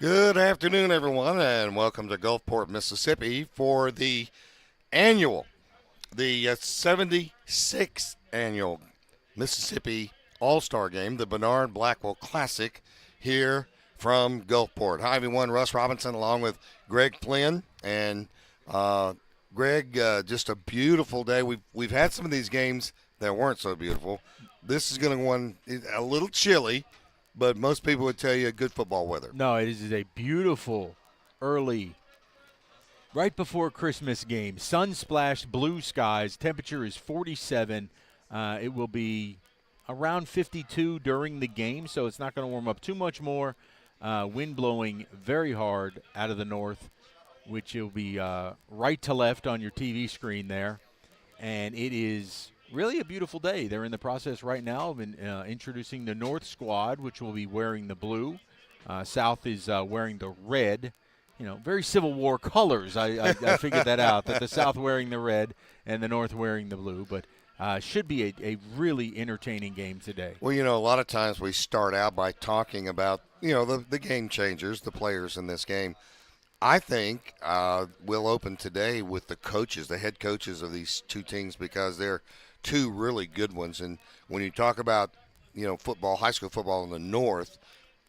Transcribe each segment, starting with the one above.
Good afternoon, everyone, and welcome to Gulfport, Mississippi for the annual, the 76th annual Mississippi All-Star Game, the Bernard Blackwell Classic here from Gulfport. Hi, everyone. Russ Robinson along with Greg Flynn. And Greg, just a beautiful day. We've had some of these games that weren't so beautiful. This is going to one a little chilly, but most people would tell you good football weather. No, it is a beautiful early, right before Christmas game. Sun-splashed blue skies. Temperature is 47. It will be around 52 during the game, so it's not going to warm up too much more. Wind blowing very hard out of the north, which will be right to left on your TV screen there. And it is really a beautiful day. They're in the process right now of introducing the North squad, which will be wearing the blue. South is wearing the red. You know, very Civil War colors. I figured that out, that the South wearing the red and the North wearing the blue. But should be a really entertaining game today. Well, you know, a lot of times we start out by talking about, the game changers, the players in this game. I think we'll open today with the coaches, the head coaches of these two teams, because they're two really good ones. And when you talk about, football, high school football in the North,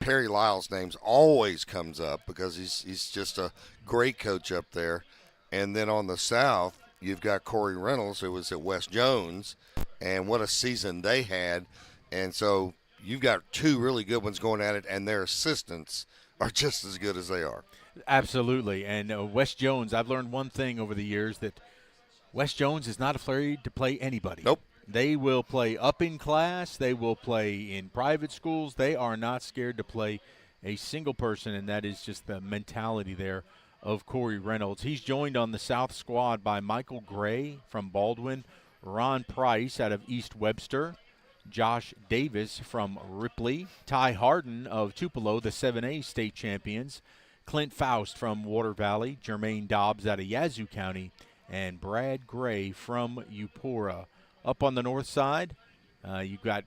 Perry Lyle's name always comes up because he's just a great coach up there. And then on the South, you've got Corey Reynolds, who was at West Jones, and what a season they had. And so you've got two really good ones going at it, and their assistants are just as good as they are. Absolutely. And West Jones, I've learned one thing over the years, that West Jones is not afraid to play anybody. Nope. They will play up in class. They will play in private schools. They are not scared to play a single person, and that is just the mentality there of Corey Reynolds. He's joined on the South squad by Michael Gray from Baldwin, Ron Price out of East Webster, Josh Davis from Ripley, Ty Harden of Tupelo, the 7A state champions, Clint Faust from Water Valley, Jermaine Dobbs out of Yazoo County, and Brad Gray from Eupora. Up on the north side, you've got,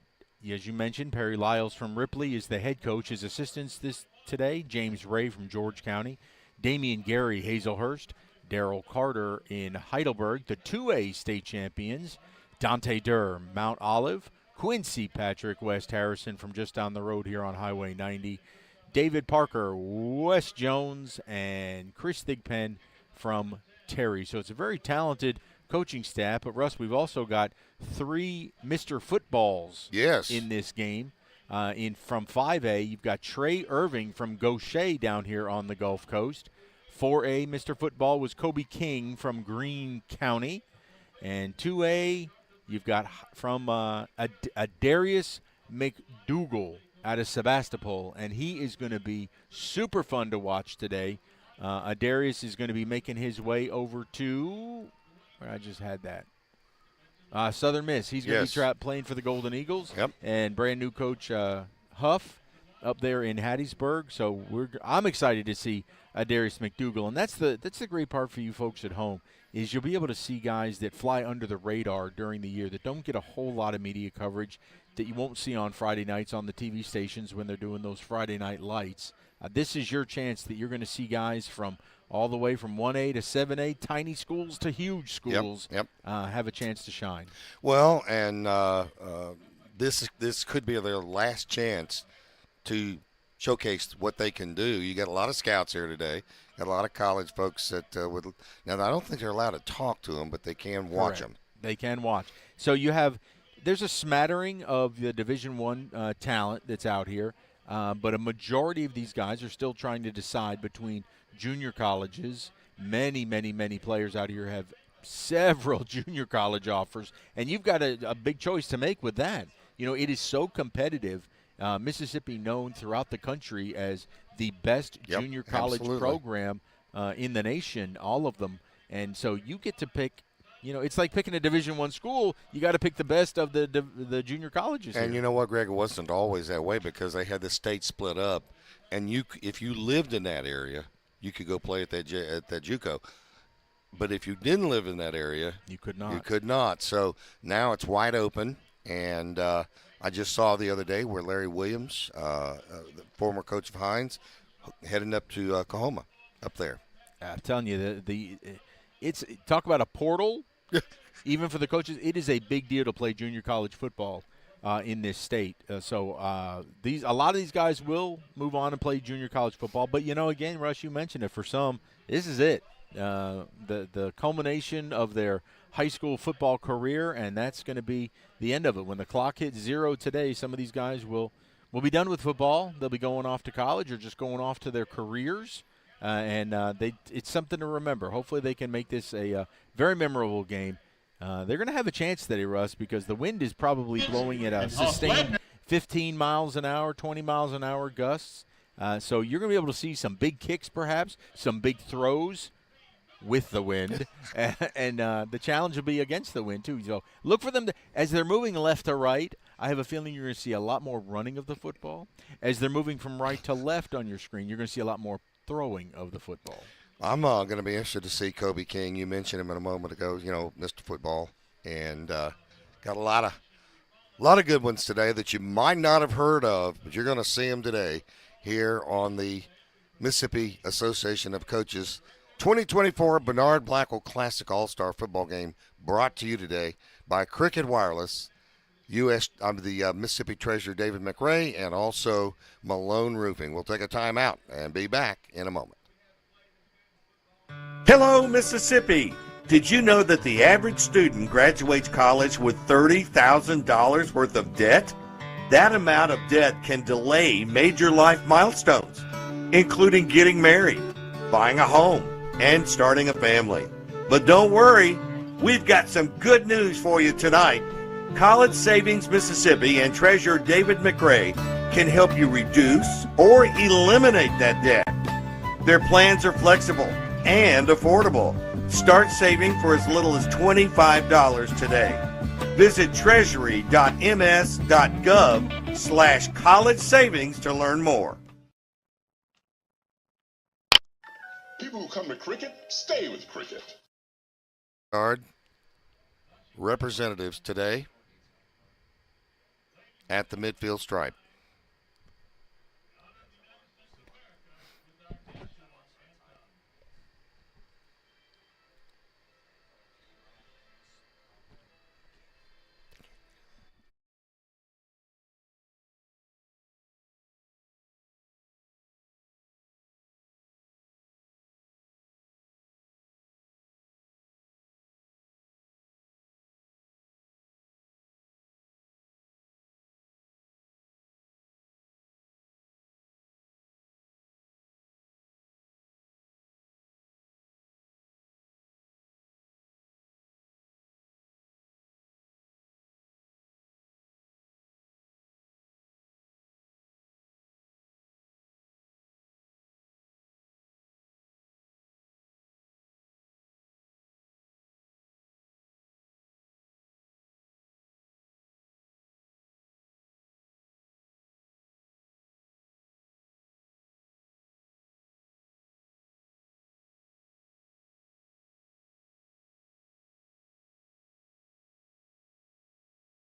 as you mentioned, Perry Lyles from Ripley is the head coach. His assistants today, James Ray from George County, Damian Gary, Hazelhurst, Darrell Carter in Heidelberg, the 2A state champions, Dante Durr, Mount Olive, Quincy Patrick, West Harrison from just down the road here on Highway 90, David Parker, West Jones, and Chris Thigpen from Terry. So it's a very talented coaching staff. But, Russ, we've also got three Mr. Footballs in this game. From 5A, you've got Trey Irving from Gaucher down here on the Gulf Coast. 4A, Mr. Football was Kobe King from Greene County. And 2A, you've got from Darius McDougal out of Sebastopol, and he is going to be super fun to watch today. Darius is going to be making his way over to where I just had that. Southern Miss. He's going to be playing for the Golden Eagles. Yep. And brand new coach Huff up there in Hattiesburg. So I'm excited to see Darius McDougal. And that's the great part for you folks at home, is you'll be able to see guys that fly under the radar during the year, that don't get a whole lot of media coverage, that you won't see on Friday nights on the TV stations when they're doing those Friday night lights. This is your chance that you're going to see guys from all the way from 1A to 7A, tiny schools to huge schools, have a chance to shine. Well, and this could be their last chance to showcase what they can do. You got a lot of scouts here today. Got a lot of college folks that now I don't think they're allowed to talk to them, but they can watch them. They can watch. So there's a smattering of the Division I talent that's out here, but a majority of these guys are still trying to decide between junior colleges. Many, many, many players out here have several junior college offers, and you've got a big choice to make with that. You know, it is so competitive. Mississippi known throughout the country as the best junior college program in the nation, all of them. And so you get to pick, it's like picking a Division I school. You got to pick the best of the junior colleges. And here. you know what, Greg, it wasn't always that way, because they had the state split up. And if you lived in that area, you could go play at that JUCO. But if you didn't live in that area, you could not. You could not. So now it's wide open. And I just saw the other day where Larry Williams, the former coach of Hines, heading up to Oklahoma up there. I'm telling you, it's talk about a portal. Even for the coaches, it is a big deal to play junior college football in this state. So a lot of these guys will move on and play junior college football. But again, Russ, you mentioned it. For some, this is it. The culmination of their high school football career, and that's going to be the end of it. When the clock hits 0 today, some of these guys will be done with football. They'll be going off to college or just going off to their careers. It's something to remember. Hopefully they can make this a very memorable game. They're going to have a chance today, Russ, because the wind is probably blowing at a sustained 15 miles an hour, 20 miles an hour gusts. So you're going to be able to see some big kicks perhaps, some big throws with the wind. and the challenge will be against the wind, too. So look for them as they're moving left to right. I have a feeling you're going to see a lot more running of the football. As they're moving from right to left on your screen, you're going to see a lot more throwing of the football. I'm going to be interested to see Kobe King. You mentioned him a moment ago, Mr. Football, and got a lot of good ones today that you might not have heard of, but you're going to see them today here on the Mississippi Association of Coaches 2024 Bernard Blackwell Classic All-Star Football Game, brought to you today by Cricket Wireless, the Mississippi Treasurer David McRae, and also Malone Roofing. We'll take a timeout and be back in a moment. Hello, Mississippi. Did you know that the average student graduates college with $30,000 worth of debt? That amount of debt can delay major life milestones, including getting married, buying a home, and starting a family. But don't worry, we've got some good news for you tonight. College Savings Mississippi and Treasurer David McRae can help you reduce or eliminate that debt. Their plans are flexible and affordable. Start saving for as little as $25 today. Visit treasury.ms.gov/college savings to learn more. People who come to cricket, stay with cricket. Guard representatives today at the midfield stripe.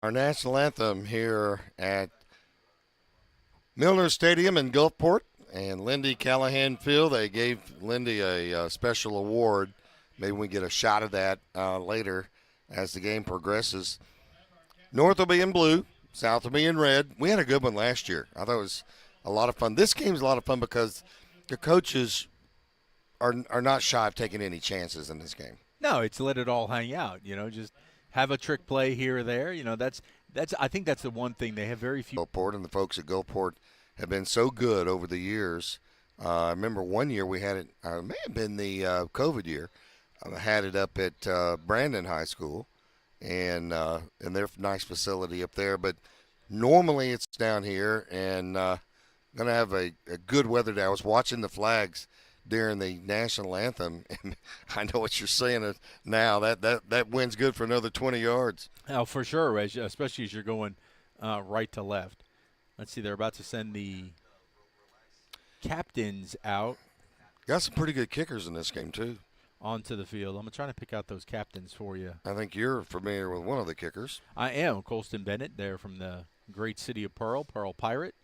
Our national anthem here at Milner Stadium in Gulfport and Lindy Callahan Field. They gave Lindy a special award. Maybe we get a shot of that later as the game progresses. North will be in blue, south will be in red. We had a good one last year. I thought it was a lot of fun. This game's a lot of fun because the coaches are not shy of taking any chances in this game. No, it's let it all hang out, just have a trick play here or there. That's I think that's the one thing. They have very few. Gulfport and the folks at Gulfport have been so good over the years. I remember one year we had it, it may have been the COVID year, had it up at Brandon High School and in their nice facility up there. But normally it's down here and going to have a good weather day. I was watching the flags during the national anthem, and I know what you're saying now. That wind's good for another 20 yards. Oh, for sure, especially as you're going right to left. Let's see, they're about to send the captains out. Got some pretty good kickers in this game, too. Onto the field. I'm trying to pick out those captains for you. I think you're familiar with one of the kickers. I am, Colston Bennett. They're from the great city of Pearl Pirate.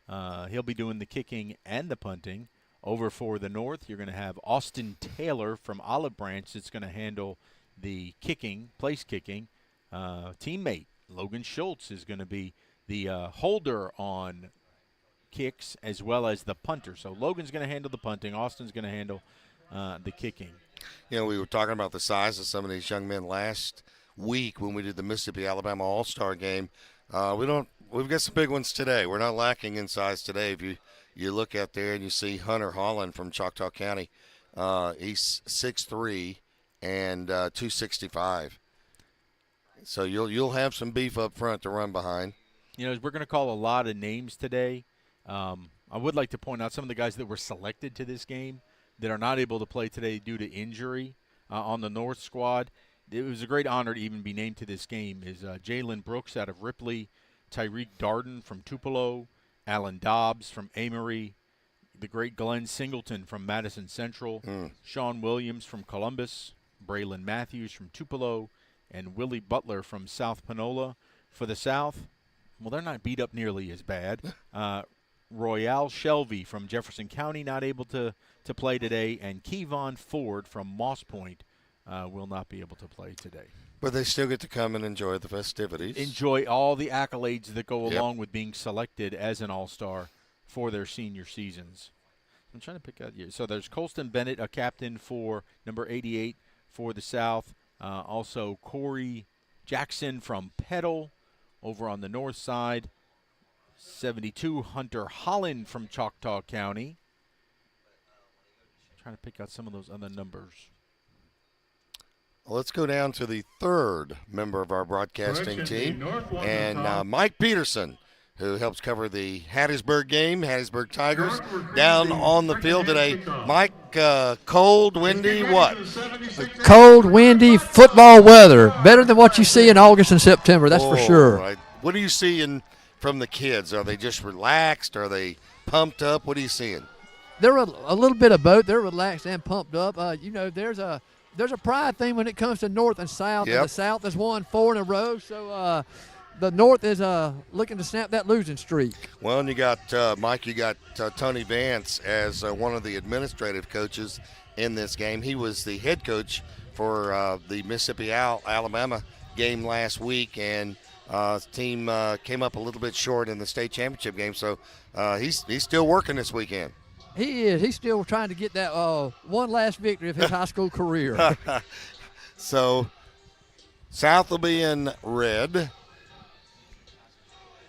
He'll be doing the kicking and the punting. Over for the North, you're going to have Austin Taylor from Olive Branch that's going to handle the kicking, place kicking. Teammate Logan Schultz is going to be the holder on kicks as well as the punter. So Logan's going to handle the punting. Austin's going to handle the kicking. You know, we were talking about the size of some of these young men last week when we did the Mississippi-Alabama All-Star Game. We've got some big ones today. We're not lacking in size today. If you look out there and you see Hunter Holland from Choctaw County, he's 6'3" and 265. So you'll have some beef up front to run behind. You know, we're going to call a lot of names today. I would like to point out some of the guys that were selected to this game that are not able to play today due to injury on the North squad. It was a great honor to even be named to this game. Is Jalen Brooks out of Ripley, Tyreek Darden from Tupelo, Alan Dobbs from Amory, the great Glenn Singleton from Madison Central, Sean Williams from Columbus, Braylon Matthews from Tupelo, and Willie Butler from South Panola. For the South, well, they're not beat up nearly as bad. Royale Shelby from Jefferson County not able to play today, and Kevon Ford from Moss Point will not be able to play today. But they still get to come and enjoy the festivities. Enjoy all the accolades that go along with being selected as an All-Star for their senior seasons. I'm trying to pick out – so there's Colston Bennett, a captain for number 88 for the South. Also Corey Jackson from Petal over on the north side. 72, Hunter Holland from Choctaw County. Trying to pick out some of those other numbers. Well, let's go down to the third member of our broadcasting team, and Mike Peterson, who helps cover the Hattiesburg game, Hattiesburg Tigers, down on the field today. Mike, cold, windy, what? Cold, windy, football weather. Better than what you see in August and September, that's for sure. Right. What are you seeing from the kids? Are they just relaxed? Are they pumped up? What are you seeing? They're a little bit of both. They're relaxed and pumped up. There's a pride thing when it comes to North and South. Yep. And the South has won 4 in a row, so the North is looking to snap that losing streak. Well, and you got, Mike, Tony Vance as one of the administrative coaches in this game. He was the head coach for the Mississippi-Alabama game last week, and his team came up a little bit short in the state championship game, so he's still working this weekend. He is. He's still trying to get that one last victory of his high school career. So South will be in red.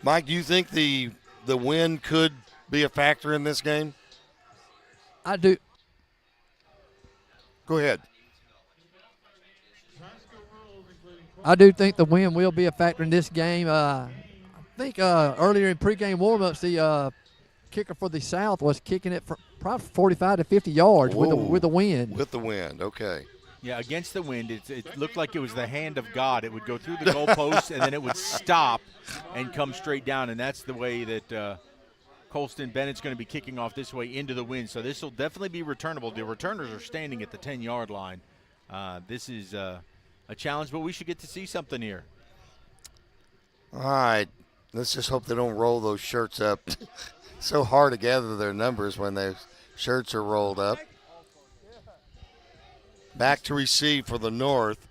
Mike, do you think the wind could be a factor in this game? I do. Go ahead. I do think the wind will be a factor in this game. I think earlier in pregame warmups, the kicker for the South was kicking it for probably 45 to 50 yards with the wind. With the wind, okay. Yeah, against the wind, it looked like it was the hand of God. It would go through the goalpost, and then it would stop and come straight down, and that's the way that Colston Bennett's going to be kicking off this way into the wind. So this will definitely be returnable. The returners are standing at the 10-yard line. This is a challenge, but we should get to see something here. All right. Let's just hope they don't roll those shirts up. So hard to gather their numbers when their shirts are rolled up. Back to receive for the North,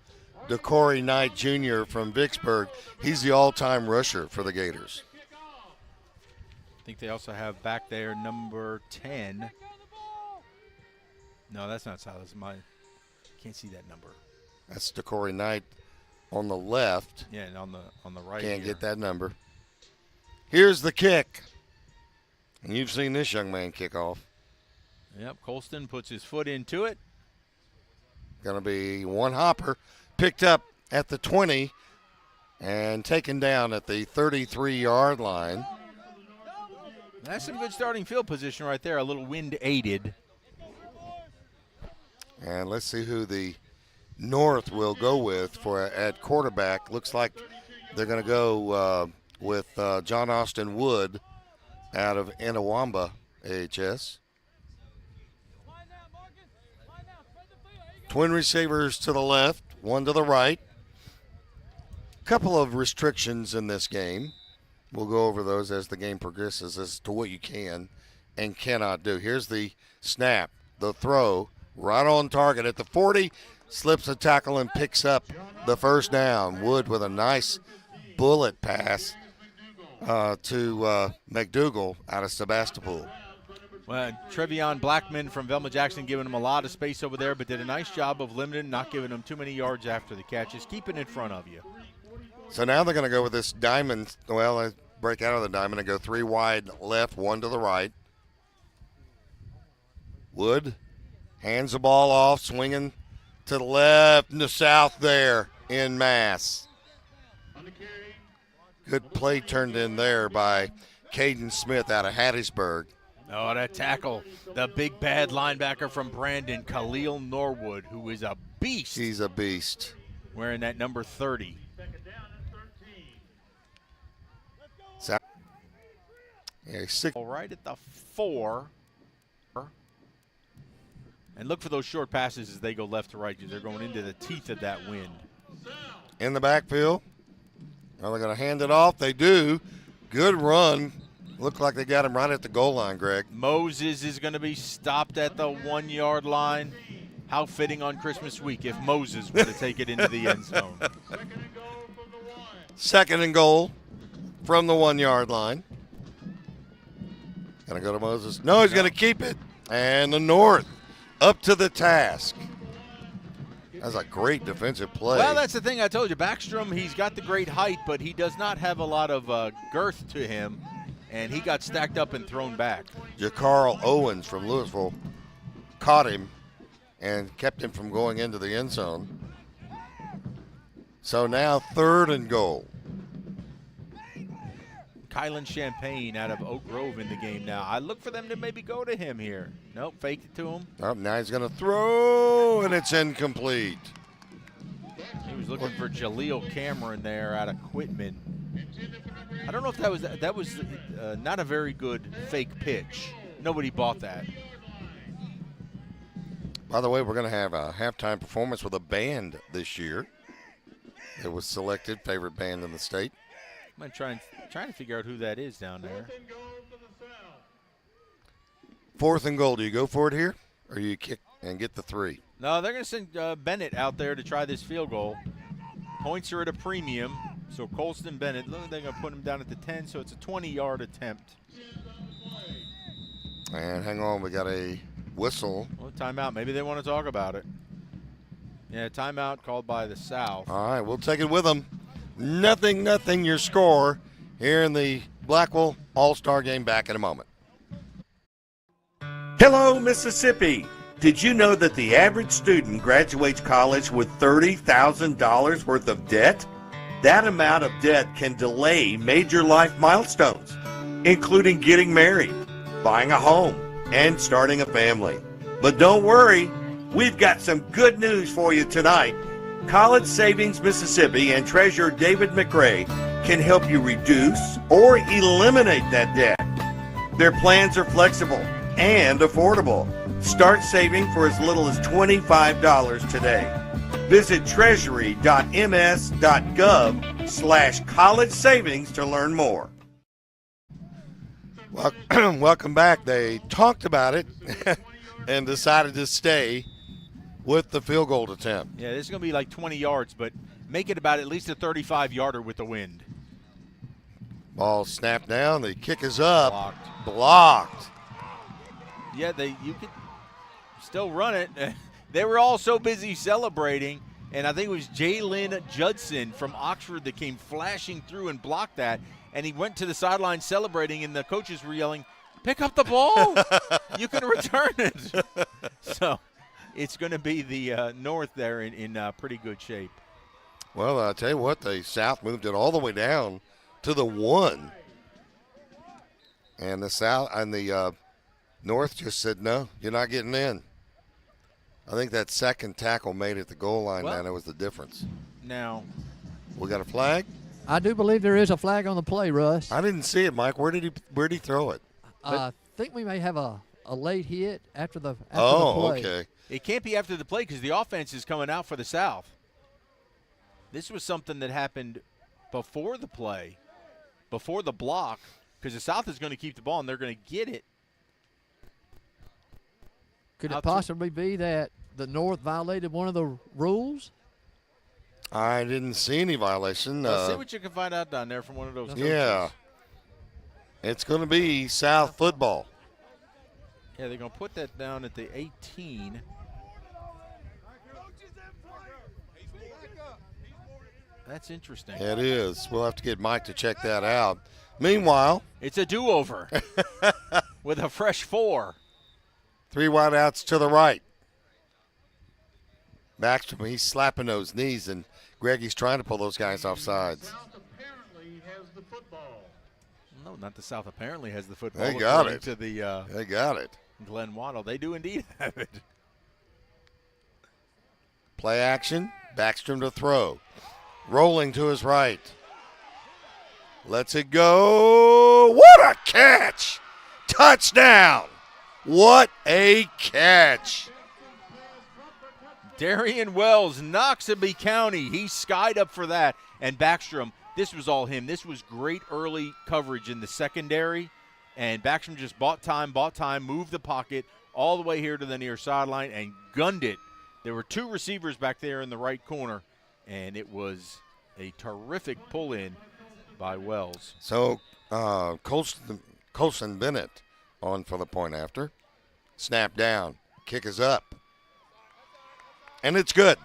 DeCorey Knight Jr. from Vicksburg. He's the all-time rusher for the Gators. I think they also have back there number 10. No, that's not Silas. Can't see that number. That's DeCorey Knight on the left. Yeah, and on the right. Can't here. get that number. Here's the kick. And you've seen this young man kick off. Yep, Colston puts his foot into it. Going to be one hopper, picked up at the 20 and taken down at the 33-yard line. That's some good starting field position right there, a little wind aided. And let's see who the North will go with at quarterback. Looks like they're going to go with John Austin Wood out of Enawamba AHS. Twin receivers to the left, one to the right. Couple of restrictions in this game. We'll go over those as the game progresses as to what you can and cannot do. Here's the snap, the throw, right on target at the 40, slips a tackle and picks up the first down. Wood with a nice bullet pass to McDougal out of Sebastopol. Well, Trevion Blackman from Velma Jackson giving him a lot of space over there, but did a nice job of limiting, not giving him too many yards after the catches, keeping in front of you. So now they're going to go with this diamond. Well, they break out of the diamond and go 3 wide left, 1 to the right. Wood hands the ball off, swinging to the left and the south there in mass. Good play turned in there by Caden Smith out of Hattiesburg. Oh, that tackle, the big bad linebacker from Brandon, Khalil Norwood, who is a beast. He's a beast. Wearing that number 30. Yeah, 6. Right at the 4. And look for those short passes as they go left to right because they're going into the teeth of that wind. In the backfield. Are they going to hand it off? They do. Good run. Looked like they got him right at the goal line, Greg. Moses is going to be stopped at the 1 yard line. How fitting on Christmas week if Moses were to take it into the end zone. 2nd and goal from the 1 yard line. Going to go to Moses. No, he's going to keep it. And the North up to the task. That's a great defensive play. Well, that's the thing I told you. Backstrom, he's got the great height, but he does not have a lot of girth to him. And he got stacked up and thrown back. JaCarl Owens from Louisville caught him and kept him from going into the end zone. So now 3rd and goal. Kylan Champagne out of Oak Grove in the game now. I look for them to maybe go to him here. Nope, faked it to him. Oh, now he's going to throw, and it's incomplete. He was looking for Jaleel Cameron there out of Quitman. I don't know if that was not a very good fake pitch. Nobody bought that. By the way, we're going to have a halftime performance with a band this year. It was selected favorite band in the state. I'm trying to figure out who that is down there. 4th and goal. Do you go for it here, or you kick and get the 3? No, they're going to send Bennett out there to try this field goal. Points are at a premium. So Colston Bennett, they're going to put him down at the 10, so it's a 20-yard attempt. And hang on, we got a whistle. Well, timeout. Maybe they want to talk about it. Yeah, timeout called by the South. All right, we'll take it with them. 0-0 your score here in the Blackwell All-Star Game. Back in a moment. Hello, Mississippi. Did you know that the average student graduates college with $30,000 worth of debt? That amount of debt can delay major life milestones, including getting married, buying a home, and starting a family. But don't worry, we've got some good news for you tonight. College Savings Mississippi and Treasurer David McRae can help you reduce or eliminate that debt. Their plans are flexible and affordable. Start saving for as little as $25 today. Visit treasury.ms.gov/college savings to learn more. Well, welcome back. They talked about it and decided to stay with the field goal attempt. Yeah, this is going to be like 20 yards, but make it about at least a 35-yarder with the wind. Ball snapped down. The kick is up. Blocked. Yeah, you could still run it. They were all so busy celebrating, and I think it was Jalen Judson from Oxford that came flashing through and blocked that, and he went to the sideline celebrating, and the coaches were yelling, "Pick up the ball! You can return it!" So it's going to be the North there in pretty good shape. Well, I'll tell you what, the South moved it all the way down to the 1. And the South and the North just said, no, you're not getting in. I think that second tackle made it the goal line, man. That was the difference. Now, we got a flag? I do believe there is a flag on the play, Russ. I didn't see it, Mike. Where did he throw it? I think we may have a late hit after the play. Okay. It can't be after the play because the offense is coming out for the South. This was something that happened before the play, before the block, because the South is going to keep the ball and they're going to get it. Could it possibly be that the North violated one of the rules? I didn't see any violation. Let's see what you can find out down there from one of those coaches. Yeah. It's going to be South football. Yeah, they're going to put that down at the 18. That's interesting. It is. We'll have to get Mike to check that out. Meanwhile, it's a do-over with a fresh 4. 3 wideouts to the right. Backstrom, he's slapping those knees, and Greggy's trying to pull those guys off sides. No, not the South apparently has the football. They got it. To the, they got it. Glenn Waddle. They do indeed have it. Play action. Backstrom to throw. Rolling to his right. Lets it go. What a catch! Touchdown! What a catch! Darian Wells, Noxubee County. He skied up for that. And Backstrom, this was all him. This was great early coverage in the secondary. And Backstrom just bought time, moved the pocket all the way here to the near sideline and gunned it. There were 2 receivers back there in the right corner, and it was a terrific pull-in by Wells. So Colson Bennett on for the point after. Snap down. Kick is up. And it's good.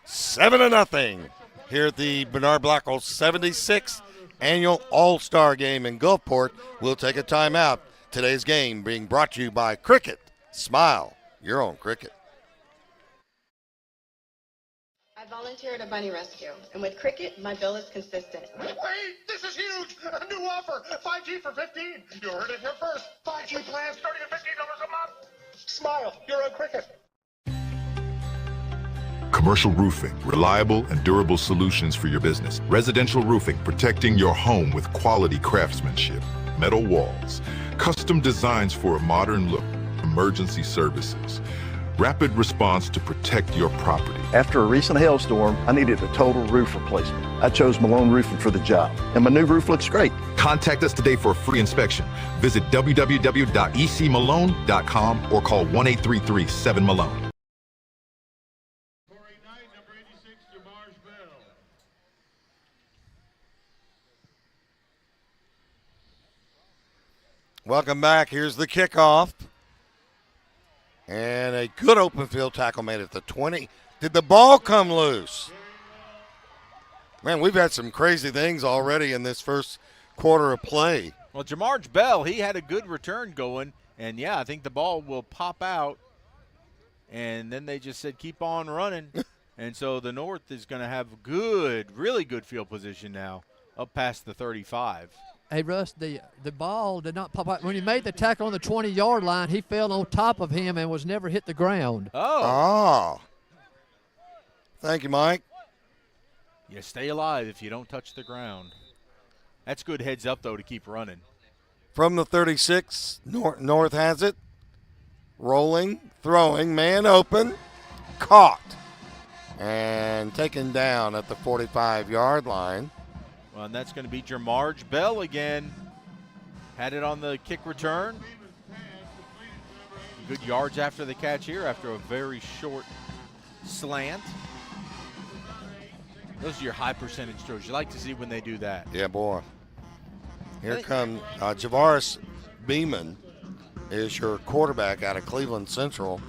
7-0 here at the Bernard Blackwell 76th Annual All-Star Game in Gulfport. We'll take a timeout. Today's game being brought to you by Cricket. Smile, your own Cricket. I volunteer at a bunny rescue, and with Cricket, my bill is consistent. Wait, this is huge! A new offer, 5G for 15. You heard it here first. 5G plans starting at $15 a month. Smile, you're on Cricket. Commercial roofing, reliable and durable solutions for your business. Residential roofing, protecting your home with quality craftsmanship. Metal walls, custom designs for a modern look. Emergency services, rapid response to protect your property. After a recent hailstorm, I needed a total roof replacement. I chose Malone Roofing for the job, and my new roof looks great. Contact us today for a free inspection. Visit www.ecmalone.com or call 1-833-7-MALONE. Welcome back. Here's the kickoff. And a good open field tackle made at the 20. Did the ball come loose? Man, we've had some crazy things already in this first quarter of play. Well, Jamarge Bell, he had a good return going. And, yeah, I think the ball will pop out. And then they just said keep on running. And so the North is going to have good, really good field position now up past the 35. Hey, Russ, the ball did not pop out. When he made the tackle on the 20-yard line, he fell on top of him and was never hit the ground. Oh. Thank you, Mike. You stay alive if you don't touch the ground. That's good heads up, though, to keep running. From the 36, North has it. Rolling, throwing, man open, caught, and taken down at the 45-yard line. Well, and that's going to be Jamarge Bell again. Had it on the kick return. Good yards after the catch here after a very short slant. Those are your high percentage throws. You like to see when they do that. Yeah, boy. Here comes Javaris Beeman is your quarterback out of Cleveland Central.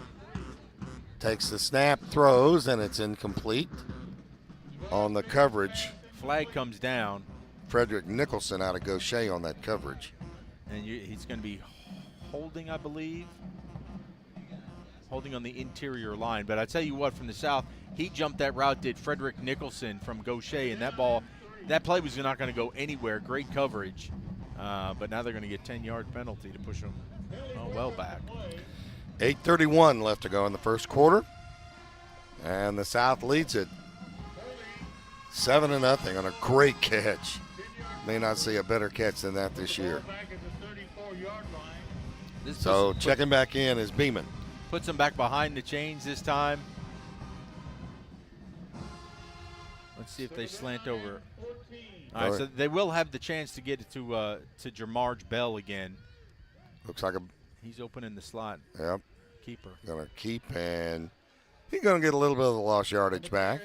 Takes the snap, throws, and it's incomplete on the coverage. Flag comes down. Frederick Nicholson out of Gaucher on that coverage. And he's going to be holding, I believe. Holding on the interior line. But I tell you what, from the south, he jumped that route, did Frederick Nicholson from Gaucher. And that play was not going to go anywhere. Great coverage. But now they're going to get 10-yard penalty to push them well back. 8:31 left to go in the first quarter. And the South leads it 7-0 on a great catch. May not see a better catch than that this year. So checking back in is Beeman. Puts them back behind the chains this time. Let's see if they slant over. All right, so they will have the chance to get it to Jamarge Bell again. Looks like he's open in the slot. Yep. keeper. Going to keep, and he's going to get a little bit of the lost yardage back.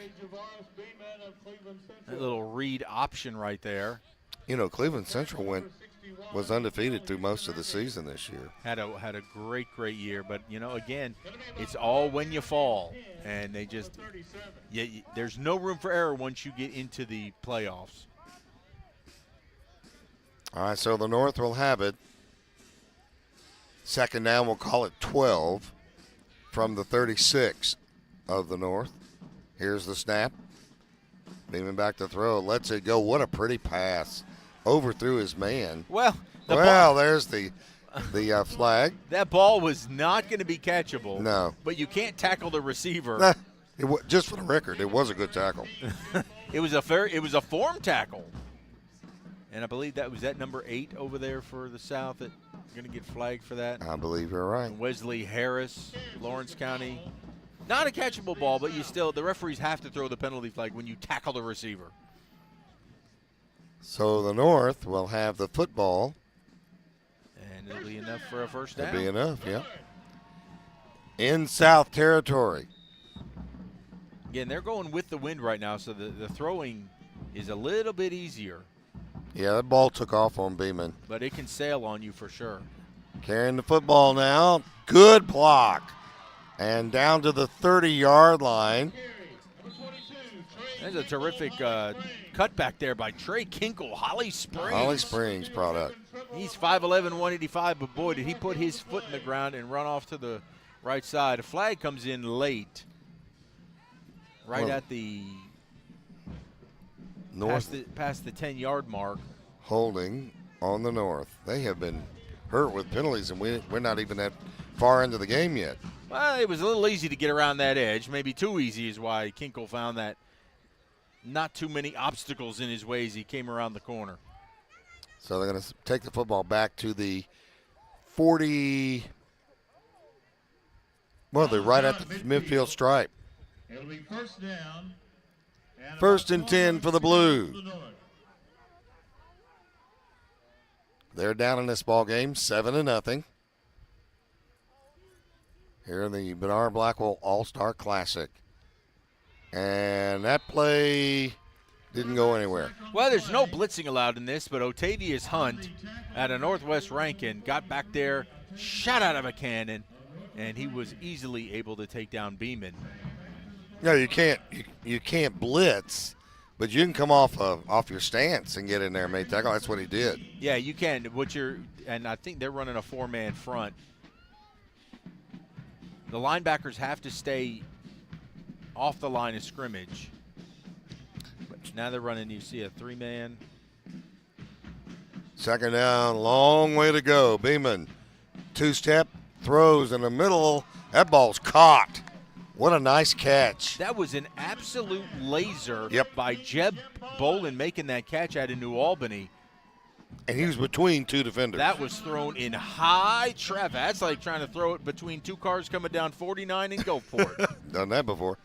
That little read option right there. You know, Cleveland Central was undefeated through most of the season this year. Had a great year, but you know, again, it's all when you fall, and they just there's no room for error once you get into the playoffs. All right, so the North will have it. Second down, we'll call it 12 from the 36 of the North. Here's the snap. Beaming back to throw, lets it go. What a pretty pass. Overthrew his man. Well, there's the flag. That ball was not going to be catchable. No. But you can't tackle the receiver. Just for the record, it was a good tackle. It was a form tackle. And I believe that was number 8 over there for the South that going to get flagged for that. I believe you're right. And Wesley Harris, Lawrence County. Not a catchable ball, but the referees have to throw the penalty flag when you tackle the receiver. So the North will have the football. And it'll be enough for a first down. It'll be enough, yeah. In South Territory. Again, they're going with the wind right now, so the throwing is a little bit easier. Yeah, that ball took off on Beeman. But it can sail on you for sure. Carrying the football now. Good block. And down to the 30-yard line. There's a terrific cutback there by Trey Kinkle, Holly Springs. Holly Springs product. He's 5'11", 185, but boy, did he put his foot in the ground and run off to the right side. A flag comes in late, at the North past the 10-yard mark. Holding on the North. They have been hurt with penalties, and we're not even that far into the game yet. Well, it was a little easy to get around that edge. Maybe too easy is why Kinkle found that not too many obstacles in his way as he came around the corner. So they're going to take the football back to the 40. Well, they're right at the midfield stripe. It'll be first down. First and 10 for the Blues. They're down in this ball game, 7-0. Here in the Bernard Blackwell All-Star Classic. And that play didn't go anywhere. Well, there's no blitzing allowed in this, but Otavius Hunt out of Northwest Rankin got back there, shot out of a cannon, and he was easily able to take down Beeman. No, you can't blitz, but you can come off your stance and get in there and make tackle. That's what he did. Yeah, you can. And I think they're running a 4-man front. The linebackers have to stay off the line of scrimmage. But now they're running, you see, a 3-man. Second down, long way to go. Beeman, 2-step, throws in the middle. That ball's caught. What a nice catch. That was an absolute laser by Jeb Bolin making that catch out of New Albany. And he was between two defenders. That was thrown in high traffic. That's like trying to throw it between two cars coming down 49 in Gulfport. Done that before.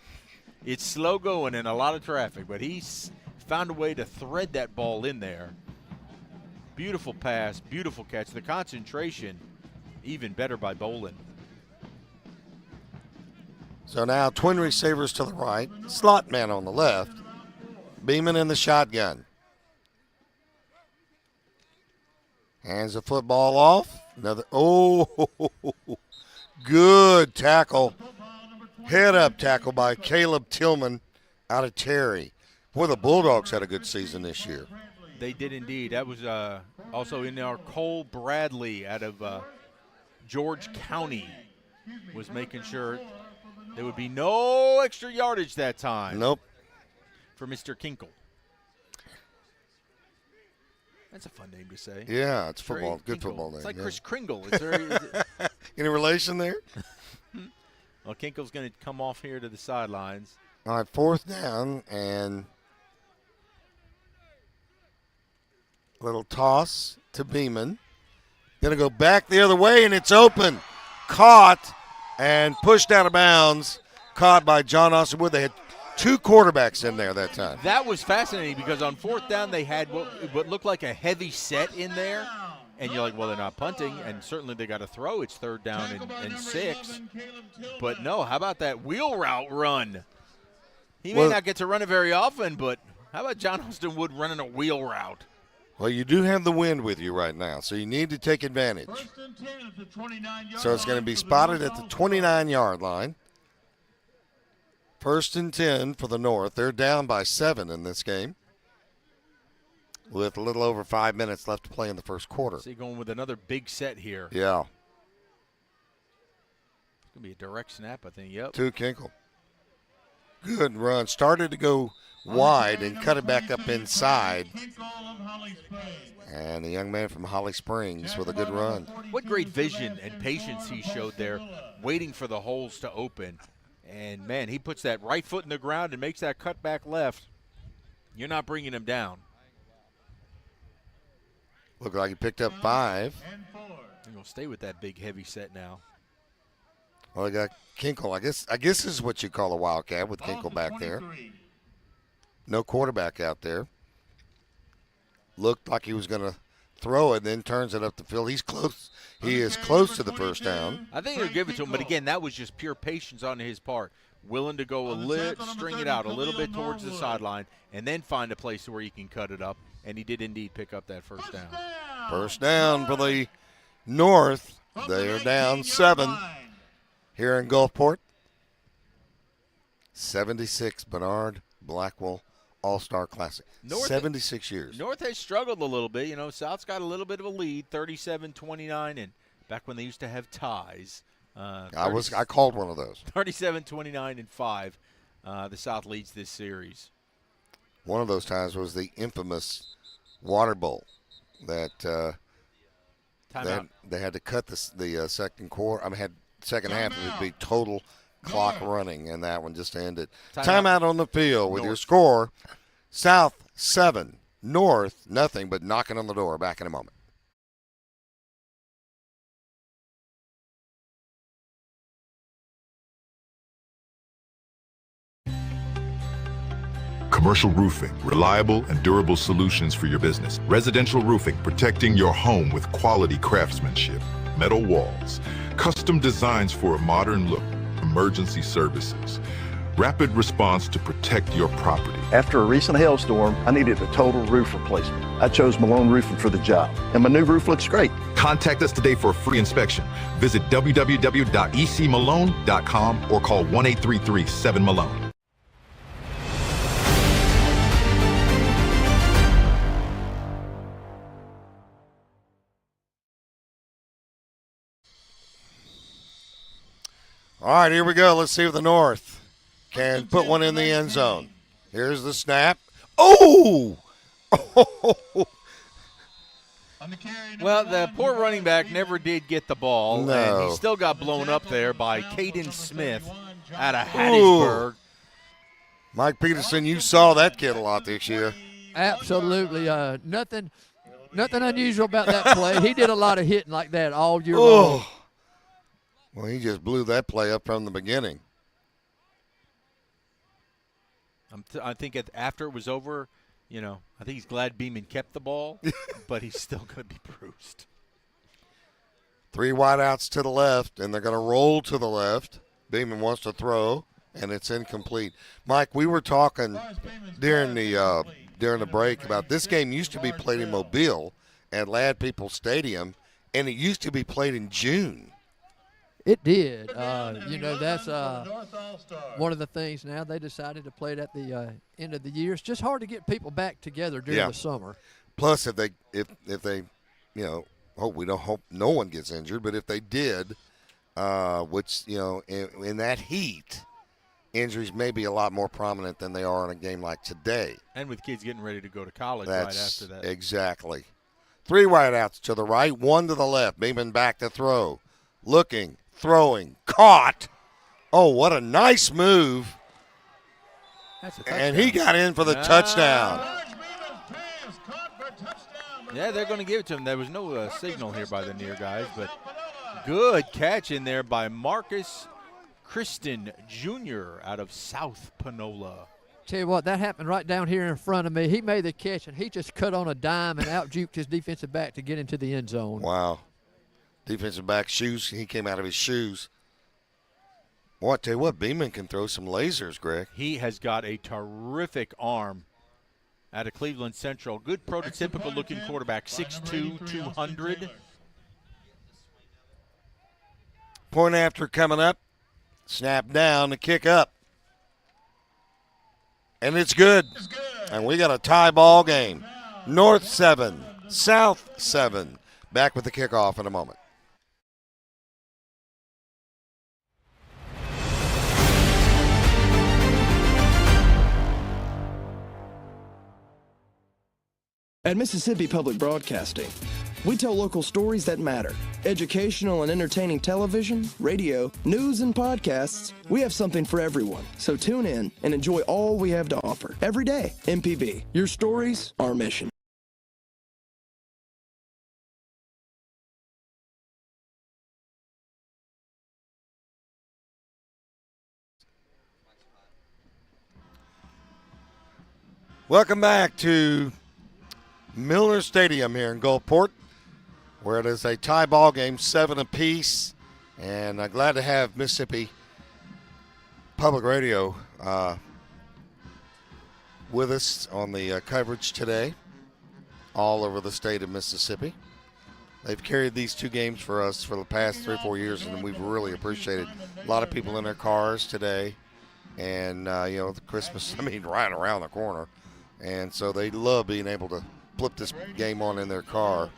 It's slow going and a lot of traffic, but he found a way to thread that ball in there. Beautiful pass, beautiful catch. The concentration, even better by Bolin. So now twin receivers to the right, slot man on the left, Beeman in the shotgun. Hands the football off. Another, good tackle. Head up tackle by Caleb Tillman out of Terry. Boy, the Bulldogs had a good season this year. They did indeed. That was also in our Cole Bradley out of George County was making sure there would be no extra yardage that time. Nope. For Mr. Kinkle. That's a fun name to say. Yeah, it's football. Good Kinkle. football name. It's like yeah. Chris Kringle. It's very, Any relation there? Well, Kinkle's going to come off here to the sidelines. All right, fourth down and a little toss to Beeman. Going to go back the other way, and it's open. Caught and pushed out of bounds. Caught by John Austin Wood. They had two quarterbacks in there that time. That was fascinating because on fourth down they had what looked like a heavy set in there, and you're like, well, they're not punting, and certainly they got to throw. It's 3rd down and 6. But no, how about that wheel route run? He may not get to run it very often, but how about John Austin Wood running a wheel route? Well, you do have the wind with you right now, so you need to take advantage. So it's going to be spotted at the 29-yard line. 1st and 10 for the North. They're down by 7 in this game, with a little over 5 minutes left to play in the first quarter. So you're going with another big set here. Yeah. It's going to be a direct snap, I think. Yep. To Kinkle. Good run. Started to go wide and cut it back up inside. And the young man from Holly Springs with a good run. What great vision and patience he showed there, waiting for the holes to open. And, man, he puts that right foot in the ground and makes that cut back left. You're not bringing him down. Looked like he picked up 5. They're going to stay with that big, heavy set now. Well, they got Kinkle. I guess this is what you call a wildcat with Kinkle back there. No quarterback out there. Looked like he was going to throw it, then turns it up the field. He's close. He is close to the first down. I think they'll give it to him, but again, that was just pure patience on his part. Willing to go string it out a little bit towards the sideline, and then find a place where he can cut it up. And he did indeed pick up that first down. First down for the North. They are down 7 here in Gulfport. 76 Bernard Blackwell All-Star Classic. 76 years. North has struggled a little bit. You know, South's got a little bit of a lead, 37-29, and back when they used to have ties. I called one of those. 37-29 and 5. The South leads this series. One of those times was the infamous Water Bowl that they had to cut the second quarter. Second half. It would be total clock running, and that one just ended. Timeout on the field with your score: South 7, North nothing, but knocking on the door. Back in a moment. Commercial roofing, reliable and durable solutions for your business. Residential roofing, protecting your home with quality craftsmanship. Metal walls, custom designs for a modern look. Emergency services, rapid response to protect your property. After a recent hailstorm, I needed a total roof replacement. I chose Malone Roofing for the job, and my new roof looks great. Contact us today for a free inspection. Visit www.ecmalone.com or call 1-833-7-MALONE. All right, here we go. Let's see if the North can put one in the end zone. Here's the snap. Oh! Well, the poor running back never did get the ball, No. and he still got blown up there by Caden Smith out of Hattiesburg. Mike Peterson, you saw that kid a lot this year. Absolutely. Nothing unusual about that play. He did a lot of hitting like that all year long. Well, he just blew that play up from the beginning. I think after it was over, I think he's glad Beeman kept the ball, but he's still going to be bruised. 3 wideouts to the left, and they're going to roll to the left. Beeman wants to throw, and it's incomplete. Mike, we were talking during the break about this game used to be played in Mobile at Ladd Peoples Stadium, and it used to be played in June. It did. That's one of the things now. They decided to play it at the end of the year. It's just hard to get people back together during the summer. Plus, if they hope no one gets injured, but if they did, which, in that heat, injuries may be a lot more prominent than they are in a game like today. And with kids getting ready to go to college right after that. Exactly. 3 wideouts to the right, 1 to the left. Beeman back to throw. Looking, throwing, caught. Oh, what a nice move. That's a touchdown. And he got in for the touchdown. Yeah, they're going to give it to him. There was no signal here by the near guys, but good catch in there by Marcus Kristen Jr. out of South Panola. Tell you what, that happened right down here in front of me. He made the catch, and he just cut on a dime and out-juked his defensive back to get into the end zone. Wow. Defensive back shoes. He came out of his shoes. Boy, I tell you what, Beeman can throw some lasers, Greg. He has got a terrific arm out of Cleveland Central. Good prototypical-looking quarterback, 6'2", 200. Point after coming up. Snap down to kick up. And it's good. And we got a tie ball game. North 7, South 7. Back with the kickoff in a moment. At Mississippi Public Broadcasting, we tell local stories that matter. Educational and entertaining television, radio, news, and podcasts. We have something for everyone. So tune in and enjoy all we have to offer. Every day, MPB. Your stories, our mission. Welcome back to Milner Stadium here in Gulfport, where it is a tie ball game, 7 apiece. And I'm glad to have Mississippi Public Radio with us on the coverage today, all over the state of Mississippi. They've carried these two games for us for the past 3 or 4 years, and we've really appreciated a lot of people in their cars today. And, the Christmas, right around the corner. And so they love being able to flip this game on in their car.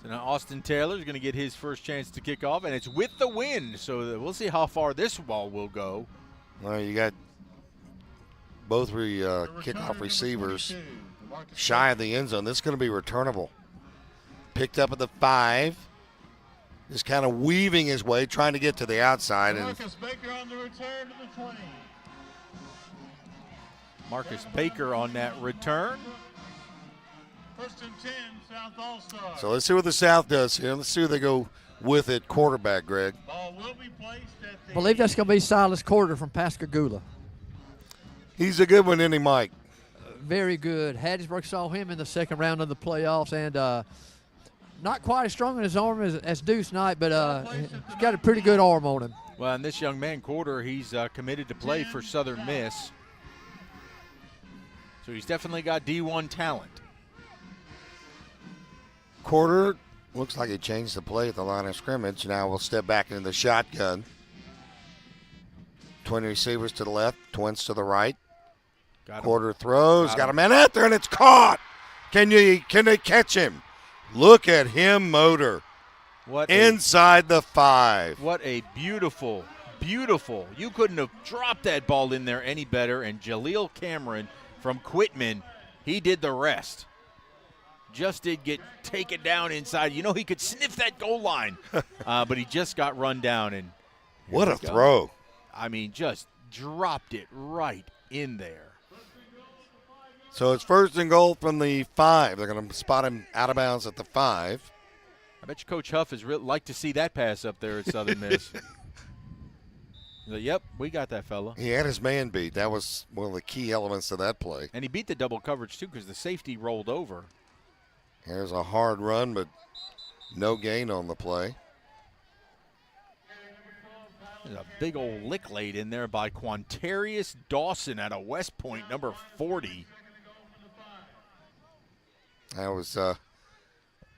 So now Austin Taylor is going to get his first chance to kick off, and it's with the wind. So we'll see how far this ball will go. Well, you got both kickoff receivers shy of the end zone. This is going to be returnable. Picked up at the 5. Just kind of weaving his way, trying to get to the outside. And Marcus Baker on the return to the 20. Marcus Baker on that return. First and 10, South All-Star. So let's see what the South does here. Let's see what they go with at quarterback, Greg. Ball will be placed at the I believe that's going to be Silas Corder from Pascagoula. He's a good one, isn't he, Mike? Very good. Hattiesburg saw him in the second round of the playoffs, and not quite as strong in his arm as Deuce Knight, but he's got a pretty good arm on him. Well, and this young man, Corder, he's committed to play for Southern Miss. So he's definitely got D1 talent. Corder looks like he changed the play at the line of scrimmage. Now we'll step back into the shotgun. 20 receivers to the left, twins to the right. Corder throws, got a man out there, and it's caught. Can they catch him? Look at him motor. Inside the 5. What a beautiful, beautiful. You couldn't have dropped that ball in there any better. And Jaleel Cameron from Quitman, he did the rest. Just did get taken down inside. You know, he could sniff that goal line. But he just got run down. And what a throw. I mean, just dropped it right in there. So it's first and goal from the 5. They're going to spot him out of bounds at the 5. I bet you Coach Huff has like to see that pass up there at Southern Miss. Like, yep, we got that fella. He had his man beat. That was one of the key elements of that play. And he beat the double coverage, too, because the safety rolled over. Here's a hard run, but no gain on the play. There's a big old lick laid in there by Quantarius Dawson out of West Point, number 40. That was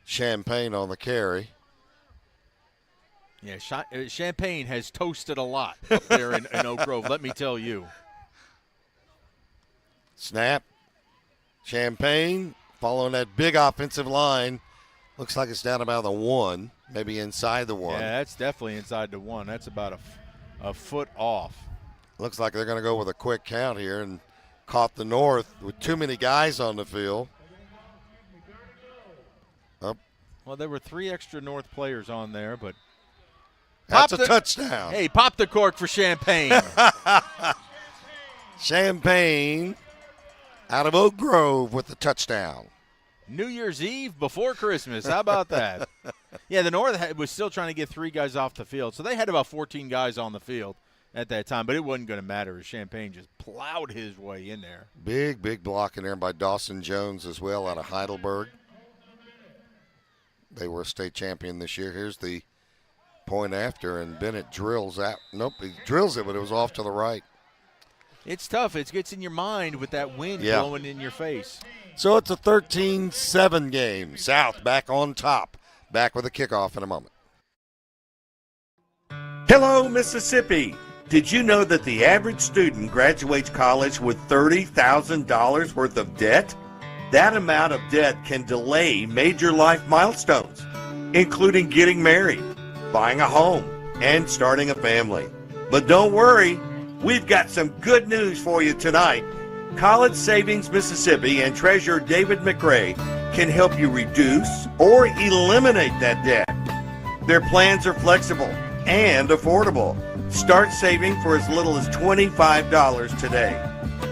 Champagne on the carry. Yeah, Champagne has toasted a lot up there in Oak Grove, let me tell you. Snap. Champagne following that big offensive line. Looks like it's down about the 1, maybe inside the 1. Yeah, that's definitely inside the 1. That's about a foot off. Looks like they're going to go with a quick count here and caught the North with too many guys on the field. Well, there were 3 extra North players on there, but that's a touchdown. Hey, pop the cork for Champagne. Champagne out of Oak Grove with the touchdown. New Year's Eve before Christmas. How about that? Yeah, the North was still trying to get 3 guys off the field. So they had about 14 guys on the field at that time, but it wasn't going to matter as Champaign just plowed his way in there. Big block in there by Dawson Jones as well out of Heidelberg. They were a state champion this year. Here's the point after, and Bennett drills out. Nope, he drills it, but it was off to the right. It's tough. It gets in your mind with that wind blowing in your face. So it's a 13-7 game. South back on top. Back with a kickoff in a moment. Hello, Mississippi. Did you know that the average student graduates college with $30,000 worth of debt? That amount of debt can delay major life milestones, including getting married, buying a home, and starting a family. But don't worry, we've got some good news for you tonight. College Savings Mississippi and Treasurer David McRae can help you reduce or eliminate that debt. Their plans are flexible and affordable. Start saving for as little as $25 today.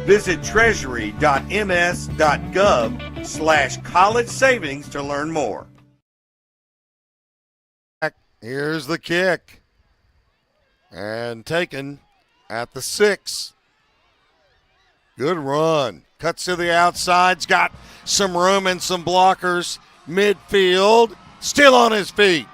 Visit treasury.ms.gov/college savings to learn more. Here's the kick. And taken at the 6. Good run. Cuts to the outside's got some room and some blockers. Midfield. Still on his feet.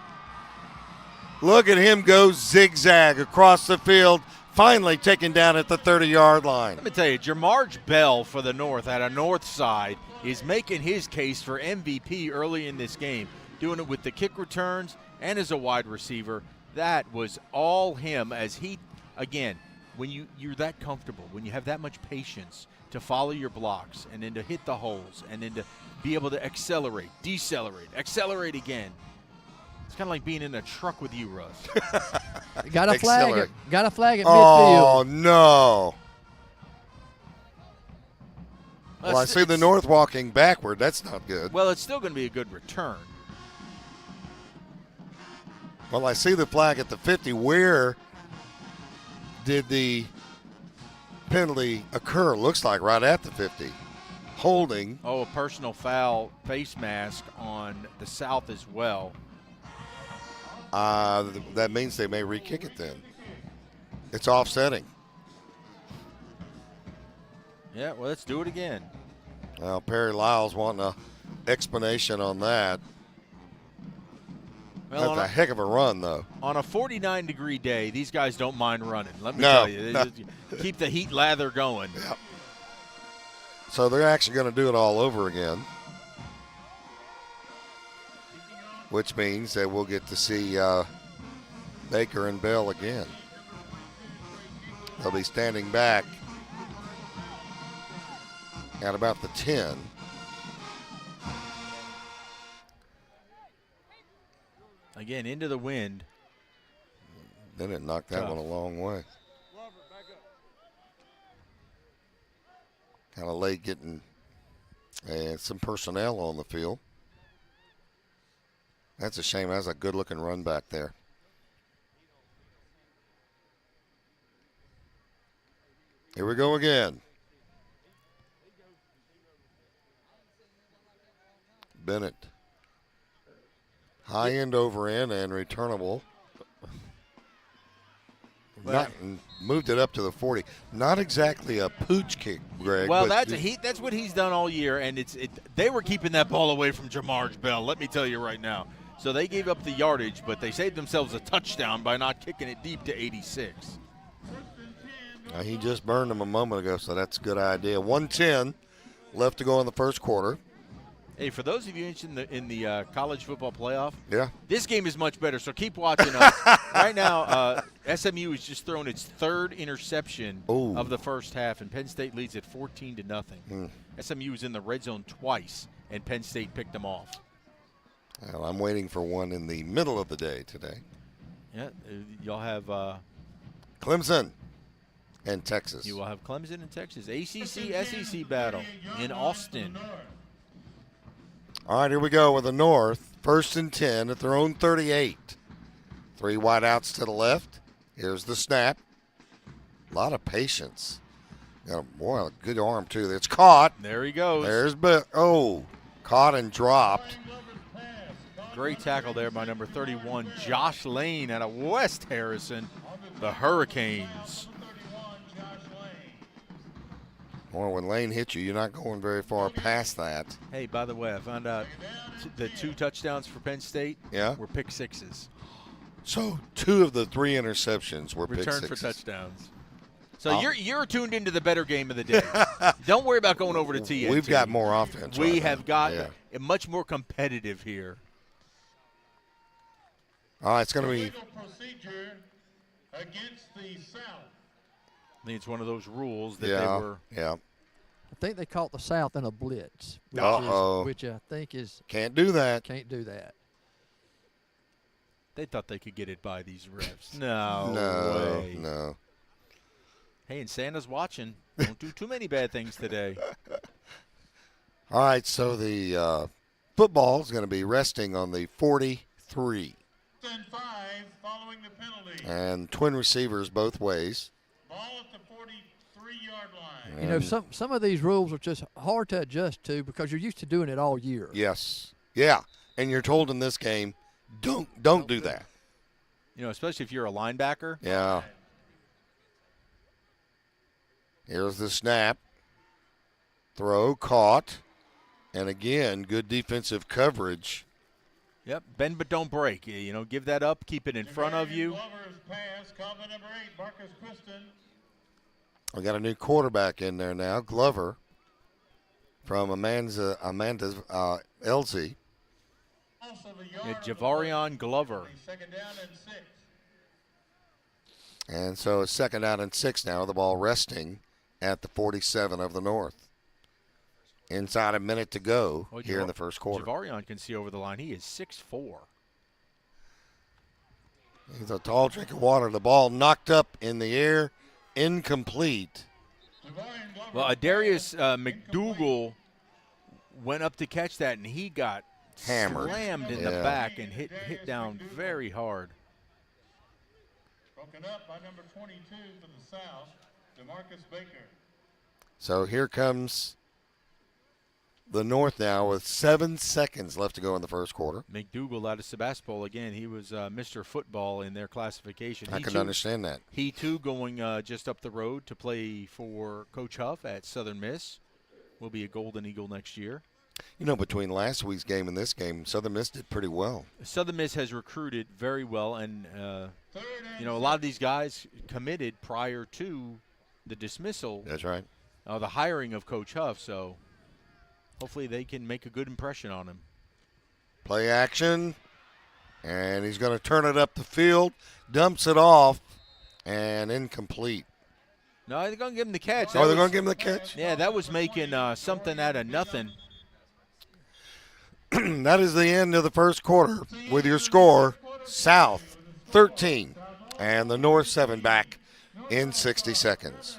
Look at him go zigzag across the field. Finally taken down at the 30-yard line. Let me tell you, Jamarge Bell for the North at a north side is making his case for MVP early in this game, doing it with the kick returns and as a wide receiver. That was all him as he, again, when you're that comfortable, when you have that much patience to follow your blocks and then to hit the holes and then to be able to accelerate, decelerate, accelerate again. It's kind of like being in a truck with you, Russ. Got a flag. Got a flag at midfield. midfield. Oh, no. Well, I see the North walking backward. That's not good. Well, it's still going to be a good return. Well, I see the flag at the 50. Where did the penalty occur? Looks like right at the 50. Holding. Oh, a personal foul face mask on the South as well. That means they may re-kick it then. It's offsetting. Yeah, well, let's do it again. Well, Perry Lyles wanting an explanation on that. Well, that's a heck of a run, though. On a 49-degree day, these guys don't mind running. Let me tell you. They just keep the heat lather going. Yep. So they're actually going to do it all over again, which means that we'll get to see Baker and Bell again. They'll be standing back at about the 10. Again, into the wind. Then it knocked that one a long way. Kind of late getting some personnel on the field. That's a shame. That's a good-looking run back there. Here we go again. Bennett. High end over end and returnable. Moved it up to the 40. Not exactly a pooch kick, Greg. Well, that's what he's done all year, and they were keeping that ball away from Jamarge Bell, let me tell you right now. So they gave up the yardage, but they saved themselves a touchdown by not kicking it deep to 86. He just burned him a moment ago, so that's a good idea. 1:10 left to go in the first quarter. Hey, for those of you interested in the college football playoff, this game is much better, so keep watching us. Right now, SMU has just thrown its 3rd interception of the first half, and Penn State leads at 14-0. SMU was in the red zone twice, and Penn State picked them off. Well, I'm waiting for one in the middle of the day today. Yeah, y'all have Clemson and Texas. You will have Clemson and Texas. ACC-SEC battle in Austin. All right, here we go with the North. 1st and 10 at their own 38. 3 wide outs to the left. Here's the snap. A lot of patience. Got a good arm, too. It's caught. There he goes. Caught and dropped. Great tackle there by number 31, Josh Lane out of West Harrison, the Hurricanes. Well, when Lane hits you, you're not going very far past that. Hey, by the way, I found out the 2 touchdowns for Penn State were pick sixes. So 2 of the 3 interceptions were pick Return sixes. for touchdowns. So you're tuned into the better game of the day. Don't worry about going over to TNT. We've got more offense. We right have now. got a much more competitive here. All right, it's going to be. Procedure against the South. I think it's one of those rules that they were. Yeah. I think they caught the South in a blitz, which I think is can't do that. Can't do that. They thought they could get it by these refs. No way. No. Hey, and Santa's watching. Don't do too many bad things today. All right, so the football is going to be resting on the 43. 10-5 following the penalty. And twin receivers both ways. Ball at the 43-yard line. You know, some of these rules are just hard to adjust to because you're used to doing it all year. Yes. Yeah. And you're told in this game, don't do that. You know, especially if you're a linebacker. Yeah. Here's the snap. Throw caught. And again, good defensive coverage. Yep, bend but don't break. You know, give that up, keep it in front of you. Glover's pass, comment number 8, Marcus Kristen. We got a new quarterback in there now, Glover, from Amanda's LZ. Javarion Glover. Second down and 6. And so it's 2nd down and 6 now. The ball resting at the 47 of the North. Inside a minute to go here in the first quarter. Javarion can see over the line. He is 6'4". He's a tall drink of water. The ball knocked up in the air, incomplete. Well, Darius McDougal went up to catch that, and he got hammered, slammed in the back and hit down very hard. Broken up by number 22 for the South, DeMarcus Baker. So here comes the North now with 7 seconds left to go in the first quarter. McDougal out of Sebastopol again. He was Mr. Football in their classification. I can understand that. He, too, going just up the road to play for Coach Huff at Southern Miss. Will be a Golden Eagle next year. You know, between last week's game and this game, Southern Miss did pretty well. Southern Miss has recruited very well, and, you know, a lot of these guys committed prior to the dismissal. That's right. The hiring of Coach Huff, so hopefully they can make a good impression on him. Play action, and he's going to turn it up the field, dumps it off, and incomplete. No, they're going to give him the catch. They're going to give him the catch? Yeah, that was making something out of nothing. That is the end of the first quarter with your score, South 13 and the North 7 back in 60 seconds.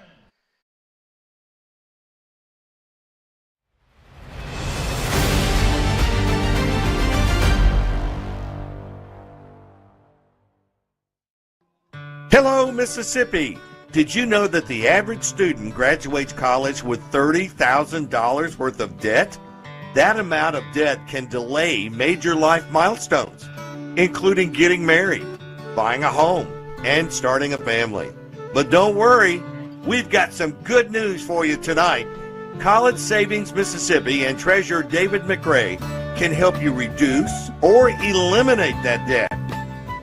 Hello, Mississippi. Did you know that the average student graduates college with $30,000 worth of debt? That amount of debt can delay major life milestones, including getting married, buying a home, and starting a family. But don't worry, we've got some good news for you tonight. College Savings Mississippi and Treasurer David McRae can help you reduce or eliminate that debt.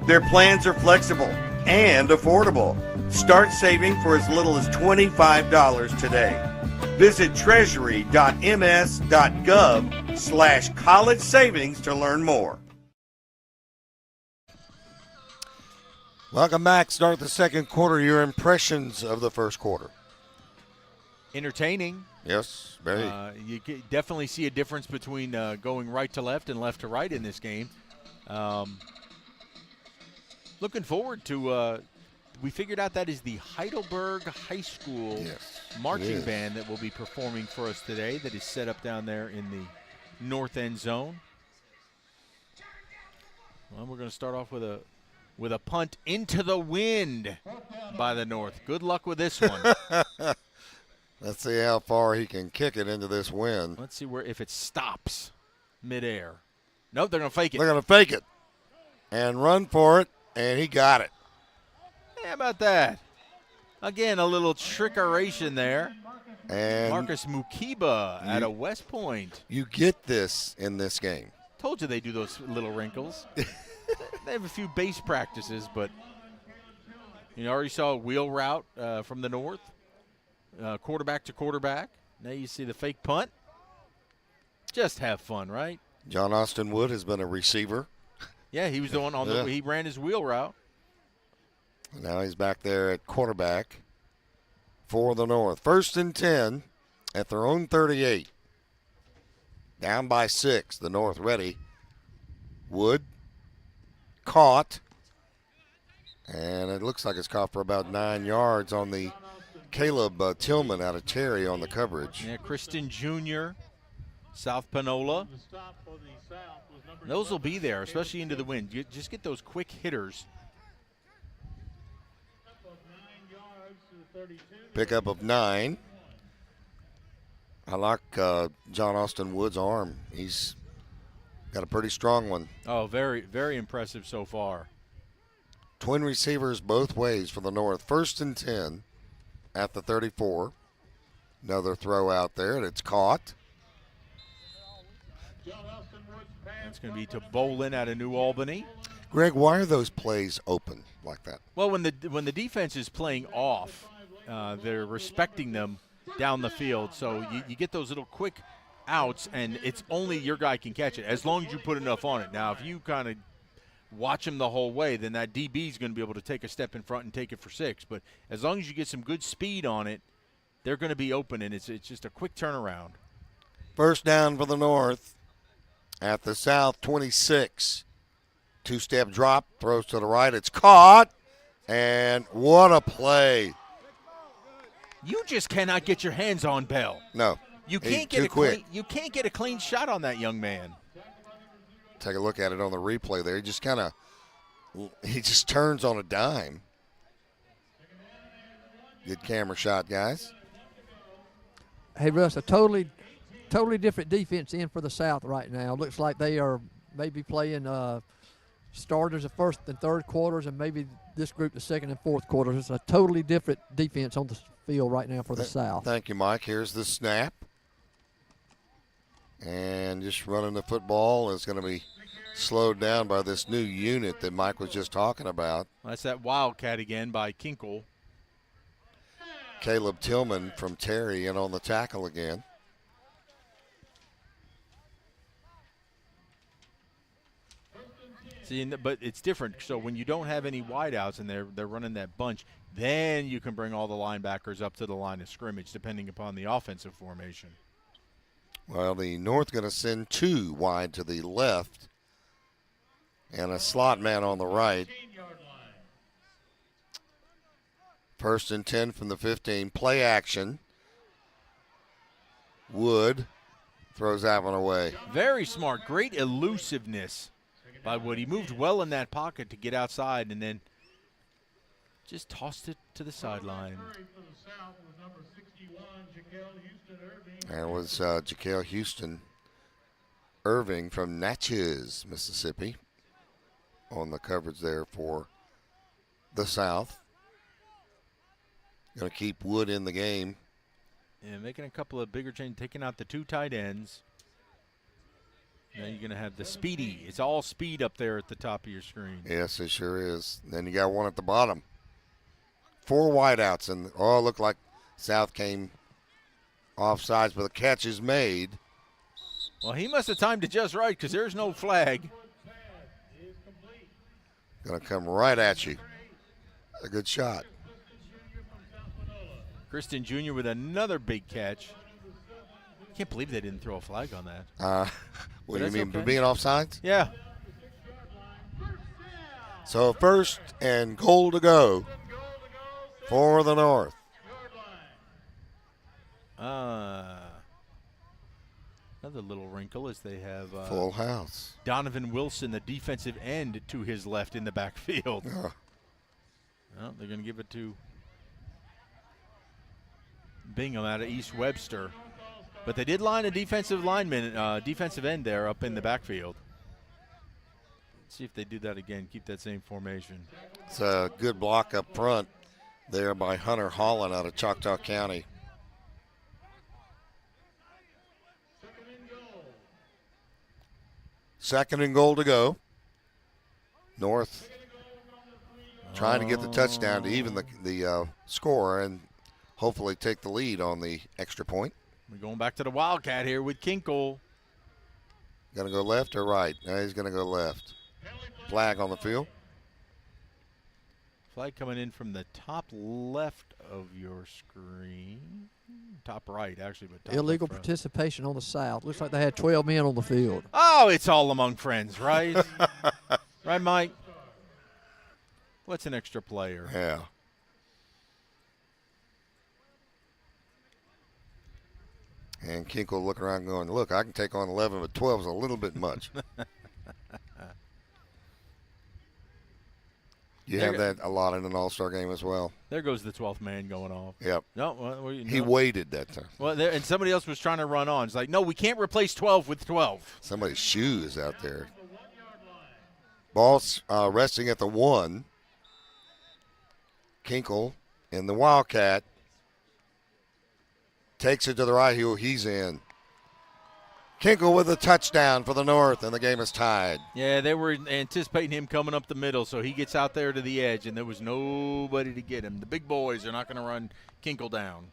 Their plans are flexible and affordable. Start saving for as little as $25 today. Visit treasury.ms.gov/college savings to learn more. Welcome back. Start the second quarter. Your impressions of the first quarter. Entertaining. Yes, very. You definitely see a difference between going right to left and left to right in this game. Looking forward to we figured out that is the Heidelberg High School marching band that will be performing for us today, that is set up down there in the north end zone. Well, we're going to start off with a punt into the wind by the North. Good luck with this one. Let's see how far he can kick it into this wind. Let's see if it stops midair. Nope, they're going to fake it. They're going to fake it and run for it, and he got it. How about that? Again, a little trickeration there. And Marcus Mukiba out of West Point. You get this in this game. Told you they do those little wrinkles. They have a few base practices, but you already saw a wheel route from the north, quarterback to quarterback. Now you see the fake punt. Just have fun, right? John Austin Wood has been a receiver. Yeah, he was the one on he ran his wheel route. Now he's back there at quarterback for the North. 1st and 10 at their own 38. Down by 6. The North ready. Wood caught. And it looks like it's caught for about 9 yards on the Caleb Tillman out of Terry on the coverage. Yeah, Kristen Jr., South Panola. Those will be there, especially into the wind. You just get those quick hitters. Pickup of 9. I like John Austin Wood's arm. He's got a pretty strong one. Oh, very, very impressive so far. Twin receivers both ways for the North. 1st and 10 at the 34. Another throw out there, and it's caught. That's going to be to Bolin out of New Albany. Greg, why are those plays open like that? Well, when the defense is playing off, they're respecting them down the field. So you get those little quick outs, and it's only your guy can catch it as long as you put enough on it. Now, if you kind of watch him the whole way, then that DB is going to be able to take a step in front and take it for 6. But as long as you get some good speed on it, they're going to be open, and it's just a quick turnaround. 1st down for the North at the South 26. 2-step drop, throws to the right. It's caught, and what a play. You just cannot get your hands on Bell. No. You can't get a clean shot on that young man. Take a look at it on the replay there. He just turns on a dime. Good camera shot, guys. Hey, Russ, a totally different defense in for the South right now. Looks like they are maybe playing starters the 1st and 3rd quarters, and maybe this group the 2nd and 4th quarters. It's a totally different defense on the field right now for the South. Thank you, Mike. Here's the snap. And just running the football is going to be slowed down by this new unit that Mike was just talking about. That's that Wildcat again by Kinkle. Caleb Tillman from Terry in on the tackle again. See, but it's different. So when you don't have any wideouts and they're running that bunch, then you can bring all the linebackers up to the line of scrimmage, depending upon the offensive formation. Well, the North going to send 2 wide to the left and a slot man on the right. 1st and 10 from the 15. Play action. Wood throws that one away. Very smart. Great elusiveness by Wood. He moved well in that pocket to get outside and then just tossed it to the sideline. There was Jaquel Houston Irving from Natchez, Mississippi, on the coverage there for the South. Going to keep Wood in the game. And making a couple of bigger changes, taking out the 2 tight ends. Now you're going to have the speedy. It's all speed up there at the top of your screen. Yes, it sure is. Then you got one at the bottom. 4 wideouts, and looked like South came offsides, but the catch is made. Well, he must have timed it just right because there's no flag. Going to come right at you. A good shot. Kristen Jr. with another big catch. Can't believe they didn't throw a flag on that. What do you mean, okay. being offsides? Yeah. So 1st and goal to go for the North. Another little wrinkle is they have full house. Donovan Wilson, the defensive end, to his left in the backfield. Well, they're going to give it to Bingham out of East Webster. But they did line a defensive end there up in the backfield. Let's see if they do that again. Keep that same formation. It's a good block up front there by Hunter Holland out of Choctaw County. Second and goal to go. North trying to get the touchdown to even the score and hopefully take the lead on the extra point. We're going back to the Wildcat here with Kinkle. Going to go left or right? No, he's going to go left. Flag on the field. Flag coming in from the top left of your screen. Top right, actually. But top Illegal left participation on the south. Looks like they had 12 men on the field. Oh, it's all among friends, right? Right, Mike? What's an extra player? Yeah. And Kinkle looking around going, look, I can take on 11, but 12 is a little bit much. You have that a lot in an all-star game as well. There goes the 12th man going off. Yep. No, well, he waited that time. Well, and somebody else was trying to run on. It's like, no, we can't replace 12 with 12. Somebody's shoe is out there. Ball's resting at the 1. Kinkle in the Wildcat. Takes it to the right. He's in. Kinkle with a touchdown for the North, and the game is tied. Yeah, they were anticipating him coming up the middle, so he gets out there to the edge, and there was nobody to get him. The big boys are not going to run Kinkle down.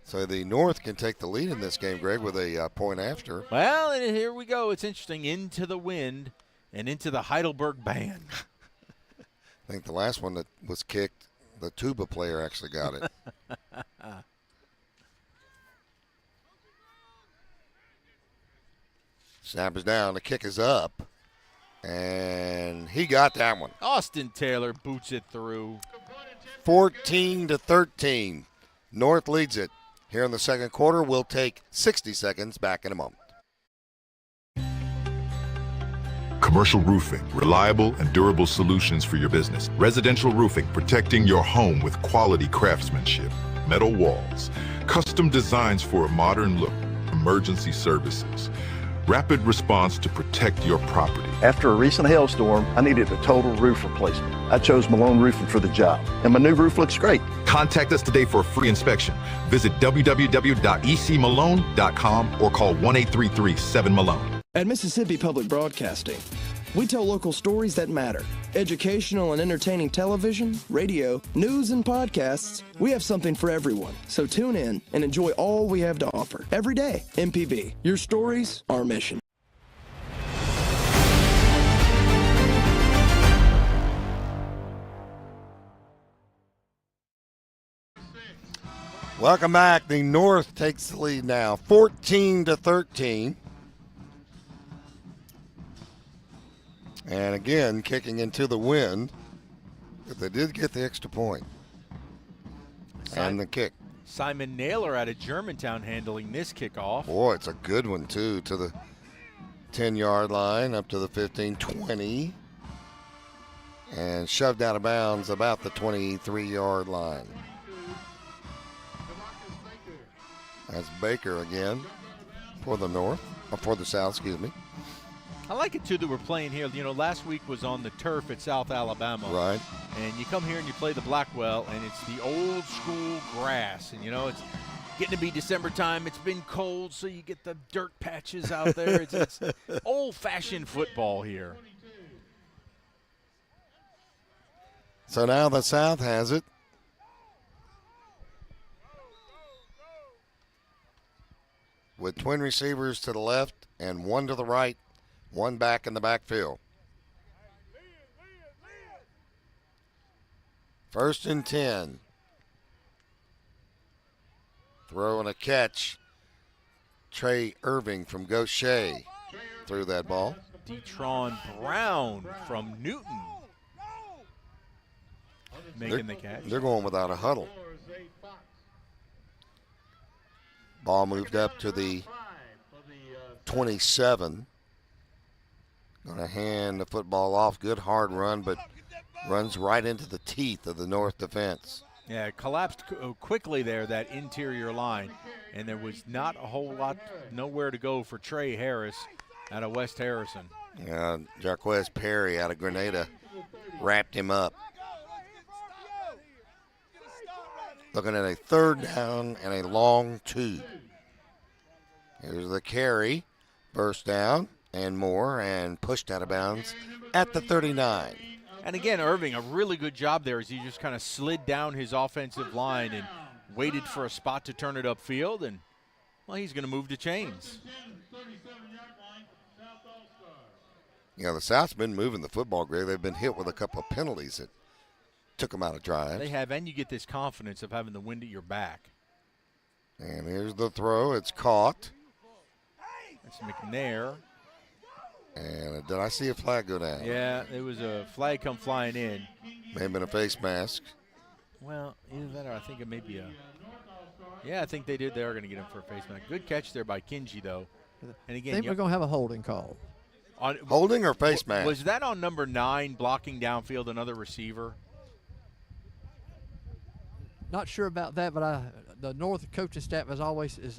So the North can take the lead in this game, Greg, with a point after. Well, and here we go. It's interesting. Into the wind and into the Heidelberg band. I think the last one that was kicked, the tuba player actually got it. Snap is down. The kick is up. And he got that one. Austin Taylor boots it through. 14-13. North leads it. Here in the second quarter, we'll take 60 seconds. Back in a moment. Commercial roofing, reliable and durable solutions for your business. Residential roofing, protecting your home with quality craftsmanship. Metal walls, custom designs for a modern look. Emergency services. Rapid response to protect your property. After a recent hailstorm, I needed a total roof replacement. I chose Malone Roofing for the job, and my new roof looks great. Contact us today for a free inspection. Visit www.ecmalone.com or call 1-833-7-MALONE. At Mississippi Public Broadcasting, we tell local stories that matter. Educational and entertaining television, radio, news, and podcasts. We have something for everyone. So tune in and enjoy all we have to offer. Every day, MPB. Your stories, our mission. Welcome back. The North takes the lead now, 14-13. And again, kicking into the wind. But they did get the extra point. And the kick. Simon Naylor out of Germantown handling this kickoff. Boy, it's a good one, too, to the 10-yard line, up to the 15-20. And shoved out of bounds about the 23-yard line. That's Baker again for the North, or for the South, excuse me. I like it, too, that we're playing here. You know, last week was on the turf at South Alabama. Right. And you come here and you play the Blackwell, and it's the old school grass. And, you know, it's getting to be December time. It's been cold, so you get the dirt patches out there. It's old-fashioned football here. So now the South has it. With twin receivers to the left and one to the right, one back in the backfield. First and 10. Throw and a catch. Trey Irving from Gaucher threw that ball. Detron Brown from Newton making the catch. They're going without a huddle. Ball moved up to the 27. Going to hand the football off. Good hard run, but runs right into the teeth of the North defense. Yeah, it collapsed quickly there, that interior line, and there was not a whole lot, nowhere to go for Trey Harris. out of West Harrison. Jarquez Perry out of Grenada wrapped him up. Looking at a third down and a long 2. Here's the carry. First down and more, and pushed out of bounds at the 39. And again, Irving, a really good job there as he just kind of slid down his offensive line and waited for a spot to turn it upfield. And, well, he's going to move to chains. The South's been moving the football, Greg. They've been hit with a couple of penalties that took them out of drives. They have, and you get this confidence of having the wind at your back. And here's the throw. It's caught. That's McNair. And did I see a flag go down? Yeah, there was a flag come flying in. May have been a face mask. Well, either that or I think it may be a – yeah, I think they did. They are going to get him for a face mask. Good catch there by Kinji, though. And again, I think we're going to have a holding call. Holding or face mask? Was that on number 9 blocking downfield another receiver? Not sure about that, but the North coaching staff is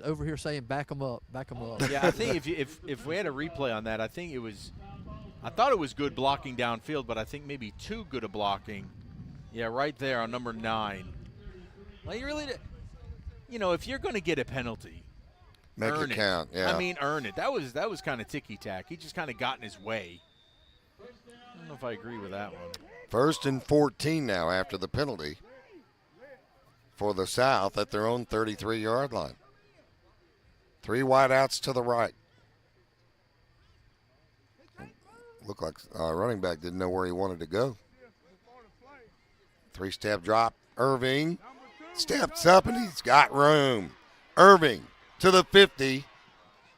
over here saying back them up, back them up. Yeah, I think if we had a replay on that, I thought it was good blocking downfield, but I think maybe too good a blocking. Yeah, right there on number 9. Well, you really, if you're going to get a penalty, make it count. Yeah, I mean, earn it. That was kind of ticky-tack. He just kind of got in his way. I don't know if I agree with that one. 1st and 14 now after the penalty for the South at their own 33-yard line. 3 wideouts to the right. Looked like running back didn't know where he wanted to go. 3-step drop. Irving steps up, and he's got room. Irving to the 50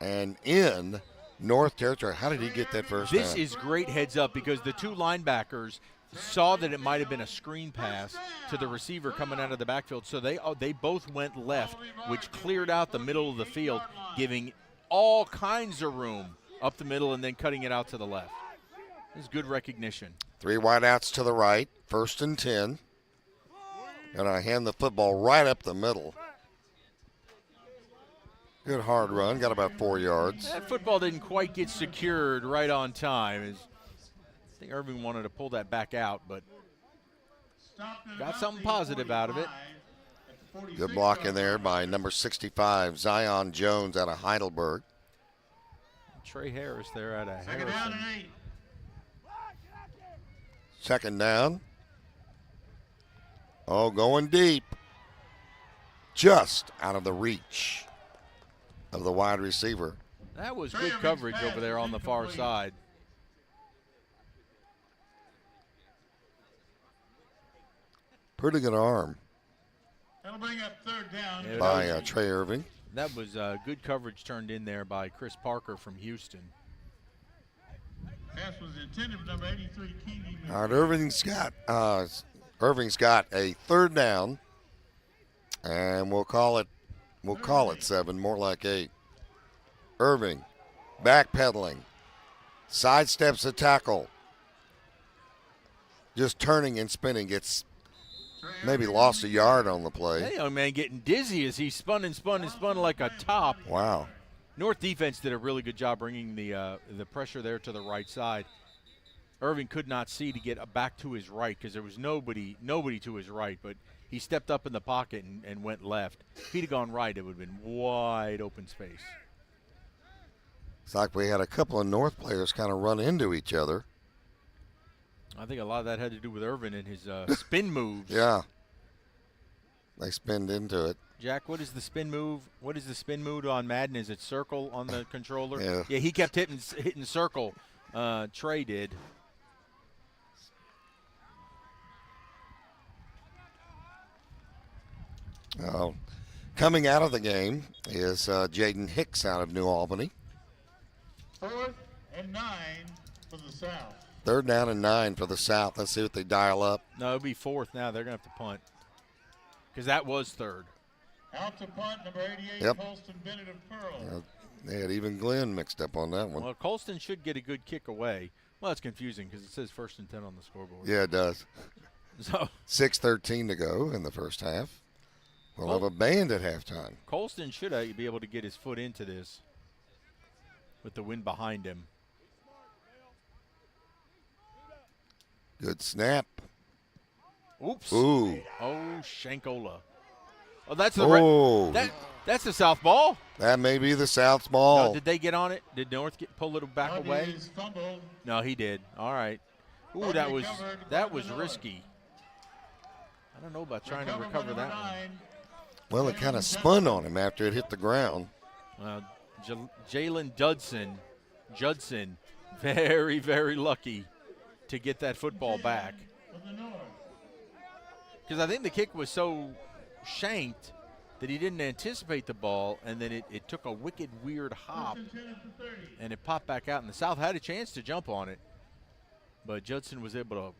and in North Territory. How did he get that first down? This is great heads up because the 2 linebackers saw that it might have been a screen pass to the receiver coming out of the backfield, so they both went left, which cleared out the middle of the field, giving all kinds of room up the middle and then cutting it out to the left. This is good recognition. 3 wideouts to the right, 1st and 10. And I hand the football right up the middle. Good hard run, got about 4 yards. That football didn't quite get secured right on time. I think Irving wanted to pull that back out, but got something positive out of it. Good block in there by number 65, Zion Jones out of Heidelberg. Trey Harris there out of Harrison. 2nd down. Oh, going deep. Just out of the reach of the wide receiver. That was good coverage over there on the far side. Pretty good arm. That'll bring up 3rd down. By Trey Irving. That was good coverage turned in there by Chris Parker from Houston. Pass was intended for number 83, Keeney. All right, Irving's got a 3rd down, and we'll call it 7, more like 8. Irving backpedaling, sidesteps a tackle, just turning and spinning, gets maybe lost a yard on the play. That young man getting dizzy as he spun like a top. Wow. North defense did a really good job bringing the pressure there to the right side. Irving could not see to get back to his right because there was nobody to his right, but he stepped up in the pocket and went left. If he'd have gone right, it would have been wide open space. It's like we had a couple of North players kind of run into each other. I think a lot of that had to do with Irvin and his spin moves. Yeah. They spinned into it. Jack, what is the spin move? What is the spin move on Madden? Is it circle on the controller? Yeah, he kept hitting circle. Trey did. Coming out of the game is Jaden Hicks out of New Albany. 4th and 9 for the South. 3rd down and 9 for the South. Let's see what they dial up. No, it'll be 4th now. They're going to have to punt because that was 3rd. Out to punt, number 88, Yep. Colston Bennett of Pearl. They had even Glenn mixed up on that one. Well, Colston should get a good kick away. Well, it's confusing because it says 1st and 10 on the scoreboard. Yeah, it does. So 6:13 to go in the first half. We'll have a band at halftime. Colston should be able to get his foot into this. with the wind behind him. Good snap. Oops. Ooh. Oh, Shankola. Oh, that's the that's the South ball. That may be the South ball. No, did they get on it? Did North pull it back away? No, he did. All right. Ooh, that was risky. I don't know about trying to recover that one. Well, it kind of spun on him after it hit the ground. Jalen Judson, very, very lucky to get that football back. Because I think the kick was so shanked that he didn't anticipate the ball, and then it took a wicked, weird hop, and it popped back out. And the South had a chance to jump on it, but Judson was able to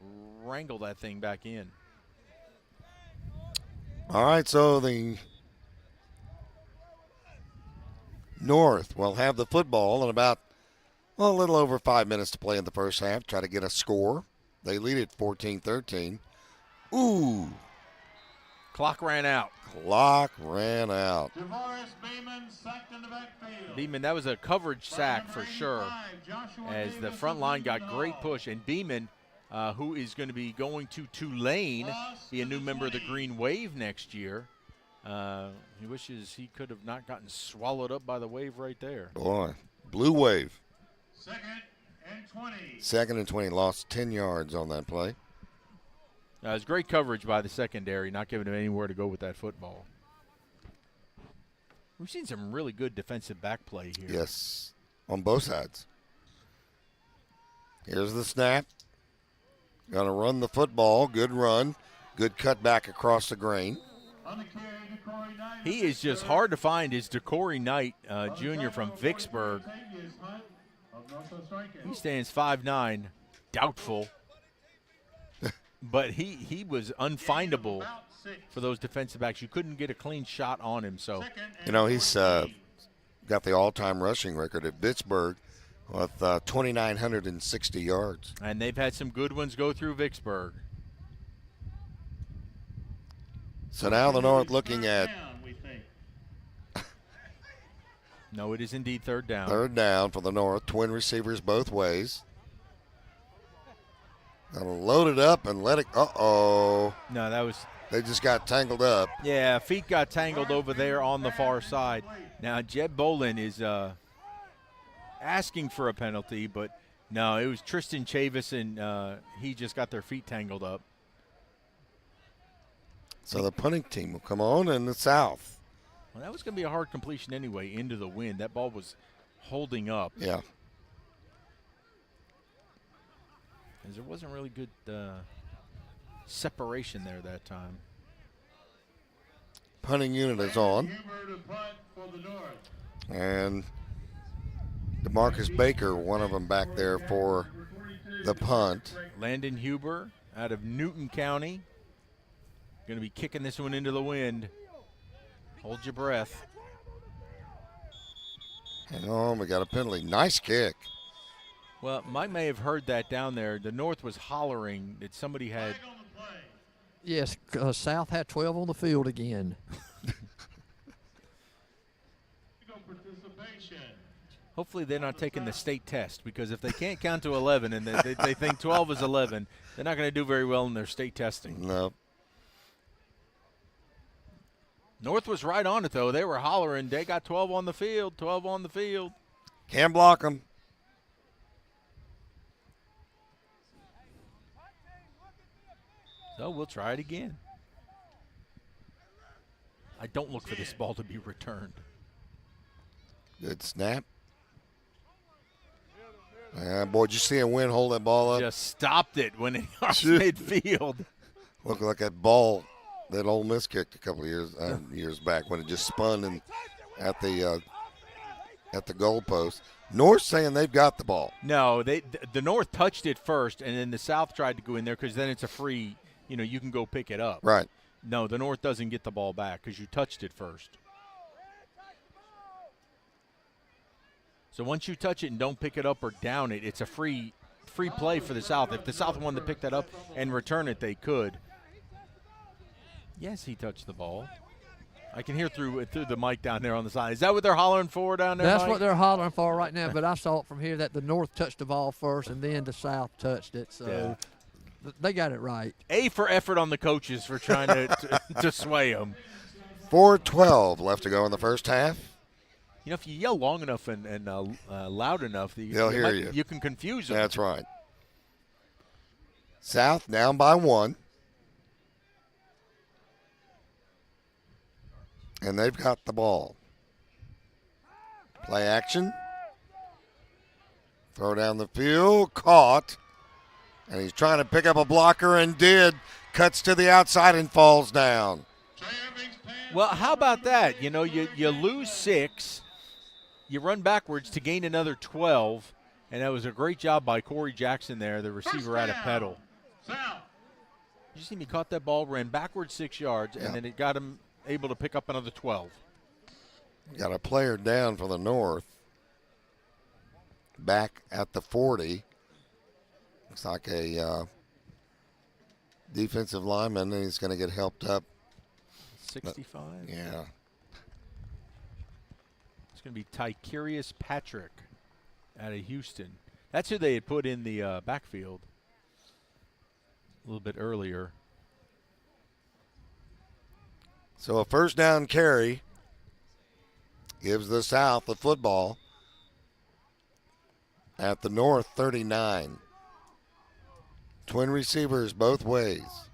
wrangle that thing back in. All right, so the North will have the football in about, a little over 5 minutes to play in the first half. Try to get a score. They lead it 14-13. Ooh. Clock ran out. Beeman, that was a coverage sack for sure, as the front line got great push. And Beeman, who is going to be going to Tulane, be a new member of the Green Wave next year. He wishes he could have not gotten swallowed up by the wave right there. Boy, blue wave. 2nd and 20. 2nd and 20, lost 10 yards on that play. It was great coverage by the secondary, not giving him anywhere to go with that football. We've seen some really good defensive back play here. Yes, on both sides. Here's the snap. Going to run the football. Good run. Good cut back across the grain. He is just hard to find. Is DeCorey Knight, Jr. from Vicksburg. He stands 5'9", doubtful. But he was unfindable for those defensive backs. You couldn't get a clean shot on him. So, he's got the all-time rushing record at Vicksburg with 2,960 yards. And they've had some good ones go through Vicksburg. So now the North looking at no, it is indeed third down. Third down for the North. Twin receivers both ways. Gonna load it up and let it. No, that was. They just got tangled up. Yeah, feet got tangled over there on the far side. Now Jeb Bolin is asking for a penalty, but no, it was Tristan Chavis, and he just got their feet tangled up. So the punting team will come on in the South. Well, that was going to be a hard completion anyway, into the wind. That ball was holding up. Yeah. Because there wasn't really good separation there that time. Punting unit is on. And DeMarcus Baker, one of them back there for the punt. Landon Huber out of Newton County. Going to be kicking this one into the wind. Hold your breath. Hang on, we got a penalty. Nice kick. Well, Mike may have heard that down there. The North was hollering that somebody had. Yes, South had 12 on the field again. Hopefully they're not taking the state test, because if they can't count to 11 and they think 12 is 11, they're not going to do very well in their state testing. No. North was right on it, though. They were hollering. They got 12 on the field, 12 on the field. Can't block them. So we'll try it again. I don't look for this ball to be returned. Good snap. Boy, did you see a wind hold that ball up? Just stopped it when it crossed midfield. Looked like that ball that Ole Miss kicked a couple of years back when it just spun and at the goalpost. North saying they've got the ball. No, the North touched it first, and then the South tried to go in there because then it's a free. You can go pick it up. Right. No, the North doesn't get the ball back because you touched it first. So once you touch it and don't pick it up or down it, it's a free play for the South. If the South wanted to pick that up and return it, they could. Yes, he touched the ball. I can hear through the mic down there on the side. Is that what they're hollering for down there, That's Mike? what they're hollering for right now, but I saw it from here that the north touched the ball first and then the south touched it. So they got it right. A for effort on the coaches for trying to sway them. 4:12 left to go in the first half. You know, if you yell long enough and loud enough, they'll hear you. You can confuse them. That's right. South down by 1. And they've got the ball. Play action. Throw down the field. Caught. And he's trying to pick up a blocker and did. Cuts to the outside and falls down. Well, how about that? You know, you lose 6. You run backwards to gain another 12. And that was a great job by Corey Jackson there, the receiver out of Petal. You see him, he caught that ball, ran backwards 6 yards, and then it got him able to pick up another 12. Got a player down for the North. Back at the 40. Looks like a defensive lineman, and he's going to get helped up. 65? Yeah. It's going to be Tykerius Patrick out of Houston. That's who they had put in the backfield a little bit earlier. So a first down carry gives the South the football at the North 39. Twin receivers both ways.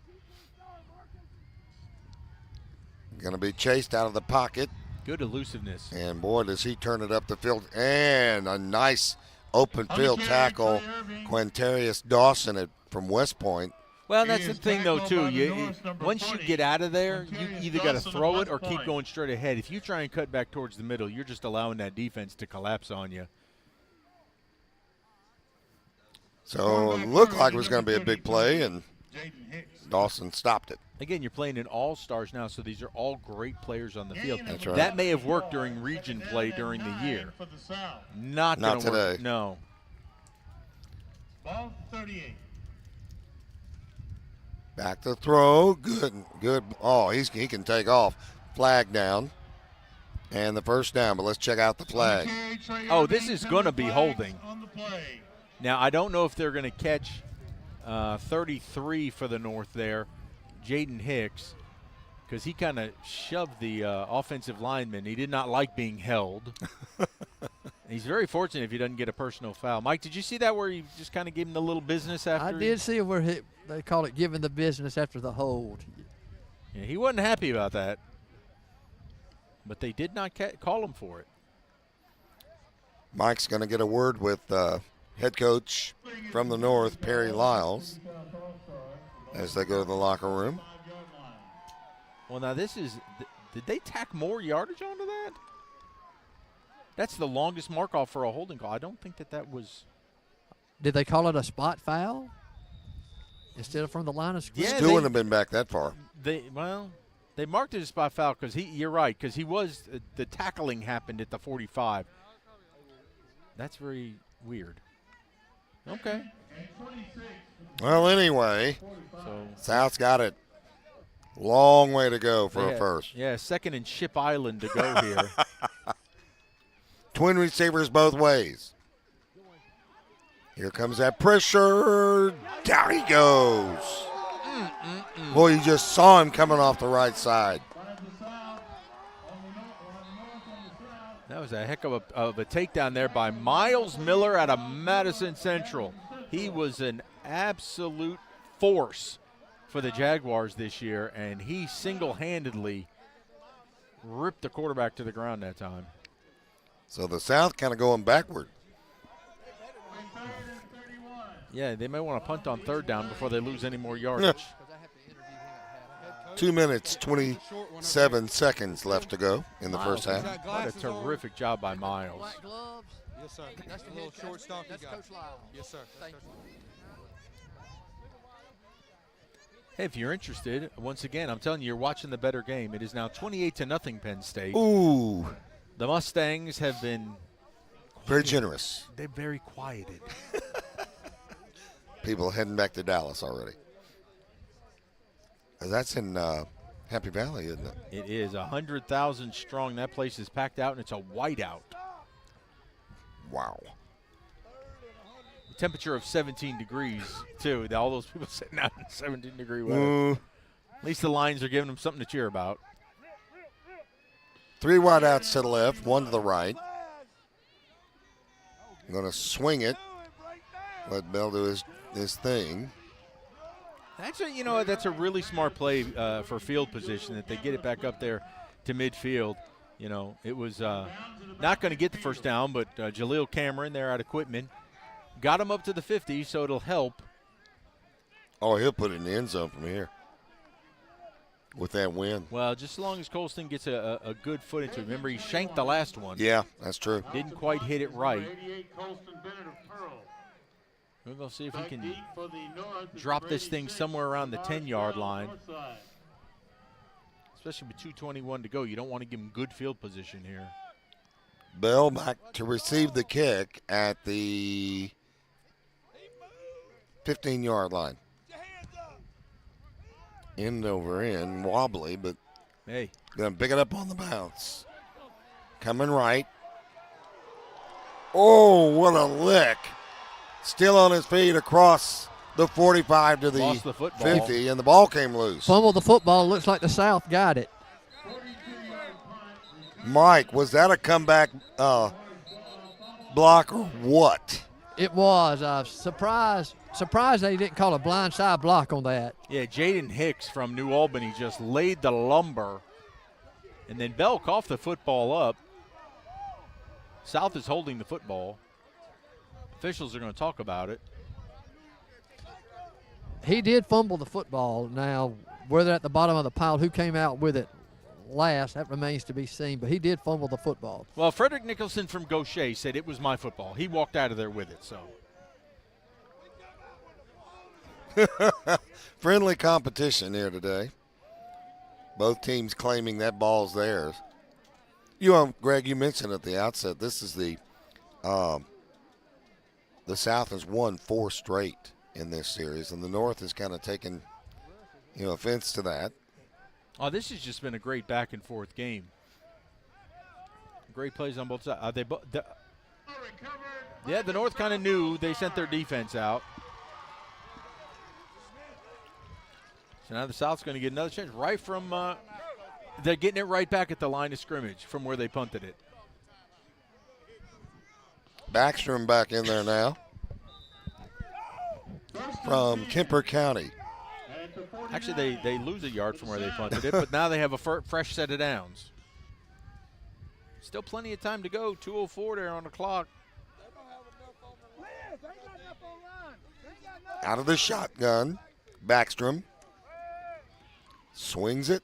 Going to be chased out of the pocket. Good elusiveness. And boy, does he turn it up the field. And a nice open field tackle. Quintarius Dawson from West Point. Well, that's the thing, though, too. Once you get out of there, you either got to throw it or keep going straight ahead. If you try and cut back towards the middle, you're just allowing that defense to collapse on you. So it looked like it was going to be a big play, and Dawson stopped it. Again, you're playing in all-stars now, so these are all great players on the field. That's right. That may have worked during region play during the year. Not today. Work. No. Ball 38. Back to throw. Good. Oh, he can take off. Flag down. And the first down, but let's check out the flag. Oh, this is going to be holding. Now, I don't know if they're going to catch 33 for the North there, Jaden Hicks, because he kind of shoved the offensive lineman. He did not like being held. He's very fortunate if he doesn't get a personal foul. Mike, did you see that where he just kind of gave him the little business after? I did see where they call it giving the business after the hold. Yeah, he wasn't happy about that, but they did not call him for it. Mike's going to get a word with head coach from the North, Perry Lyles, as they go to the locker room. Well, now this is – did they tack more yardage onto that? That's the longest mark-off for a holding call. I don't think that was – Did they call it a spot foul instead of from the line of scrimmage? Yeah, still wouldn't have been back that far. They marked it a spot foul because you're right, because he was the tackling happened at the 45. That's very weird. Okay. Well, anyway, so South's got it. Long way to go for a first. Yeah, second and Ship Island to go here. Twin receivers both ways. Here comes that pressure. Down he goes. Boy, you just saw him coming off the right side. That was a heck of a takedown there by Miles Miller out of Madison Central. He was an absolute force for the Jaguars this year, and he single-handedly ripped the quarterback to the ground that time. So the South kind of going backward. Yeah, they may want to punt on third down before they lose any more yardage. 2 minutes, 27 seconds left to go in the first half. What a terrific job by Miles. Yes, sir. That's the little short stalk you got. Yes, sir. Hey, if you're interested, once again, I'm telling you, you're watching the better game. It is now 28-0 Penn State. Ooh. The Mustangs have been very generous. They're very quieted. People heading back to Dallas already. That's in Happy Valley, isn't it? It is 100,000 strong. That place is packed out, and it's a whiteout. Wow. Temperature of 17 degrees, too. All those people sitting out in 17-degree weather. At least the Lions are giving them something to cheer about. 3 wideouts to the left, 1 to the right. I'm going to swing it. Let Bell do his thing. Actually, that's a really smart play for field position, that they get it back up there to midfield. It was not going to get the first down, but Jaleel Cameron there out of Quitman got him up to the 50, so it'll help. Oh, he'll put it in the end zone from here with that win. Well, just as long as Colston gets a good foot into it. Remember, he shanked the last one. Yeah, that's true. Didn't quite hit it right. We're going to see if he can drop this thing somewhere around the 10-yard line. Especially with 2:21 to go. You don't want to give him good field position here. Bell back to receive the kick at the 15-yard line. End over end, wobbly, but hey, going to pick it up on the bounce. Coming right. Oh, what a lick. Still on his feet across the 45 to the 50, and the ball came loose. Fumbled the football. Looks like the South got it. Mike, was that a comeback block or what? It was. Surprised they didn't call a blindside block on that. Yeah, Jaden Hicks from New Albany just laid the lumber. And then Bell coughed the football up. South is holding the football. Officials are going to talk about it. He did fumble the football. Now, whether at the bottom of the pile, who came out with it last, that remains to be seen. But he did fumble the football. Well, Frederick Nicholson from Gaucher said it was my football. He walked out of there with it, so. Friendly competition here today. Both teams claiming that ball's theirs. Greg, you mentioned at the outset, this is the South has won 4 straight in this series, and the North has kind of taken, offense to that. Oh, this has just been a great back and forth game. Great plays on both sides. Yeah, the North kind of knew. They sent their defense out. So now the South's going to get another chance right from they're getting it right back at the line of scrimmage from where they punted it. Backstrom back in there now from Kemper County. Actually, they lose a yard from where they punted it, but now they have a fresh set of downs. Still plenty of time to go. 2:04 there on the clock. Out of the shotgun, Backstrom swings it.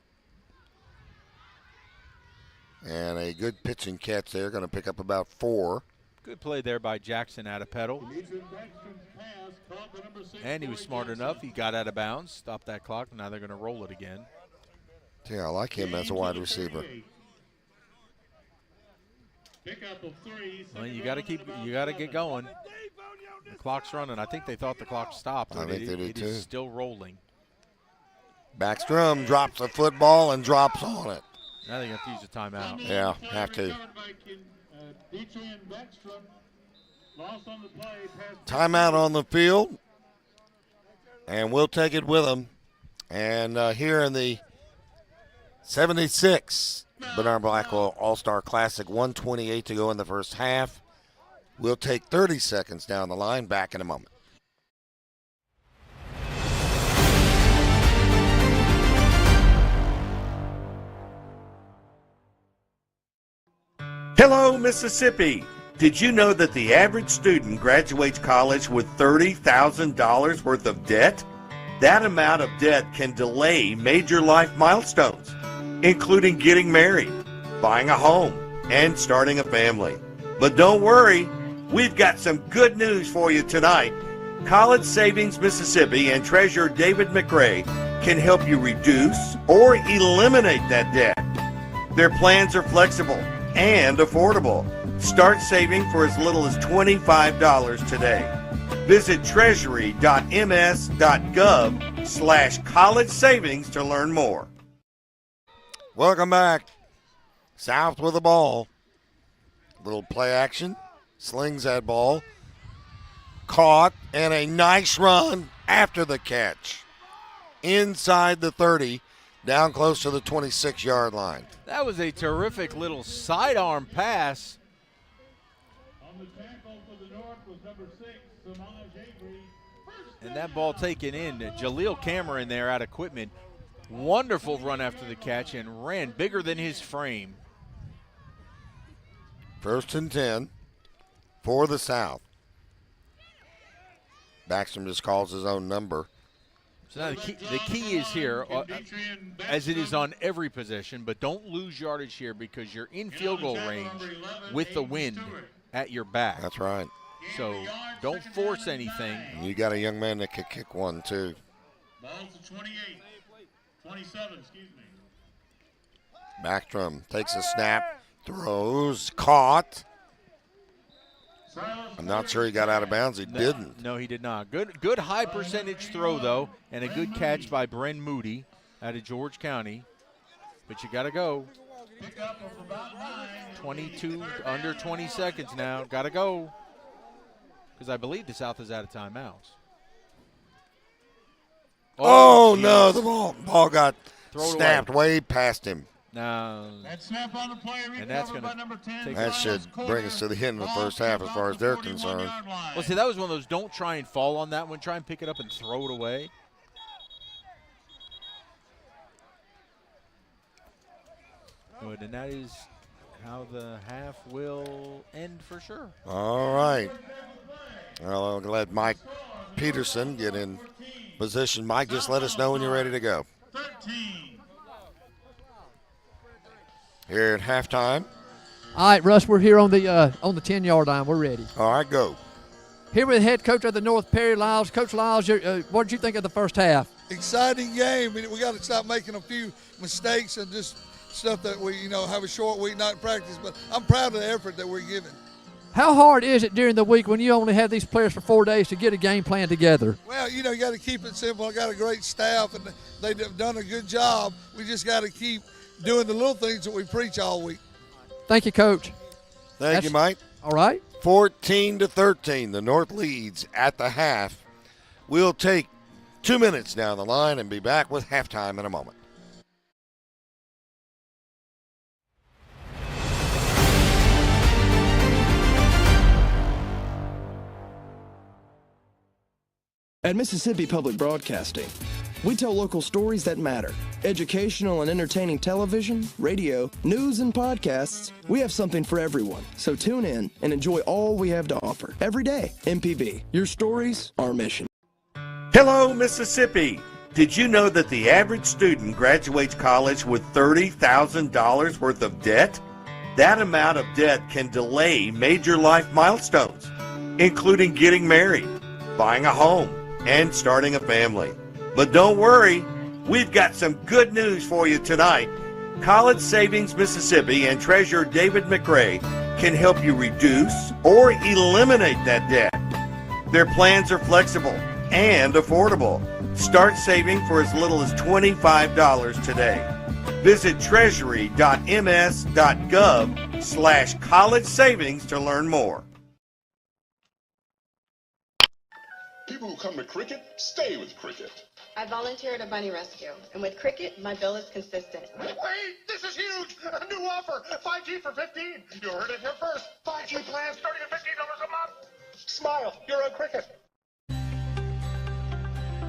And a good pitch and catch there, going to pick up about 4. Good play there by Jackson out of pedal. And he was smart enough. He got out of bounds, stopped that clock. Now they're going to roll it again. Yeah, I like him as a wide receiver. Well, you got to get going. The clock's running. I think they thought the clock stopped. I think they did too. It is still rolling. Backstrom drops the football and drops on it. Now they have to use a timeout. Yeah, have to. Timeout on the field, and we'll take it with them. And here in the 76 Bernard Blackwell All-Star Classic, 1:28 to go in the first half. We'll take 30 seconds down the line. Back in a moment. Hello, Mississippi. Did you know that the average student graduates college with $30,000 worth of debt? That amount of debt can delay major life milestones, including getting married, buying a home, and starting a family. But don't worry, we've got some good news for you tonight. College Savings Mississippi and Treasurer David McRae can help you reduce or eliminate that debt. Their plans are flexible and affordable. Start saving for as little as $25 today. Visit treasury.ms.gov/college savings to learn more. Welcome back. South with the ball. Little play action. Slings that ball. Caught, and a nice run after the catch. Inside the 30, down close to the 26-yard line. That was a terrific little sidearm pass. And that ball taken in. Jaleel Cameron there out of Quitman. Wonderful run after the catch and ran bigger than his frame. 1st and 10 for the South. Baxter just calls his own number. So now the key is here, as it is on every possession, but don't lose yardage here because you're in field goal range with the wind at your back. That's right. So don't force anything. And you got a young man that could kick one, too. Ball to 27, Backstrom takes a snap, throws, caught. I'm not sure he got out of bounds. He didn't. No, he did not. Good high percentage throw, though, and a good catch by Bren Moody out of George County. But you got to go. 22, under 20 seconds now. Got to go. Because I believe the South is out of timeouts. Oh no, the ball got snapped away. Way past him. No. That snap on the play, and that's going to that should bring us to the end of the first half as far as they're concerned. Well, see, that was one of those don't try and fall on that one. Try and pick it up and throw it away. Good, and that is how the half will end for sure. All right. Well, I'll let Mike Peterson get in position. Mike, just let us know when you're ready to go. 13. Here at halftime. All right, Russ, we're here on the 10-yard line. We're ready. All right, go. Here with the head coach of the North, Perry Lyles. Coach Lyles, what did you think of the first half? Exciting game. We got to stop making a few mistakes and just stuff that we, have a short week, not in practice. But I'm proud of the effort that we're giving. How hard is it during the week when you only have these players for 4 days to get a game plan together? Well, you got to keep it simple. I got a great staff, and they've done a good job. We just got to keep doing the little things that we preach all week. Thank you, Coach. Thank you, Mike. All right. 14-13, the North leads at the half. We'll take 2 minutes down the line and be back with halftime in a moment. At Mississippi Public Broadcasting, we tell local stories that matter. Educational and entertaining television, radio, news, and podcasts. We have something for everyone. So tune in and enjoy all we have to offer. Every day, MPB. Your stories, our mission. Hello, Mississippi. Did you know that the average student graduates college with $30,000 worth of debt? That amount of debt can delay major life milestones, including getting married, buying a home, and starting a family. But don't worry, we've got some good news for you tonight. College Savings Mississippi and Treasurer David McRae can help you reduce or eliminate that debt. Their plans are flexible and affordable. Start saving for as little as $25 today. Visit treasury.ms.gov/college savings to learn more. People who come to Cricket, stay with Cricket. I volunteer at a bunny rescue, and with Cricket, my bill is consistent. Wait, this is huge! A new offer, 5G for 15. You heard it here first. 5G plans starting at $15 a month. Smile, you're on Cricket.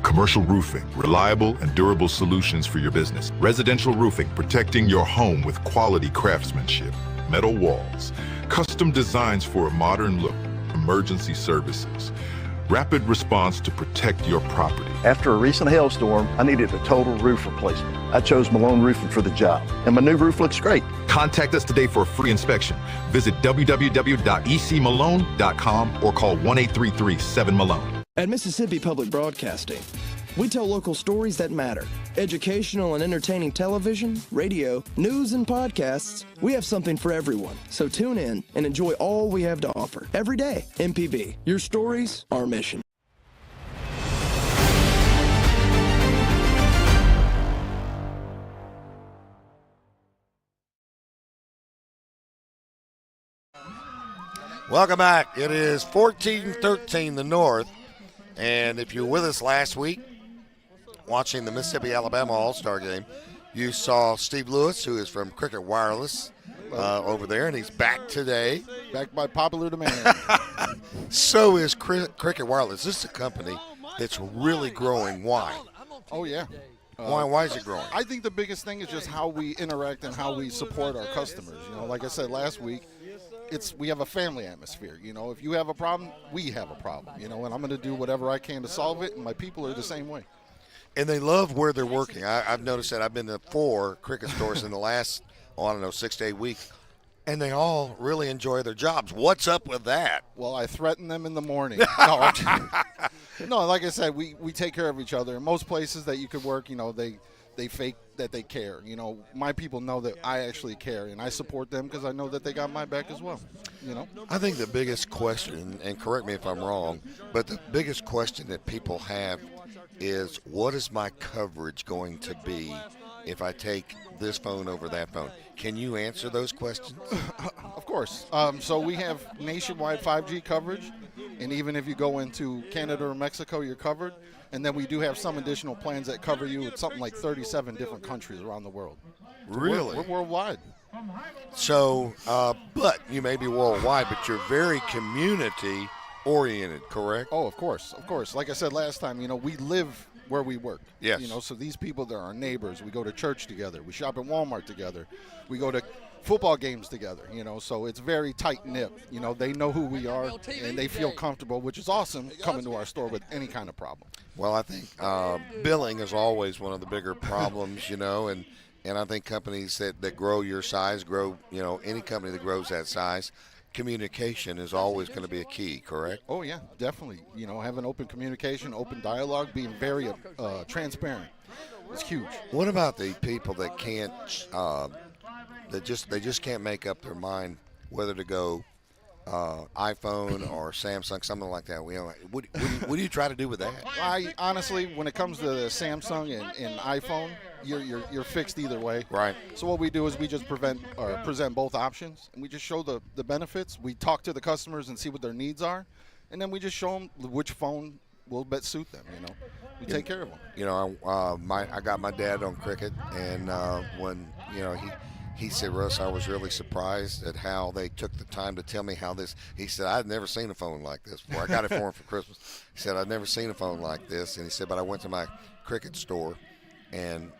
Commercial roofing, reliable and durable solutions for your business. Residential roofing, protecting your home with quality craftsmanship. Metal walls, custom designs for a modern look. Emergency services, rapid response to protect your property. After a recent hailstorm, I needed a total roof replacement. I chose Malone Roofing for the job, and my new roof looks great. Contact us today for a free inspection. Visit www.ecmalone.com or call 1-833-7-MALONE. At Mississippi Public Broadcasting, we tell local stories that matter. Educational and entertaining television, radio, news, and podcasts. We have something for everyone. So tune in and enjoy all we have to offer. Every day, MPB. Your stories, our mission. Welcome back. It is 14-13 the North. And if you were with us last week watching the Mississippi-Alabama All-Star Game, you saw Steve Lewis, who is from Cricket Wireless, over there, and he's back today. Back by popular demand. So is Cricket Wireless. This is a company that's really growing. Why? Oh, yeah. Why is it growing? I think the biggest thing is just how we interact and how we support our customers. You know, like I said last week, we have a family atmosphere. You know, if you have a problem, we have a problem. You know, and I'm going to do whatever I can to solve it, and my people are the same way. And they love where they're working. I've noticed that. I've been to 4 cricket stores in the last, 6 to 8 weeks, and they all really enjoy their jobs. What's up with that? Well, I threaten them in the morning. No, like I said, we take care of each other. In most places that you could work, you know, they fake that they care. You know, my people know that I actually care, and I support them because I know that they got my back as well. You know, I think the biggest question, and correct me if I'm wrong, but the biggest question that people have is, what is my coverage going to be if I take this phone over that phone? Can you answer those questions? Of course. So we have nationwide 5G coverage, and even if you go into Canada or Mexico, you're covered. And then we do have some additional plans that cover you in something like 37 different countries around the world. Really? We're worldwide. So, but you may be worldwide, but you're very community-oriented, correct? Oh, of course, of course. Like I said last time, you know, we live where we work. Yes. You know, so these people, they're our neighbors. We go to church together. We shop at Walmart together. We go to football games together, you know, so it's very tight-knit. You know, they know who we are, and they feel comfortable, which is awesome, coming to our store with any kind of problem. Well, I think billing is always one of the bigger problems, you know, and I think companies that grow your size, any company that grows that size, communication is always going to be a key, correct? Oh, yeah, definitely. You know, having open communication, open dialogue, being very transparent is huge. What about the people that can't they just can't make up their mind whether to go iPhone or Samsung, something like that? What do you try to do with that? I honestly, when it comes to the Samsung and iPhone, you're fixed either way. Right. So what we do is we just present both options, and we just show the benefits. We talk to the customers and see what their needs are, and then we just show them which phone will best suit them. You know, we take care of them. You know, I got my dad on cricket, and when he said, Russ, I was really surprised at how they took the time to tell me how this. He said, I'd never seen a phone like this before. I got it for him for Christmas. He said, I'd never seen a phone like this. And he said, but I went to my cricket store, and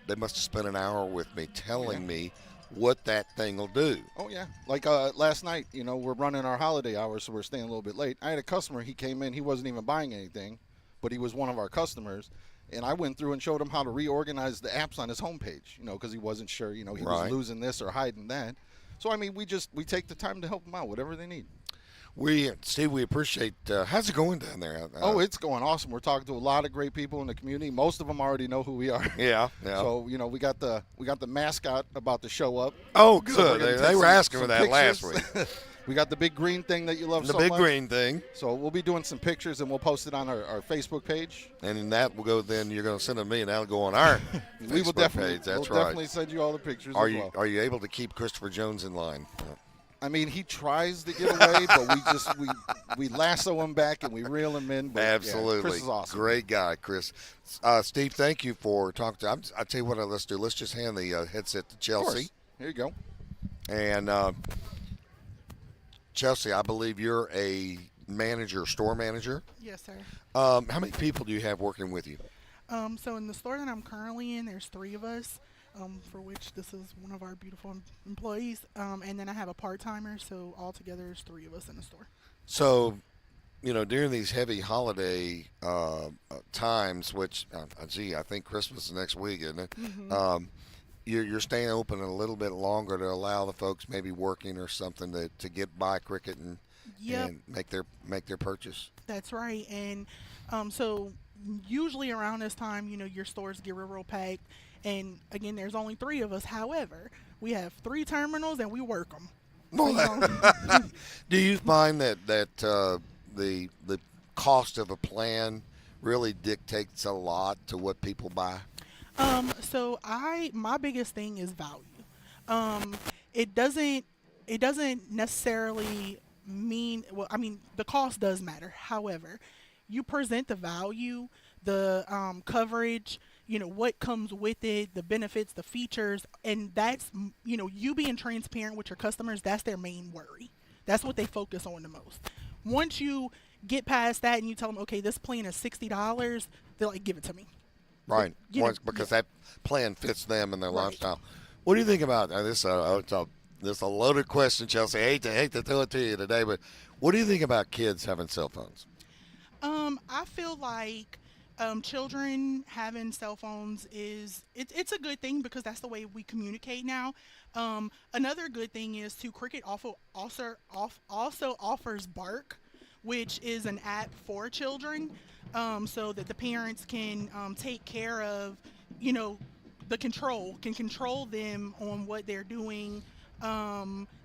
they must have spent an hour with me telling me what that thing will do. Oh, yeah. Like last night, you know, we're running our holiday hours, so we're staying a little bit late. I had a customer. He came in. He wasn't even buying anything, but he was one of our customers. And I went through and showed him how to reorganize the apps on his homepage, you know, because he wasn't sure, you know, he was losing this or hiding that. So, I mean, we take the time to help them out, whatever they need. Steve, we appreciate how's it going down there? It's going awesome. We're talking to a lot of great people in the community. Most of them already know who we are. Yeah. So, you know, we got the mascot about to show up. Oh, good. So they were asking for that pictures. last week. We got the big green thing that you love so much. The big green thing. So we'll be doing some pictures, and we'll post it on our Facebook page. And in that will go, then you're going to send them to me, and that'll go on our we will Facebook definitely, page. That's we'll right. definitely send you all the pictures Are as you well. Are you able to keep Christopher Jones in line? I mean, he tries to get away, but we lasso him back and we reel him in. But Absolutely. Yeah, Chris is awesome. Great guy, Chris. Steve, thank you for talking to him. I'll tell you what, let's do. Let's just hand the headset to Chelsea. Here you go. And Chelsea, I believe you're a store manager. Yes, sir. How many people do you have working with you? So in the store that I'm currently in, there's 3 of us, for which this is one of our beautiful employees. And then I have a part-timer, so altogether there's 3 of us in the store. So, you know, during these heavy holiday times, which, I think Christmas is next week, isn't it? Mm-hmm. You're staying open a little bit longer to allow the folks maybe working or something to get by cricket and make their purchase. That's right. And so usually around this time, you know, your stores get real packed. And again, there's only 3 of us. However, we have 3 terminals and we work them. Do you find that the cost of a plan really dictates a lot to what people buy? So my biggest thing is value. It doesn't necessarily mean, well, I mean, the cost does matter. However, you present the value, the coverage, what comes with it, the benefits, the features, and that's, you being transparent with your customers, that's their main worry. That's what they focus on the most. Once you get past that and you tell them, okay, this plan is $60, they're like, give it to me. Right. Because that plan fits them and their lifestyle. What do you think about this? This is a loaded question, Chelsea. I hate to throw it to you today, but what do you think about kids having cell phones? I feel like children having cell phones it's a good thing because that's the way we communicate now. Another good thing is Cricket also offers Bark, which is an app for children, so that the parents can take care of, can control them on what they're doing.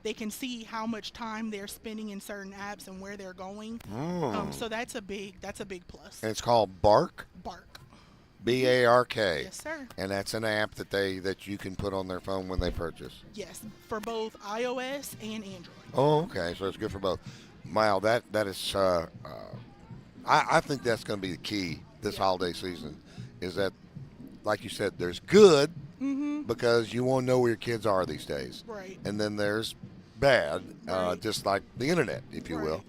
They can see how much time they're spending in certain apps and where they're going. So that's a big plus. And it's called Bark? Bark. B-A-R-K. Yes, sir. And that's an app that you can put on their phone when they purchase. Yes, for both iOS and Android. Oh, okay. So it's good for both. Wow, that is I think that's going to be the key this holiday season is that, like you said, there's good because you won't know where your kids are these days. Right. And then there's bad, just like the internet, if you will.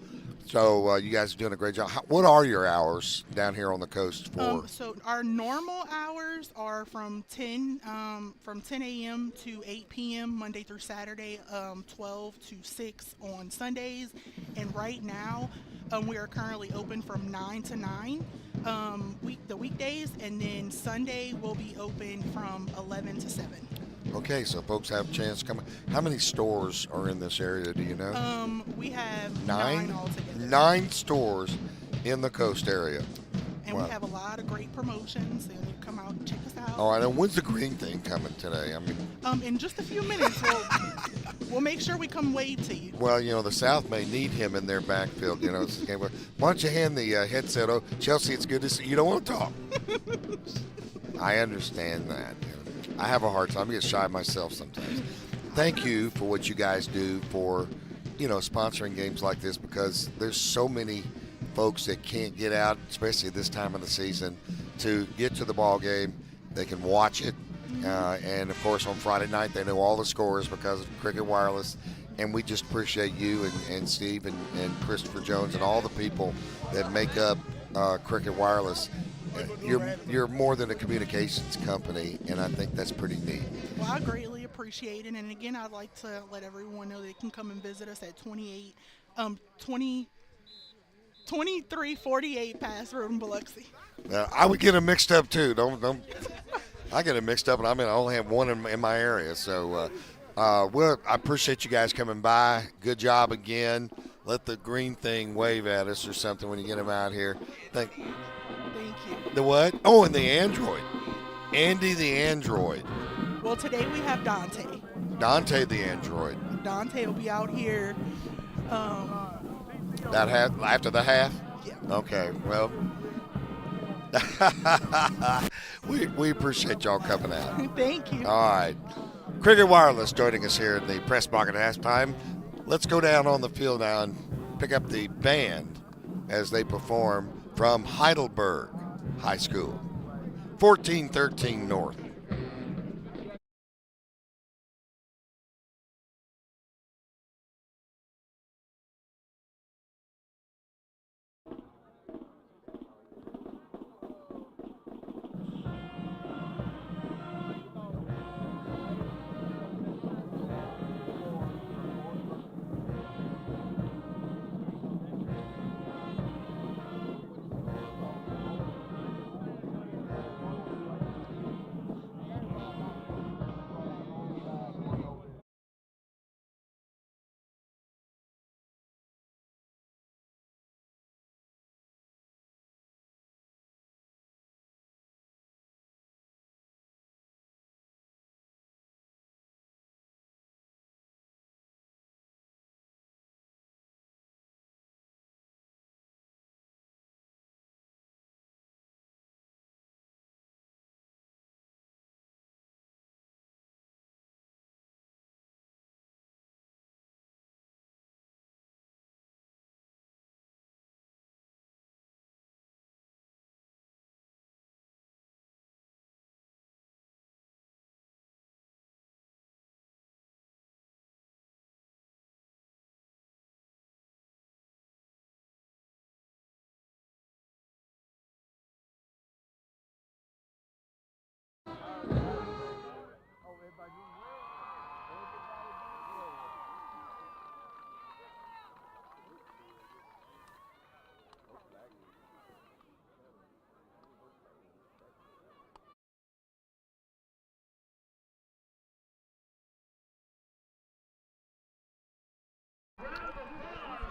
So you guys are doing a great job. What are your hours down here on the coast for? So our normal hours are from 10 a.m. to 8 p.m. Monday through Saturday, 12 to 6 on Sundays. And right now, we are currently open from 9 to 9 the weekdays, and then Sunday will be open from 11 to 7. Okay, so folks have a chance to come. How many stores are in this area, do you know? We have 9 altogether. 9 stores in the coast area. And we have a lot of great promotions, so you come out and check us out. All right, and when's the green thing coming today? In just a few minutes, we'll make sure we come wave to you. Well, the South may need him in their backfield. It's a game where, why don't you hand the headset over? Chelsea, it's good to see you. Don't want to talk. I understand that. I have a hard time. I get shy myself sometimes. Thank you for what you guys do for, sponsoring games like this, because there's so many folks that can't get out, especially this time of the season, to get to the ball game. They can watch it. And, of course, on Friday night, they know all the scores because of Cricket Wireless. And we just appreciate you and Steve and Christopher Jones and all the people that make up Cricket Wireless. You're more than a communications company, and I think that's pretty neat. Well, I greatly appreciate it. And, again, I'd like to let everyone know they can come and visit us at 2348 Pass Road in Biloxi. I would get them mixed up, too. Don't. I get them mixed up, and I only have one in my area. So, I appreciate you guys coming by. Good job again. Let the green thing wave at us or something when you get them out here. Thank you. The what? Oh, and the Android. Andy the Android. Well, today we have Dante. Dante the Android. Dante will be out here. After the half? Yeah. Okay, well. we appreciate y'all coming out. Thank you. All right. Cricket Wireless joining us here in the press box at halftime. Let's go down on the field now and pick up the band as they perform from Heidelberg High School, 1413 North.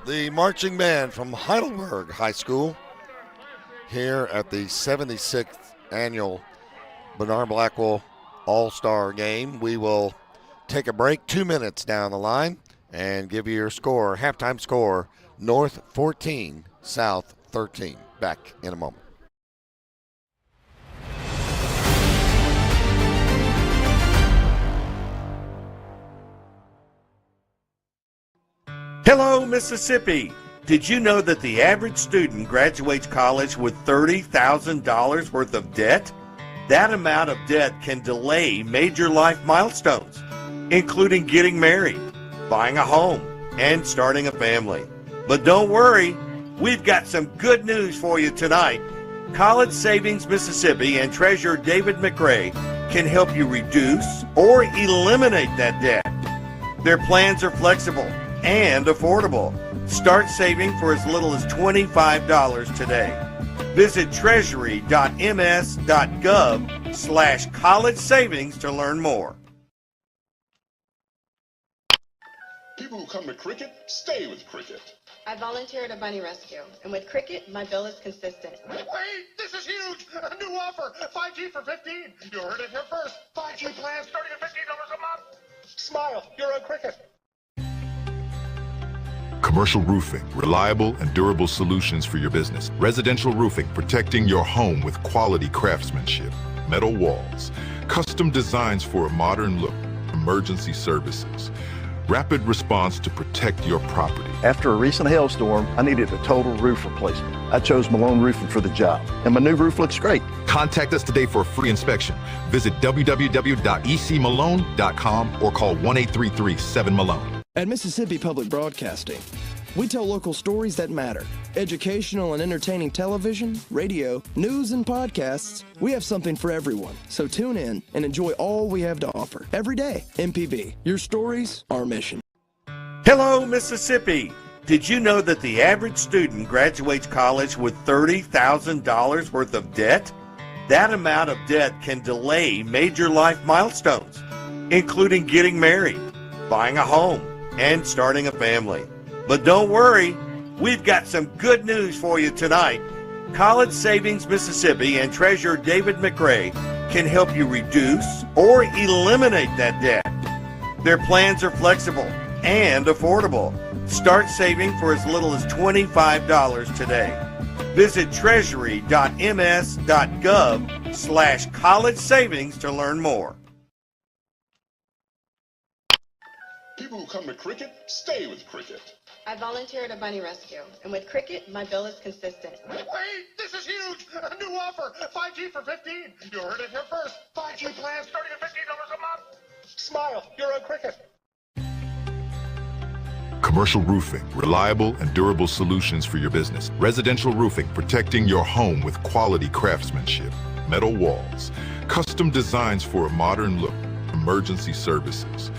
The marching band from Heidelberg High School here at the 76th annual Bernard Blackwell All-Star Game. We will take a break 2 minutes down the line and give you your score, halftime score, North 14, South 13. Back in a moment. Hello, Mississippi. Did you know that the average student graduates college with $30,000 worth of debt? That amount of debt can delay major life milestones, including getting married, buying a home, and starting a family. But don't worry, we've got some good news for you tonight. College Savings Mississippi and Treasurer David McRae can help you reduce or eliminate that debt. Their plans are flexible and affordable. Start saving for as little as $25 today. Visit treasury.ms.gov/college savings to learn more. People who come to Cricket stay with Cricket. I volunteer at a bunny rescue, and with Cricket, my bill is consistent. Wait, this is huge! A new offer, 5G for 15. You heard it here first. 5G plans starting at $15 a month. Smile, you're on Cricket. Commercial roofing, reliable and durable solutions for your business. Residential roofing, protecting your home with quality craftsmanship. Metal walls, custom designs for a modern look. Emergency services, rapid response to protect your property. After a recent hailstorm, I needed a total roof replacement. I chose Malone Roofing for the job, and my new roof looks great. Contact us today for a free inspection. Visit www.ecmalone.com or call 1-833-7-MALONE. At Mississippi Public Broadcasting, we tell local stories that matter. Educational and entertaining television, radio, news, and podcasts. We have something for everyone. So tune in and enjoy all we have to offer. Every day, MPB, your stories, our mission. Hello, Mississippi. Did you know that the average student graduates college with $30,000 worth of debt? That amount of debt can delay major life milestones, including getting married, buying a home, and starting a family. But don't worry, we've got some good news for you tonight. College Savings Mississippi and Treasurer David McRae can help you reduce or eliminate that debt. Their plans are flexible and affordable. Start saving for as little as $25 today. Visit treasury.ms.gov/college savings to learn more. People who come to Cricket stay with Cricket. I volunteer at a bunny rescue, and with Cricket, my bill is consistent. Wait, this is huge! A new offer, 5G for 15. You heard it here first. 5G plans starting at $15 a month. Smile, you're on Cricket. Commercial roofing, reliable and durable solutions for your business. Residential roofing, protecting your home with quality craftsmanship. Metal walls, custom designs for a modern look. Emergency services,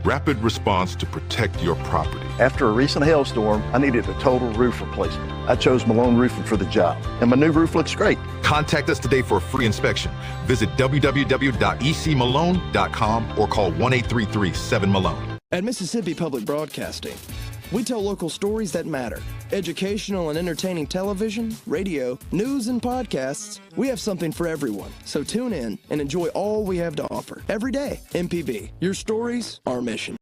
rapid response to protect your property. After a recent hailstorm, I needed a total roof replacement. I chose Malone Roofing for the job, and my new roof looks great. Contact us today for a free inspection. Visit www.ecmalone.com or call 1-833-7-MALONE. At Mississippi Public Broadcasting, we tell local stories that matter. Educational and entertaining television, radio, news, and podcasts. We have something for everyone. So tune in and enjoy all we have to offer. Every day, MPB, your stories, our mission.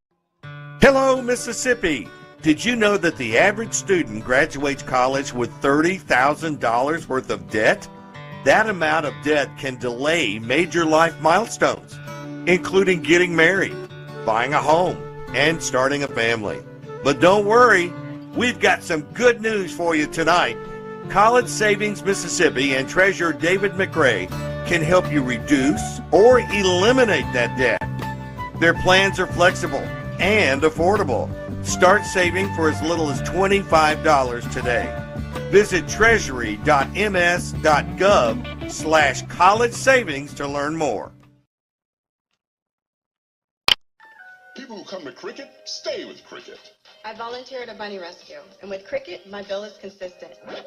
Hello, Mississippi. Did you know that the average student graduates college with $30,000 worth of debt? That amount of debt can delay major life milestones, including getting married, buying a home, and starting a family. But don't worry, we've got some good news for you tonight. College Savings Mississippi and Treasurer David McRae can help you reduce or eliminate that debt. Their plans are flexible and affordable. Start saving for as little as $25 today. Visit treasury.ms.gov/college savings to learn more. People who come to Cricket stay with Cricket. I volunteer at a bunny rescue, and with Cricket, my bill is consistent. Wait,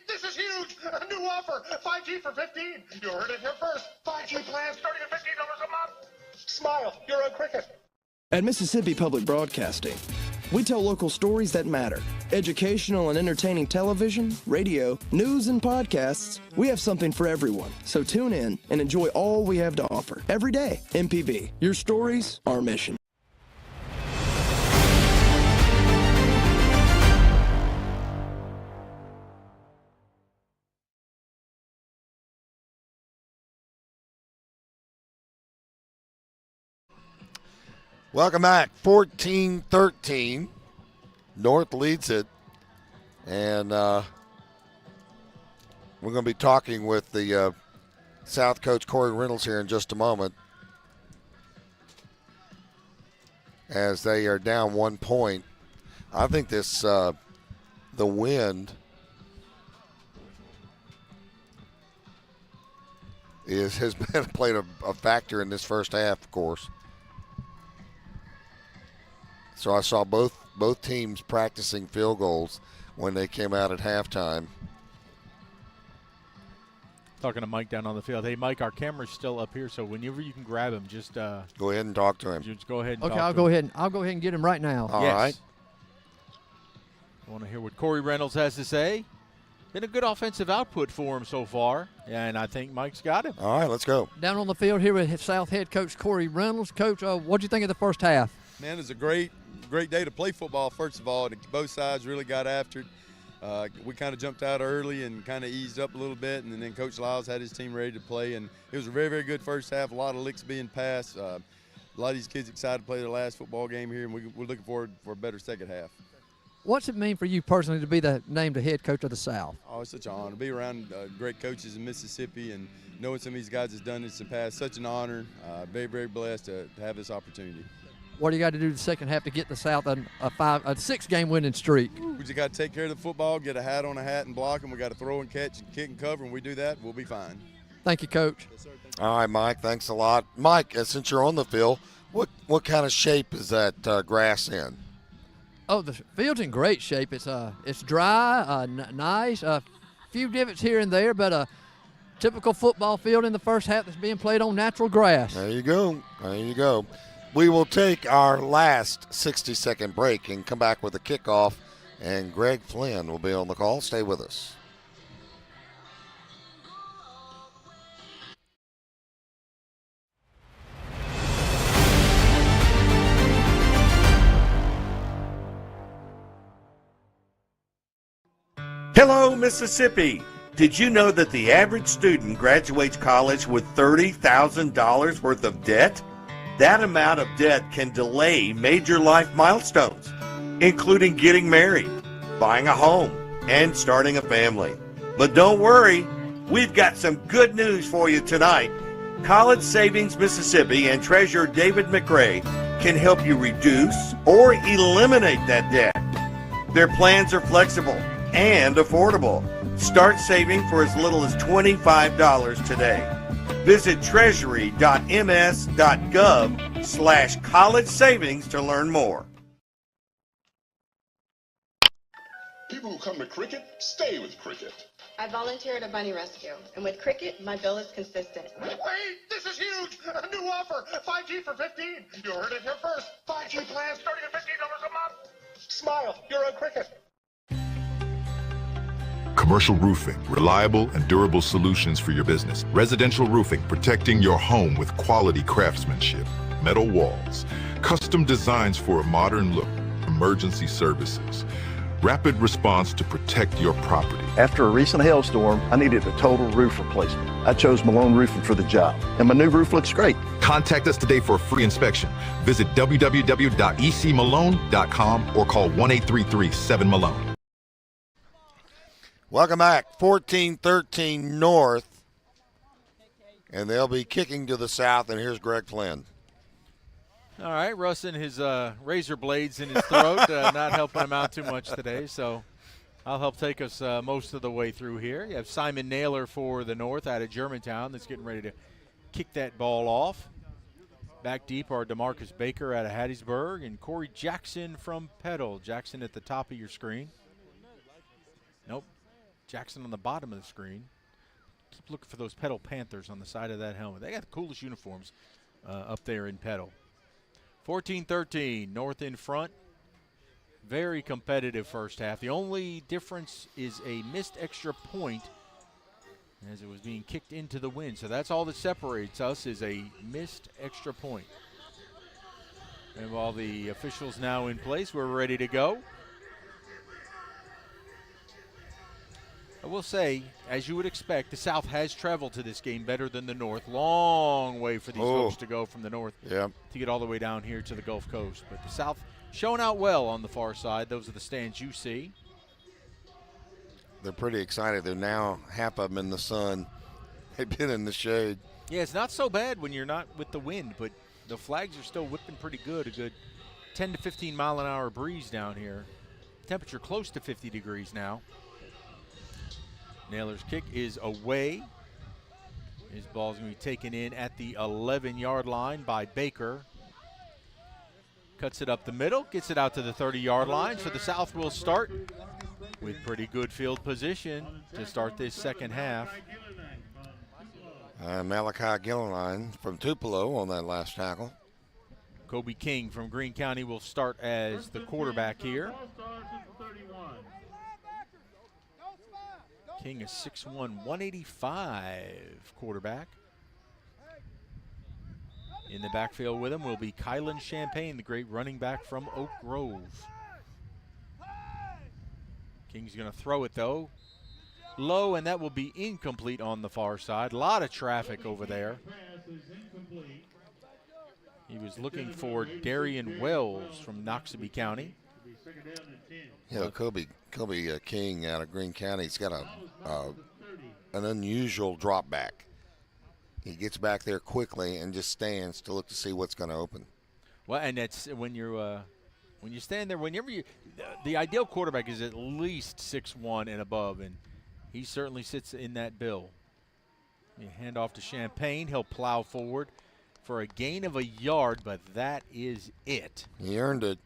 this is huge! A new offer, 5G for 15. You heard it here first. 5G plans starting at $15 a month. Smile, you're on Cricket. At Mississippi Public Broadcasting, We tell local stories that matter. Educational and entertaining television, radio, news, and podcasts. We have something for everyone. So tune in and enjoy all we have to offer. Every day, MPB. Your stories, our mission. Welcome back. 14-13. North leads it. And we're going to be talking with the South coach Corey Reynolds here in just a moment, as they are down 1 point. I think this the wind has played a factor in this first half, of course. So I saw both teams practicing field goals when they came out at halftime. Talking to Mike down on the field. Hey, Mike, our camera's still up here, so whenever you can grab him, just go ahead and talk to him. Just go ahead and okay, talk I'll to go him. ahead. I'll go ahead and get him right now. All right. I want to hear what Corey Reynolds has to say. Been a good offensive output for him so far, and I think Mike's got him. All right, let's go. Down on the field here with South head coach Corey Reynolds. Coach, what do you think of the first half? Man, it's a great day to play football, first of all. Both sides really got after it. We kind of jumped out early and kind of eased up a little bit, and then Coach Lyles had his team ready to play, and it was a very, very good first half. A lot of licks being passed. A lot of these kids excited to play their last football game here, and we're looking forward for a better second half. What's it mean for you personally to be named the head coach of the South? Oh, it's such an honor to be around great coaches in Mississippi, and knowing some of these guys has done this in the past. Such an honor. Very, very blessed to have this opportunity. What do you got to do the second half to get the South a 6-game winning streak? We just got to take care of the football, get a hat on a hat and block them. We got to throw and catch and kick and cover, and we do that, we'll be fine. Thank you, Coach. Yes, sir. All right, Mike, thanks a lot. Mike, since you're on the field, what kind of shape is that grass in? Oh, the field's in great shape. It's dry, nice. A few divots here and there, but a typical football field in the first half that's being played on natural grass. There you go. There you go. We will take our last 60-second break and come back with a kickoff, and Greg Flynn will be on the call. Stay with us. Hello, Mississippi. Did you know that the average student graduates college with $30,000 worth of debt? That amount of debt can delay major life milestones, including getting married, buying a home, and starting a family. But don't worry, we've got some good news for you tonight. College Savings Mississippi and Treasurer David McRae can help you reduce or eliminate that debt. Their plans are flexible and affordable. Start saving for as little as $25 today. Visit treasury.ms.gov/college savings to learn more. People who come to Cricket stay with Cricket. I volunteer at a bunny rescue, and with Cricket, my bill is consistent. Wait, this is huge! A new offer, 5G for 15. You heard it here first. 5G plans starting at $15 a month. Smile, you're on Cricket. Commercial roofing, reliable and durable solutions for your business. Residential roofing, protecting your home with quality craftsmanship. Metal walls, custom designs for a modern look. Emergency services, rapid response to protect your property. After a recent hailstorm, I needed a total roof replacement. I chose Malone Roofing for the job, and my new roof looks great. Contact us today for a free inspection. Visit www.ecmalone.com or call 1-833-7-MALONE. Welcome back. 14-13 North, and they'll be kicking to the South, and here's Greg Flynn. All right, Russ and his razor blades in his throat, not helping him out too much today, so I'll help take us most of the way through here. You have Simon Naylor for the North out of Germantown that's getting ready to kick that ball off. Back deep are DeMarcus Baker out of Hattiesburg and Corey Jackson from Petal. Jackson at the top of your screen. Nope. Jackson on the bottom of the screen. Keep looking for those Petal Panthers on the side of that helmet. They got the coolest uniforms up there in Petal. 14-13, North in front. Very competitive first half. The only difference is a missed extra point as it was being kicked into the wind. So that's all that separates us, is a missed extra point. And while the officials now in place, we're ready to go. I will say, as you would expect, the South has traveled to this game better than the North. Long way for these folks to go from the North to get all the way down here to the Gulf Coast. But the South showing out well on the far side. Those are the stands you see. They're pretty excited. They're now half of them in the sun. They've been in the shade. Yeah, it's not so bad when you're not with the wind, but the flags are still whipping pretty good. A good 10 to 15 mile an hour breeze down here. Temperature close to 50 degrees now. Naylor's kick is away. His ball's going to be taken in at the 11-yard line by Baker. Cuts it up the middle, gets it out to the 30-yard line. So the South will start with pretty good field position to start this second half. Malachi Gilliline from Tupelo on that last tackle. Kobe King from Greene County will start as the quarterback here. King is 6'1", 185 quarterback. In the backfield with him will be Kylan Champagne, the great running back from Oak Grove. King's going to throw it, though, low, and that will be incomplete on the far side. A lot of traffic over there. He was looking for Darian Wells from Noxubee County. Yeah, Kobe King out of Greene County. He's got an unusual drop back. He gets back there quickly and just stands to look to see what's going to open. Well, and that's when you stand there. Whenever the ideal quarterback is at least 6'1" and above, and he certainly sits in that bill. You hand off to Champagne. He'll plow forward for a gain of a yard, but that is it. He earned it.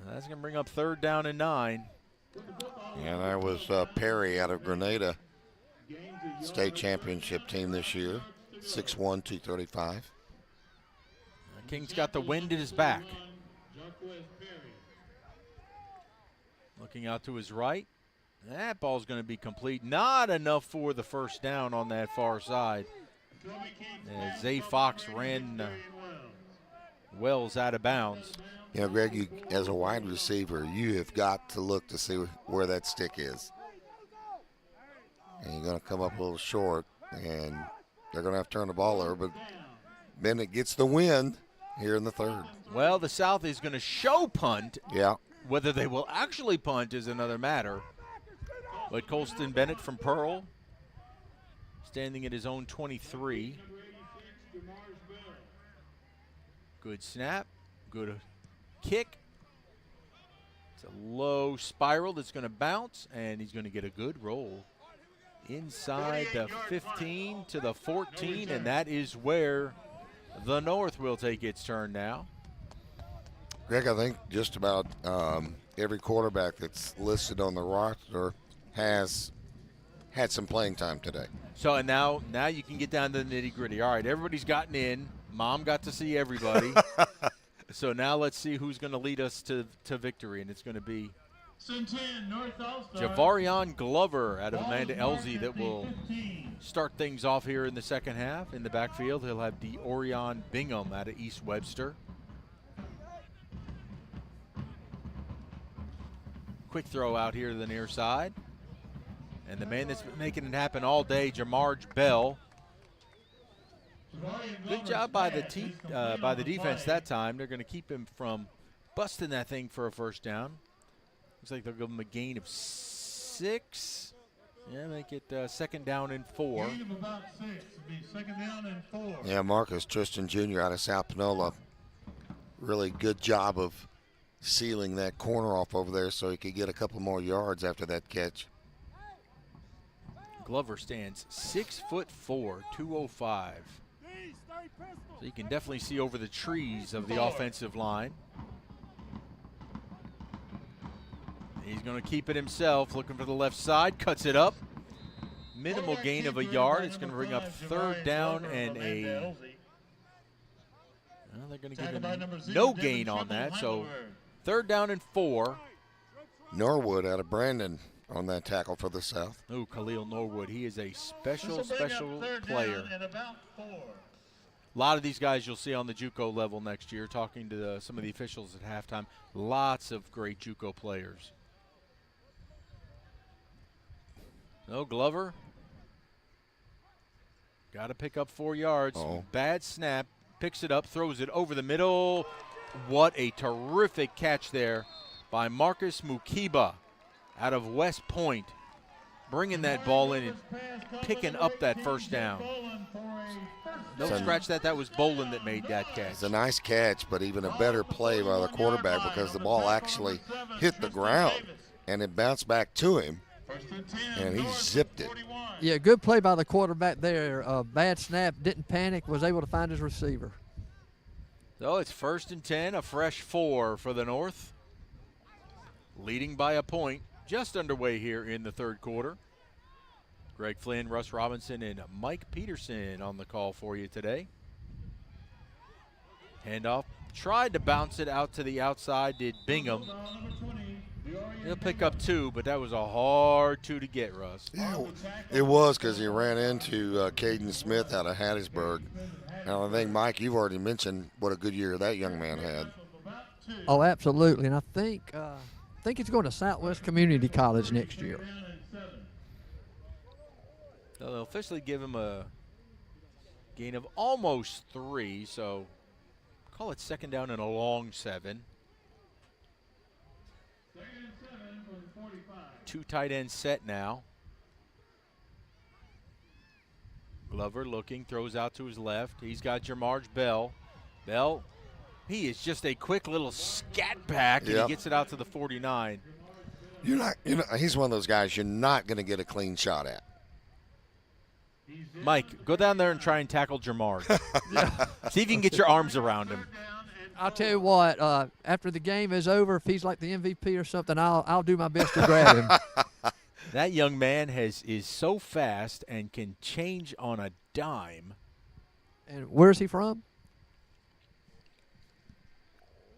That's going to bring up 3rd down and 9. And that was Perry out of Grenada, state championship team this year, 6'1", 235. King's got the wind at his back. Looking out to his right. That ball's going to be complete. Not enough for the first down on that far side. Zay Fox ran Wells out of bounds. You know, Greg, as a wide receiver, you have got to look to see where that stick is. And you're going to come up a little short, and they're going to have to turn the ball over. But Bennett gets the win here in the 3rd. Well, the South is going to show punt. Yeah. Whether they will actually punt is another matter. But Colston Bennett from Pearl, standing at his own 23. Good snap. Good kick. It's a low spiral that's going to bounce, and he's going to get a good roll inside the 15 to the 14, and that is where the North will take its turn now. Greg, I think just about every quarterback that's listed on the roster has had some playing time today. So and now you can get down to the nitty-gritty. All right, everybody's gotten in. Mom got to see everybody. So now let's see who's going to lead us to victory, and it's going to be Javarion Glover out of Amanda Elzy that will start things off here in the second half. In the backfield, he'll have DeOrion Bingham out of East Webster. Quick throw out here to the near side. And the man that's been making it happen all day, Jamarge Bell. Good job by the defense that time. They're going to keep him from busting that thing for a first down. Looks like they'll give him a gain of 6. Yeah, make it 2nd down and 4. Gain of about 6. It'll be 2nd down and 4. Yeah, Marcus Tristan Jr. out of South Panola. Really good job of sealing that corner off over there so he could get a couple more yards after that catch. Glover stands 6'4", 205. So you can definitely see over the trees of the offensive line. He's going to keep it himself, looking for the left side, cuts it up. Minimal gain of a yard. It's going to bring up 3rd down and a... Well, they're going to give him no gain on that, so 3rd down and 4. Norwood out of Brandon on that tackle for the South. Ooh, Khalil Norwood. He is a special player. A lot of these guys you'll see on the JUCO level next year, talking to some of the officials at halftime. Lots of great JUCO players. No, Glover. Got to pick up 4 yards. Oh. Bad snap. Picks it up, throws it over the middle. What a terrific catch there by Marcus Mukiba out of West Point. Bringing that ball in and picking up that 1st down. Don't scratch that. That was Bolin that made that catch. It's a nice catch, but even a better play by the quarterback because the ball actually hit the ground and it bounced back to him, and he zipped it. Yeah, good play by the quarterback there. Bad snap, didn't panic, was able to find his receiver. So it's 1st and 10, a fresh 4 for the North. Leading by a point, just underway here in the 3rd quarter. Greg Flynn, Russ Robinson, and Mike Peterson on the call for you today. Handoff, tried to bounce it out to the outside, did Bingham. He'll pick up 2, but that was a hard 2 to get, Russ. Yeah, it was because he ran into Caden Smith out of Hattiesburg. Now, I think, Mike, you've already mentioned what a good year that young man had. Oh, absolutely. And I think he's going to Southwest Community College next year. So they'll officially give him a gain of almost 3, so call it 2nd down and a long 7. 2 tight ends set now. Glover looking, throws out to his left. He's got Jamarge Bell. Bell, he is just a quick little scat back, and he gets it out to the 49. He's one of those guys you're not going to get a clean shot at. Mike, go down there and try and tackle Jamarge. See if you can get your arms around him. I'll tell you what, after the game is over, if he's like the MVP or something, I'll do my best to grab him. That young man is so fast and can change on a dime. And where's he from?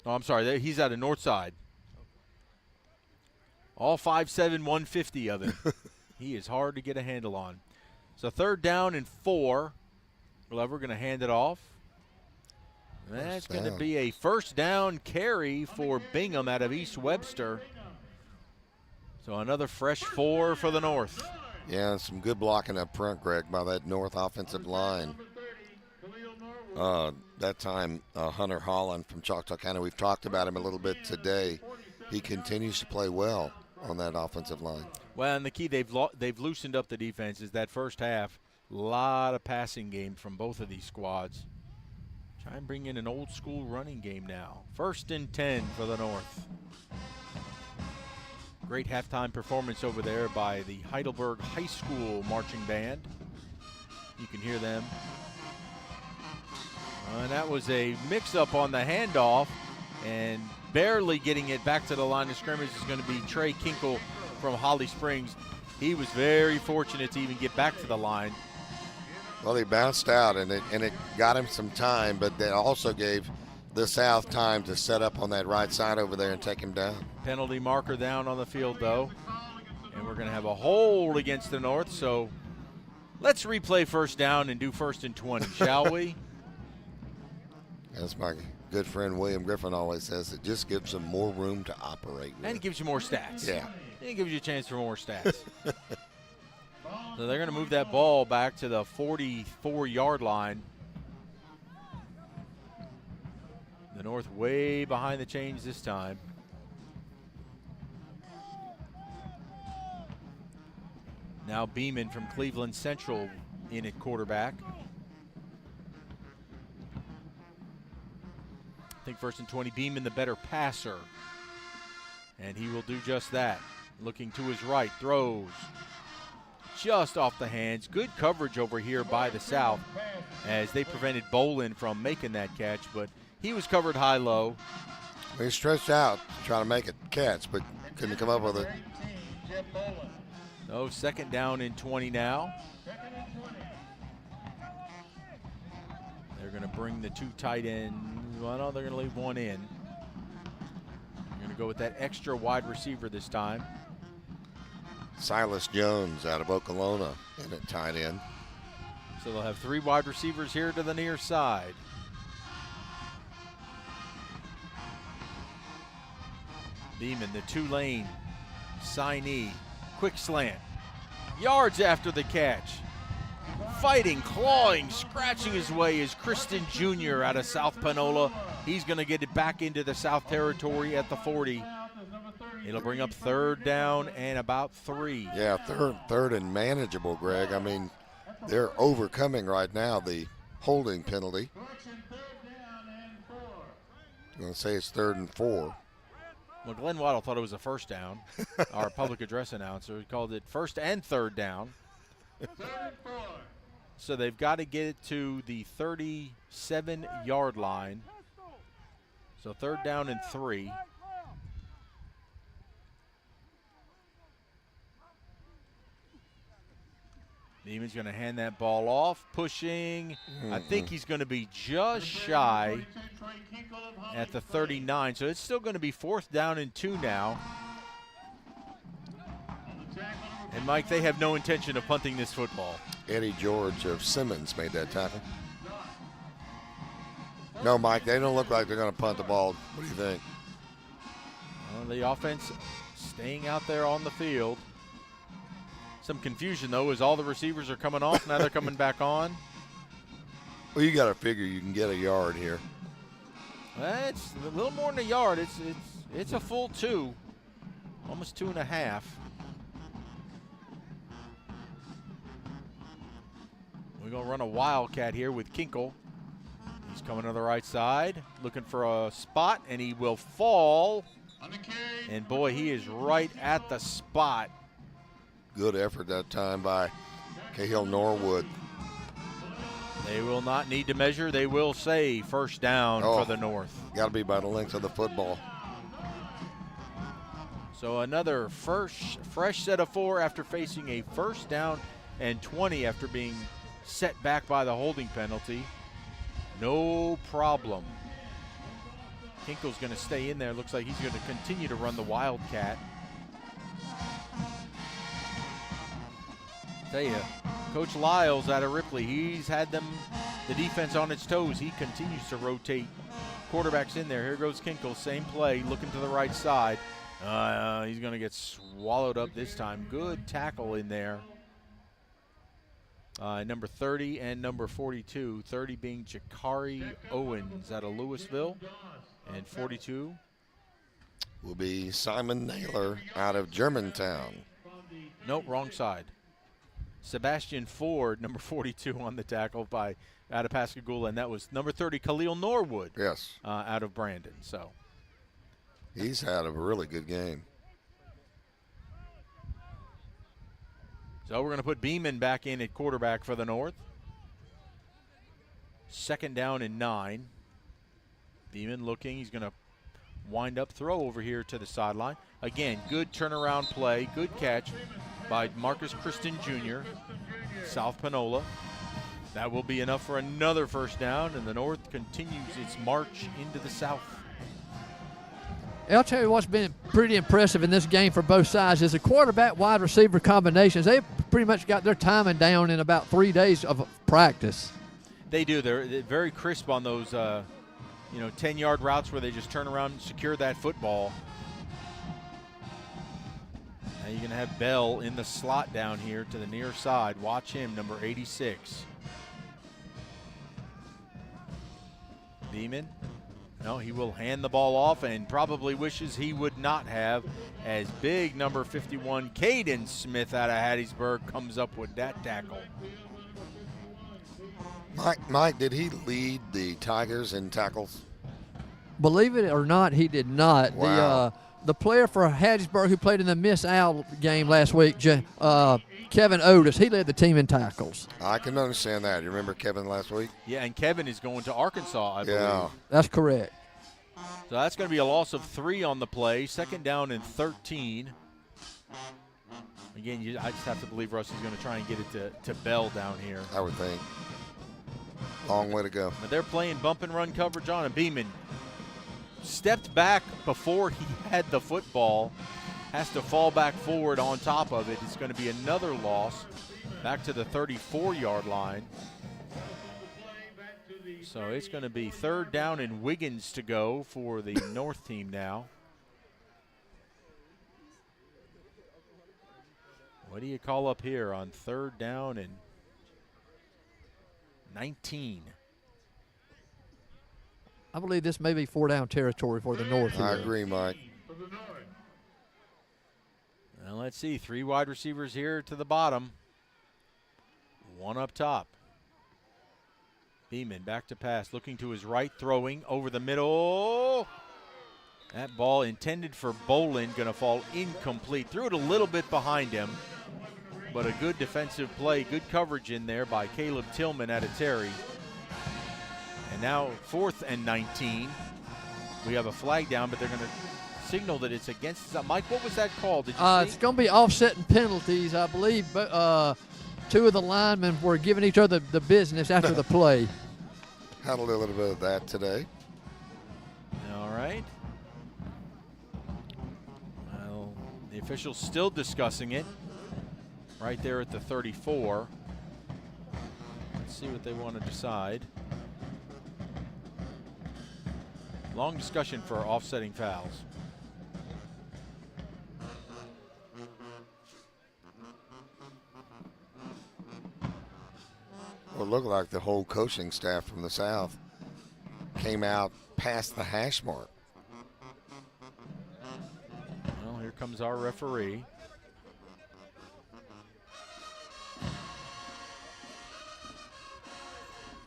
Oh, I'm sorry. He's out of Northside. All 5'7", 150 of him. He is hard to get a handle on. So 3rd down and 4. Glover going to hand it off. That's going to be a 1st down carry for Bingham out of East Webster. So another fresh 4 for the North. Yeah, some good blocking up front, Greg, by that North offensive line. That time, Hunter Holland from Choctaw County, we've talked about him a little bit today. He continues to play well on that offensive line. Well, and the key, they've loosened up the defense is that first half. A lot of passing game from both of these squads. Try and bring in an old school running game now. 1st and 10 for the North. Great halftime performance over there by the Heidelberg High School marching band. You can hear them. And that was a mix-up on the handoff, and barely getting it back to the line of scrimmage is going to be Trey Kinkle from Holly Springs. He was very fortunate to even get back to the line. Well, he bounced out, and it got him some time, but that also gave the South time to set up on that right side over there and take him down. Penalty marker down on the field, though. And we're going to have a hold against the North, so let's replay 1st down and do 1st and 20, shall we? As my good friend William Griffin always says, it just gives them more room to operate with. And it gives you more stats. Yeah. It gives you a chance for more stats. So they're going to move that ball back to the 44-yard line. The North way behind the chains this time. Now Beeman from Cleveland Central in at quarterback. I think 1st and 20, Beeman the better passer. And he will do just that. Looking to his right, throws just off the hands. Good coverage over here by the South as they prevented Bolin from making that catch, but he was covered high-low. He stretched out trying to make a catch, but couldn't come up with it. Oh, 2nd down and 20 now. They're going to bring the 2 tight ends. Well, no, they're going to leave one in. to go with that extra wide receiver this time. Silas Jones out of Okolona in at tight end. So they'll have 3 wide receivers here to the near side. Beeman, the Tulane signee, quick slant. Yards after the catch. Fighting, clawing, scratching his way is Kristen Jr. out of South Panola. He's going to get it back into the South Territory at the 40. It'll bring up 3rd down and about 3. Yeah, third and manageable, Greg. I mean, they're overcoming right now the holding penalty. I'm going to say it's 3rd and 4. Well, Glenn Waddle thought it was a first down. Our public address announcer called it 1st and 3rd down. So they've got to get it to the 37-yard line. So 3rd down and 3. Neiman's going to hand that ball off, pushing. I think he's going to be just shy at the 39. So it's still going to be 4th down and 2 now. And, Mike, they have no intention of punting this football. Eddie George of Simmons made that tackle. No, Mike, they don't look like they're going to punt the ball. What do you think? Well, the offense staying out there on the field. Some confusion, though, as all the receivers are coming off. Now they're coming back on. Well, you got to figure you can get a yard here. Well, it's a little more than a yard. It's a full 2, almost 2.5. We're going to run a wildcat here with Kinkle. He's coming to the right side, looking for a spot, and he will fall. And, boy, he is right at the spot. Good effort that time by Cahill Norwood. They will not need to measure. They will say 1st down for the North. Got to be by the length of the football. So another fresh set of 4 after facing a 1st down and 20 after being set back by the holding penalty. No problem. Kinkle's going to stay in there. Looks like he's going to continue to run the wildcat. Tell you, Coach Lyles out of Ripley, he's had the defense on its toes. He continues to rotate quarterbacks in there. Here goes Kinkle, same play, looking to the right side. He's going to get swallowed up this time. Good tackle in there. Number 30 and number 42. 30 being Jakari Owens out of Louisville, and 42 will be Simon Naylor out of Germantown. Nope, wrong side. Sebastian Ford, number 42 on the tackle out of Pascagoula, and that was number 30, Khalil Norwood. Yes. Out of Brandon. So he's had a really good game. So we're going to put Beeman back in at quarterback for the North. 2nd down and 9. Beeman looking. He's going to wind up, throw over here to the sideline. Again, good turnaround play, good catch by Marcus Kristen Jr., South Panola. That will be enough for another 1st down, and the North continues its march into the South. I'll tell you what's been pretty impressive in this game for both sides is the quarterback-wide receiver combinations. They've pretty much got their timing down in about 3 days of practice. They do. They're very crisp on those 10-yard routes where they just turn around and secure that football. Now you're going to have Bell in the slot down here to the near side. Watch him, number 86. Beeman. No, he will hand the ball off and probably wishes he would not have, as big number 51, Caden Smith out of Hattiesburg, comes up with that tackle. Mike, did he lead the Tigers in tackles? Believe it or not, he did not. Wow. The player for Hattiesburg who played in the Miss Al game last week, Kevin Otis, he led the team in tackles. I can understand that. You remember Kevin last week? Yeah, and Kevin is going to Arkansas, I believe. That's correct. So that's going to be a loss of 3 on the play. 2nd down and 13. Again, I just have to believe Russ is going to try and get it to Bell down here. I would think. Long way to go. But they're playing bump and run coverage on him. Beeman stepped back before he had the football, has to fall back forward on top of it. It's going to be another loss back to the 34-yard line. So it's going to be 3rd down and Wiggins to go for the North team now. What do you call up here on 3rd down and 19? I believe this may be 4-down territory for the North. I agree, Mike. Well, let's see. 3 wide receivers here to the bottom. 1 up top. Beeman back to pass, looking to his right, throwing over the middle. That ball intended for Bolin, going to fall incomplete. Threw it a little bit behind him, but a good defensive play, good coverage in there by Caleb Tillman out of Terry. And now 4th and 19. We have a flag down, but they're going to signal that it's against. Mike, what was that called? Did you see? It's going to be offsetting penalties, I believe. But 2 of the linemen were giving each other the business after the play. Had a little bit of that today. All right. Well, the officials still discussing it right there at the 34. Let's see what they want to decide. Long discussion for offsetting fouls. Well, it looked like the whole coaching staff from the South came out past the hash mark. Well, here comes our referee.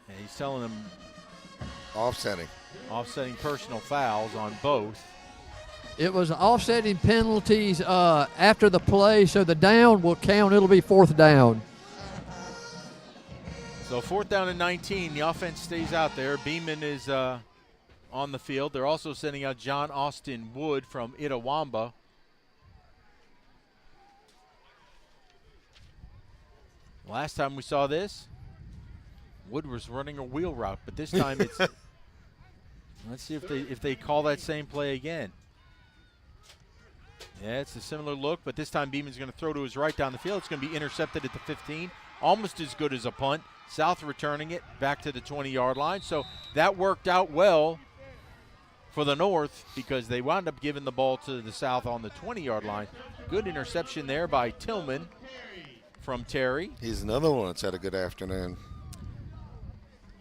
And he's telling them offsetting personal fouls on both. It was offsetting penalties after the play, so the down will count. It'll be 4th down. So 4th down and 19. The offense stays out there. Beeman is on the field. They're also sending out John Austin Wood from Itawamba. Last time we saw this, Wood was running a wheel route, but this time it's let's see if they call that same play again. Yeah, it's a similar look, but this time Beeman's going to throw to his right down the field. It's going to be intercepted at the 15, almost as good as a punt. South returning it back to the 20-yard line. So that worked out well for the North because they wound up giving the ball to the South on the 20-yard line. Good interception there by Tillman from Terry. He's another one that's had a good afternoon.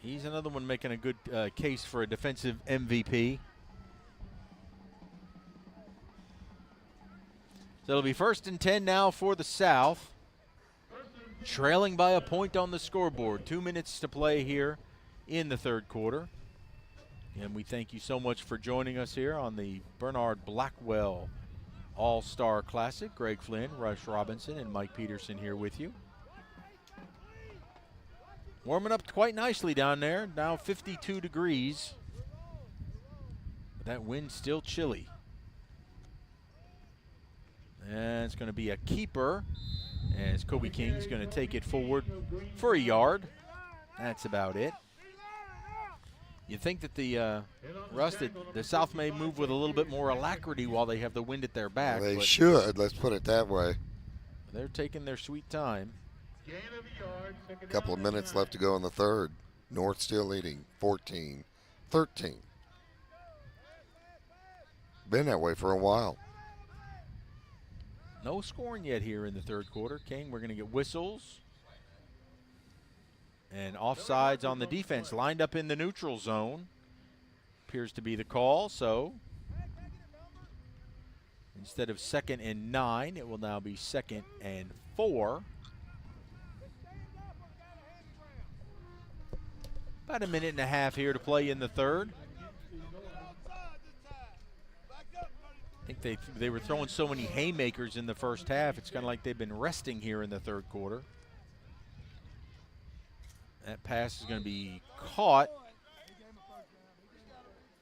He's another one making a good case for a defensive MVP. So it'll be 1st and 10 now for the South. Trailing by a point on the scoreboard. 2 minutes to play here in the 3rd quarter. And we thank you so much for joining us here on the Bernard Blackwell All-Star Classic. Greg Flynn, Russ Robinson, and Mike Peterson here with you. Warming up quite nicely down there. Now 52 degrees. But that wind's still chilly. And it's going to be a keeper as Kobe King's going to take it forward for a yard. That's about it. You think that the South may move with a little bit more alacrity while they have the wind at their back. They should. Let's put it that way. They're taking their sweet time. A couple of minutes left to go in the 3rd. North still leading 14-13. Been that way for a while. No scoring yet here in the 3rd quarter. King, we're going to get whistles. And offsides on the defense, lined up in the neutral zone. Appears to be the call, so instead of 2nd and 9, it will now be 2nd and 4. About a minute and a half here to play in the 3rd. I think they were throwing so many haymakers in the first half, it's kind of like they've been resting here in the 3rd quarter. That pass is going to be caught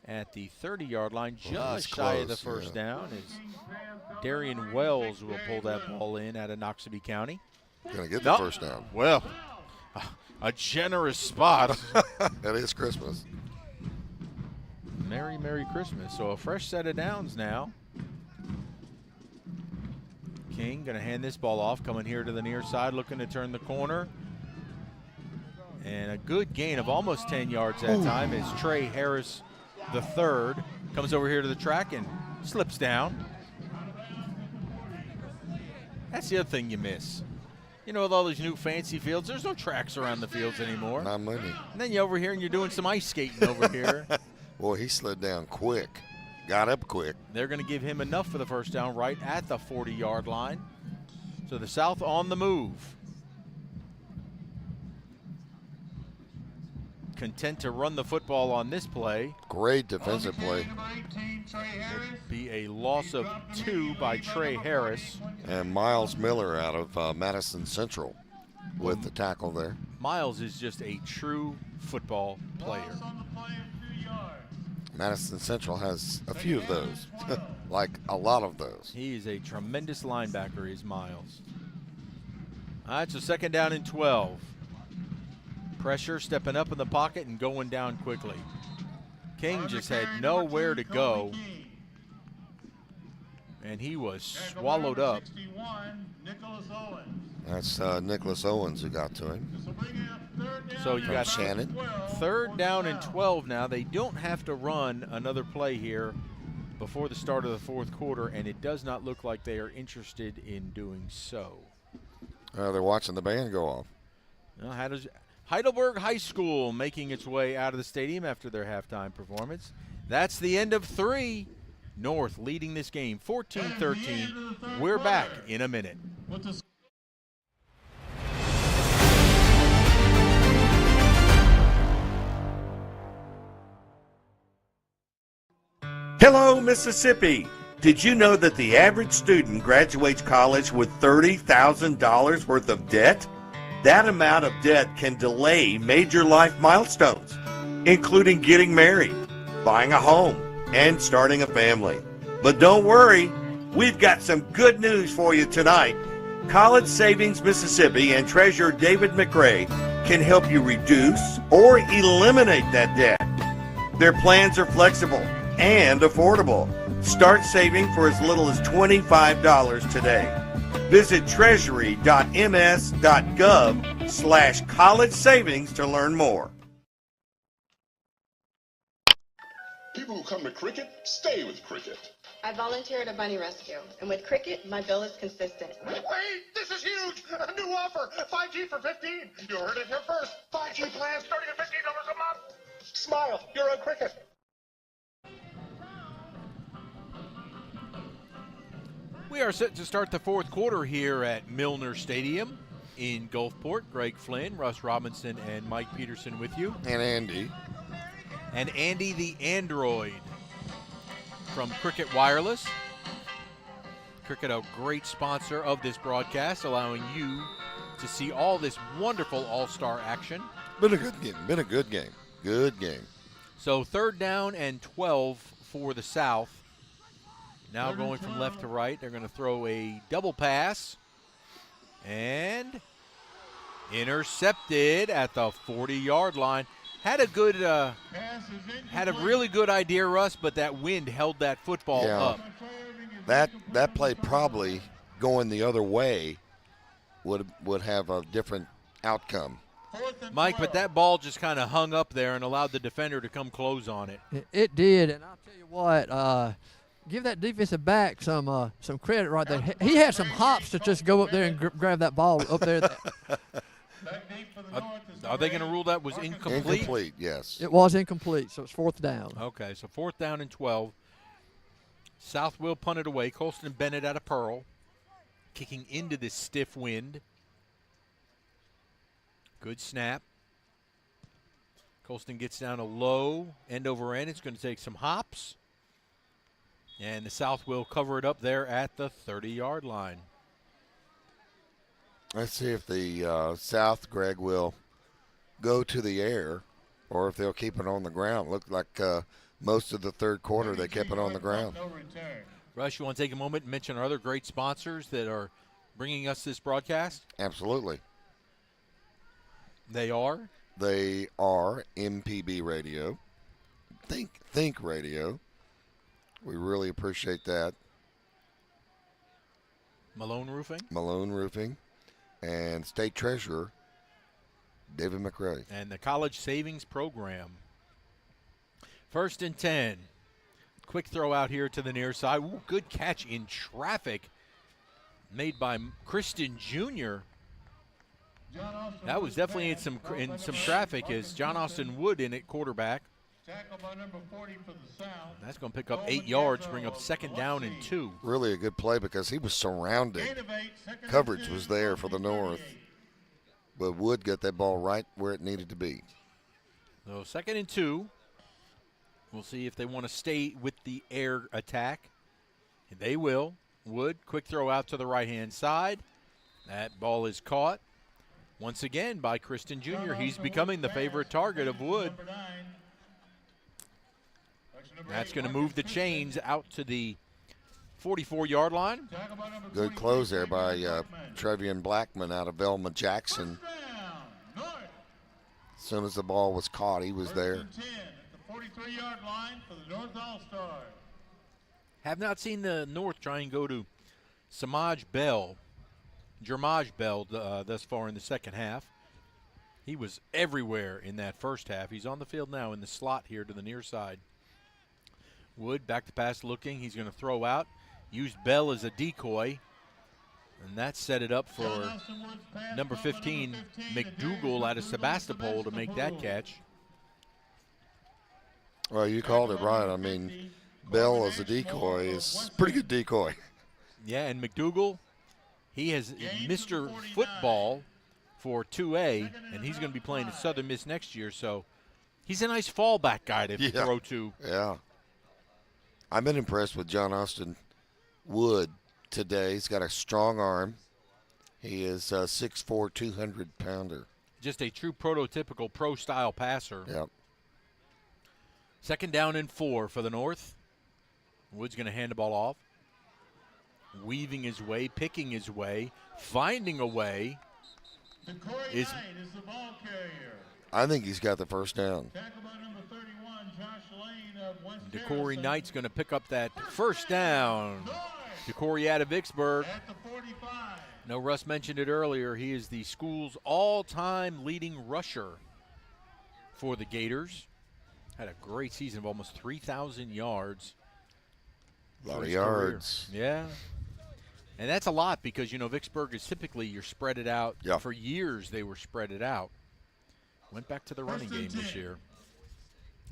at the 30-yard line, just shy of the 1st down, as Darian Wells will pull that ball in out of Noxubee County. Going to get the 1st down. Well, a generous spot. That is Christmas. Merry, Merry Christmas. So a fresh set of downs now. King going to hand this ball off, coming here to the near side, looking to turn the corner. And a good gain of almost 10 yards that time as Trey Harris III comes over here to the track and slips down. That's the other thing you miss. You know, with all these new fancy fields, there's no tracks around the fields anymore. Not many. And then you're over here and you're doing some ice skating over here. Boy, he slid down quick. Got up quick. They're going to give him enough for the first down right at the 40-yard line. So the South on the move. Content to run the football on this play. Great defensive play. Be a loss of 2 by Trey Harris. And Miles Miller out of Madison Central with the tackle there. Miles is just a true football player. Madison Central has a few of those, like a lot of those. He is a tremendous linebacker, is Miles. All right, so second down and 12. Pressure, stepping up in the pocket and going down quickly. King just had nowhere to go, and he was swallowed up. That's Nicholas Owens who got to him. So you got Shannon. Third down and 12 now. They don't have to run another play here before the start of the fourth quarter, and it does not look like they are interested in doing so. They're watching the band go off. Well, how does Heidelberg High School making its way out of the stadium after their halftime performance? That's the end of 3. North leading this game 14-13. We're back in a minute. Hello, Mississippi. Did you know that the average student graduates college with $30,000 worth of debt? That amount of debt can delay major life milestones, including getting married, buying a home, and starting a family. But don't worry, we've got some good news for you tonight. College Savings Mississippi and Treasurer David McRae can help you reduce or eliminate that debt. Their plans are flexible and affordable. Start saving for as little as $25 today. Visit treasury.ms.gov/college savings to learn more. People who come to Cricket stay with Cricket. I volunteer at a bunny rescue, and with Cricket, my bill is consistent. Wait, this is huge! A new offer, 5G for 15. You heard it here first. 5G plans starting at $15 a month. Smile, you're on Cricket. We are set to start the fourth quarter here at Milner Stadium in Gulfport. Greg Flynn, Russ Robinson, and Mike Peterson with you. And Andy. And Andy the Android from Cricket Wireless. Cricket, a great sponsor of this broadcast, allowing you to see all this wonderful all-star action. Been a good game. Good game. So third down and 12 for the South. Now going from left to right, they're going to throw a double pass. And intercepted at the 40-yard line. Had a really good idea, Russ, but that wind held that football up. That play probably going the other way would have a different outcome. Mike, but that ball just kind of hung up there and allowed the defender to come close on it. It did, and I'll tell you what, give that defensive back some credit right there. He had some hops to just go up there and grab that ball up there. Are they going to rule that was incomplete? Incomplete, yes. It was incomplete, so it's fourth down. Okay, so fourth down and 12. South will punt it away. Colston Bennett out of Pearl, kicking into this stiff wind. Good snap. Colston gets down a low, end over end. It's going to take some hops. And the South will cover it up there at the 30-yard line. Let's see if the South, Greg, will go to the air or if they'll keep it on the ground. Looked like most of the third quarter they kept it on the ground. Russ, you want to take a moment and mention our other great sponsors that are bringing us this broadcast? Absolutely. They are? They are MPB Radio, Think Radio. We really appreciate that. Malone Roofing. And State Treasurer David McRae. And the College Savings Program. 1st and 10. Quick throw out here to the near side. Ooh, good catch in traffic made by Kristen Jr. That was definitely in some traffic as John Austin Wood in at quarterback. That's going to pick up 8 yards, bring up 2nd down and 2. Really a good play because he was surrounded. Coverage was there for the North. But Wood got that ball right where it needed to be. So 2nd and 2. We'll see if they want to stay with the air attack. And they will. Wood, quick throw out to the right-hand side. That ball is caught once again by Kristen Jr. He's becoming the favorite target of Wood. That's going to move the chains out to the 44-yard line. Good close there by Trevian Blackman out of Velma Jackson. As soon as the ball was caught, he was there. 43-yard line for the North All-Stars. Have not seen the North try and go to Jermaj Bell thus far in the second half. He was everywhere in that first half. He's on the field now in the slot here to the near side. Wood back to pass looking. He's going to throw out. Used Bell as a decoy. And that set it up for number 15, McDougal out of Sebastopol to make that catch. Well, you called it right. I mean, Bell as a decoy is a pretty good decoy. Yeah, and McDougal, he has Mr. Football for 2A, and he's going to be playing at Southern Miss next year. So he's a nice fallback guy to throw to. Yeah. I've been impressed with John Austin Wood today. He's got a strong arm. He is 6'4", 200-pounder. Just a true prototypical pro-style passer. Yep. 2nd down and 4 for the North. Wood's going to hand the ball off. Weaving his way, picking his way, finding a way. Is the ball carrier. I think he's got the first down. Tackle by number 31, Josh Lane of West DeCorey Knight's going to pick up that first down. DeCorey out of Vicksburg. At the 45. No, Russ mentioned it earlier. He is the school's all-time leading rusher for the Gators. Had a great season of almost 3,000 yards. A lot of yards. Career. Yeah. And that's a lot because, you know, Vicksburg is typically you're spread it out. Yeah. For years they were spread it out. Went back to the running game this year.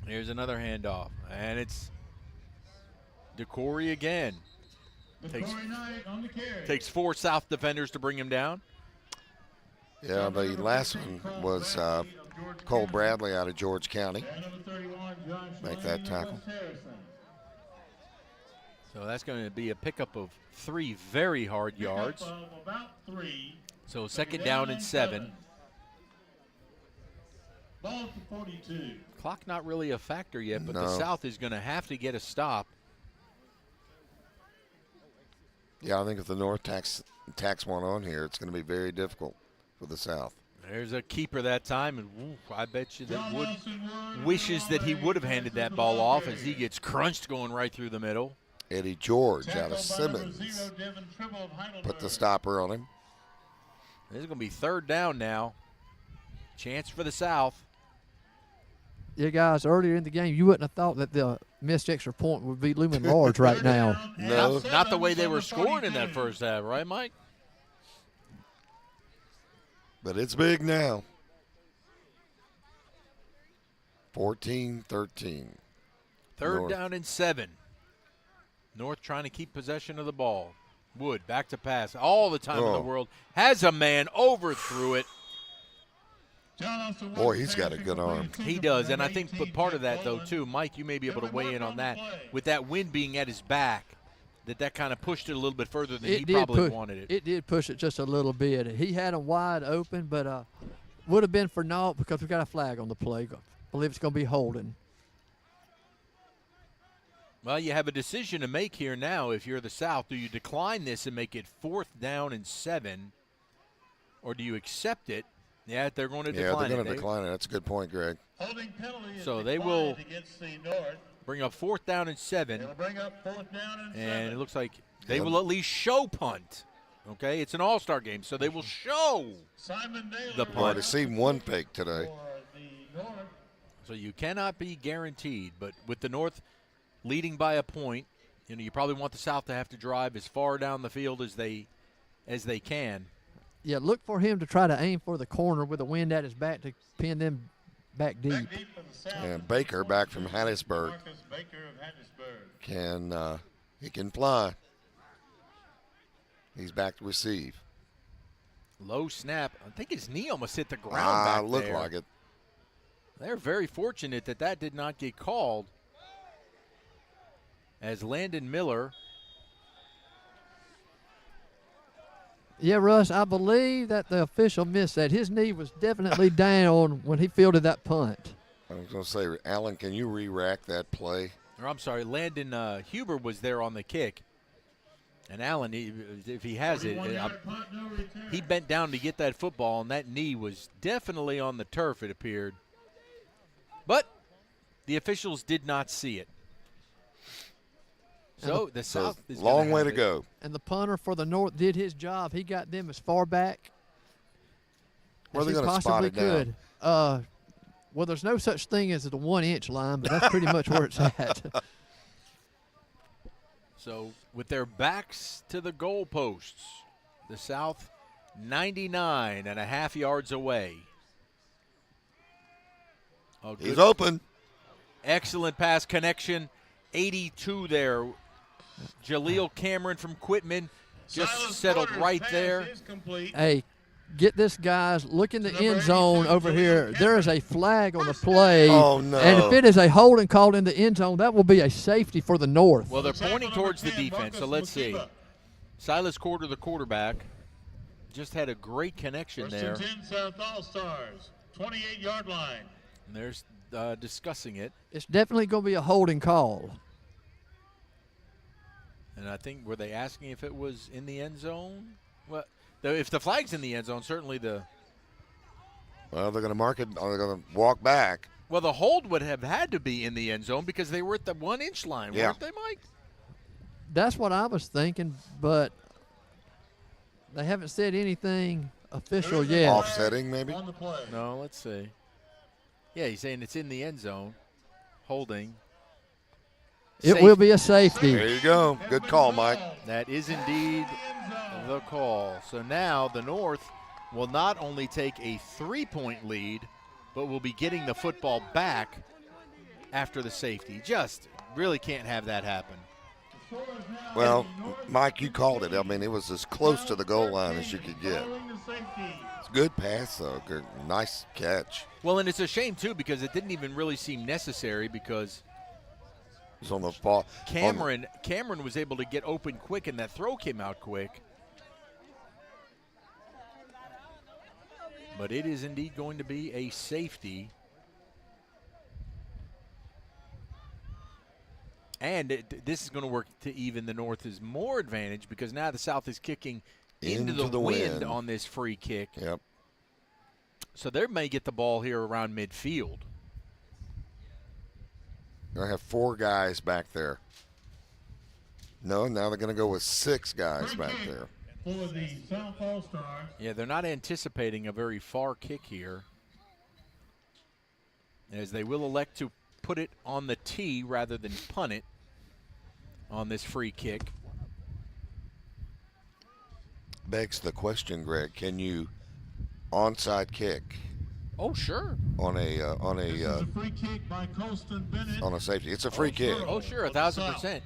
Here's another handoff. And it's DeCorey again. Takes 4 South defenders to bring him down. Yeah, the last one was Cole Bradley out of George County. Make that tackle. So that's going to be a pickup of 3 very hard yards. So 2nd down and 7. Ball to 42. Clock not really a factor yet, but No. the South is going to have to get a stop. Yeah, I think if the North tacks one on here, it's going to be very difficult for the South. There's a keeper that time, and I bet you that Wood wishes that he would have handed that ball off as he gets crunched going right through the middle. Eddie George out of Simmons put the stopper on him. This is going to be 3rd down now. Chance for the South. Yeah, guys, earlier in the game, you wouldn't have thought that the missed extra point would be looming large right now. No. Not the way they were scoring in that first half, right, Mike? But it's big now. 14-13. 3rd down and 7. North trying to keep possession of the ball. Wood back to pass. All the time in the world. Has a man, overthrew it. Boy, he's got a good arm. He does, and I think but part of that, though, too, Mike, you may be able to weigh in on that. With that wind being at his back, that kind of pushed it a little bit further than he probably wanted it. It did push it just a little bit. He had him wide open, but would have been for naught because we got a flag on the play. I believe it's going to be holding. Well, you have a decision to make here now if you're the South. Do you decline this and make it 4th down and 7, or do you accept it Yeah, they're going to Yeah, decline they're it. going to decline it. That's a good point, Greg. Holding penalty is So they will against the North. bring up 4th down and 7. They'll bring up 4th down and 7. And it looks like they will at least show punt. Okay, it's an all-star game, so they will show the punt. Well, I've seen one fake today. So you cannot be guaranteed, but with the North leading by a point, you probably want the South to have to drive as far down the field as they can. Yeah, look for him to try to aim for the corner with the wind at his back to pin them back deep. And Baker back from Hattiesburg. He can fly. He's back to receive. Low snap. I think his knee almost hit the ground back looked there. like it. They're very fortunate that did not get called, as Landon Miller. Yeah, Russ, I believe that the official missed that. His knee was definitely down when he fielded that punt. I was going to say, Alan, can you re-rack that play? Or I'm sorry, Landon Huber was there on the kick. And Allen, if he has it, he bent down to get that football, and that knee was definitely on the turf, it appeared. But the officials did not see it. So the South is long way to it. go. And the punter for the North did his job. He got them as far back Where as are they he going to spot possibly it could. Well, there's no such thing as the 1-inch line, but that's pretty much where it's at. So with their backs to the goalposts, the South 99.5 yards away. He's open. Excellent pass connection. 82 there. Jaleel Cameron from Quitman just settled right there. Hey, get this, guys. Look in the end zone over here. There is a flag on the play. Oh, no. And if it is a holding called in the end zone, that will be a safety for the North. Well, they're pointing towards the defense, so let's see. Silas Corder, the quarterback, just had a great connection there. 10 South All-Stars, 28-yard line. And they're discussing it. It's definitely going to be a holding call. And I think, were they asking if it was in the end zone? Well, if the flag's in the end zone, certainly the. Well, they're going to mark it, or they're going to walk back. Well, the hold would have had to be in the end zone because they were at the 1-inch line, weren't they, Mike? That's what I was thinking, but they haven't said anything official yet. Offsetting, maybe? No, let's see. Yeah, he's saying it's in the end zone. Holding. It will be a safety. There you go. Good call, Mike. That is indeed the call. So now the North will not only take a 3-point lead, but will be getting the football back after the safety. Just really can't have that happen. Well, Mike, you called it. I mean, it was as close to the goal line as you could get. It's a good pass, though. Good, nice catch. Well, and it's a shame, too, because it didn't even really seem necessary because it was on the ball. Cameron was able to get open quick, and that throw came out quick. But it is indeed going to be a safety. And this is going to work to even the North's more advantage because now the South is kicking into the wind on this free kick. Yep. So they may get the ball here around midfield. They're going to have 4 guys back there. No, now they're going to go with 6 guys back there. For the South All-Stars. Yeah, they're not anticipating a very far kick here, as they will elect to put it on the tee rather than punt it on this free kick. Begs the question, Greg, can you onside kick? Oh, sure. On a free kick by Colston Bennett. On a safety. It's a free kick. Oh, sure, 1,000%.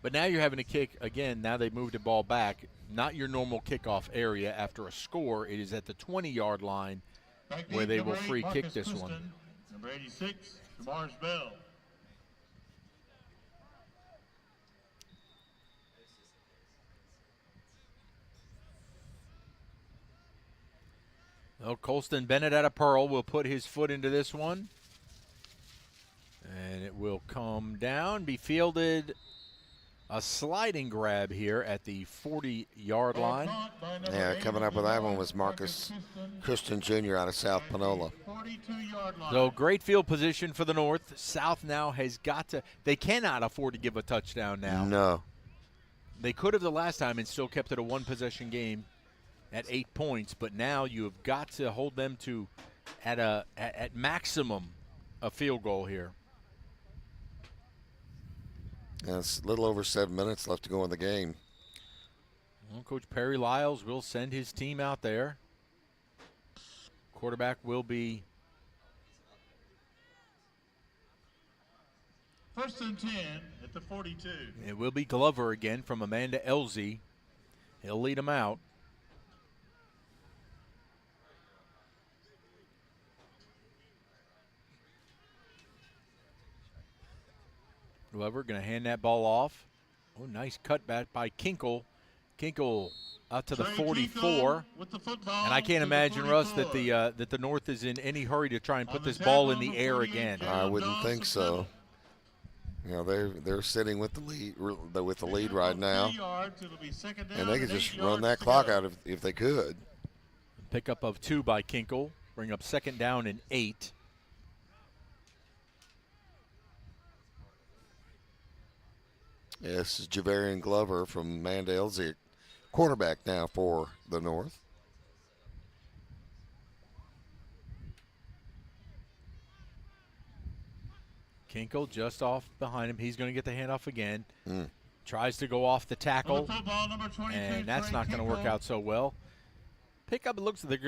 But now you're having to kick again. Now they moved the ball back. Not your normal kickoff area after a score. It is at the 20-yard line where they will free kick this one. Number 86, Mars Bell. Well, Colston Bennett out of Pearl will put his foot into this one. And it will come down, be fielded A sliding grab here at the 40-yard line. Yeah, coming up with that one was Marcus Christian Jr. out of South Panola. So great field position for the North. South now has got to – they cannot afford to give a touchdown now. No. They could have the last time and still kept it a one-possession game at 8 points, but now you have got to hold them to at maximum a field goal here. Yeah, it's a little over 7 minutes left to go in the game. Well, Coach Perry Lyles will send his team out there. Quarterback will be first and 10 at the 42. It will be Glover again from Amanda Elzy. He'll lead them out. Glover going to hand that ball off. Oh, nice cutback by Kinkle. Kinkle out to the 44. And I can't imagine, Russ, that the North is in any hurry to try and put this ball in the air again. I wouldn't think so. You know, they're sitting with the lead right now, and they could just run that clock out if they could. Pickup of 2 by Kinkle, bring up 2nd down and 8. Yeah, this is Javarian Glover from Mandel, quarterback now for the North. Kinkle just off behind him. He's going to get the handoff again. Tries to go off the tackle, and that's not going to work out so well. Pickup, it looks like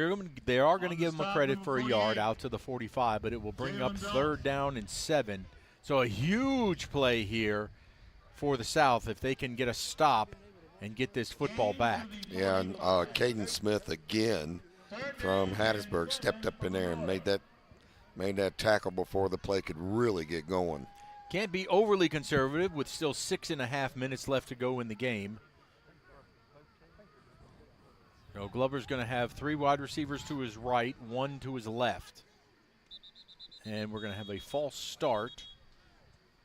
they are going to give him a credit for a yard out to the 45, but it will bring up 3rd down and 7. So a huge play here for the South if they can get a stop and get this football back. Yeah, and Caden Smith again from Hattiesburg stepped up in there and made that tackle before the play could really get going. Can't be overly conservative with still 6.5 minutes left to go in the game. So Glover's going to have 3 wide receivers to his right, 1 to his left. And we're going to have a false start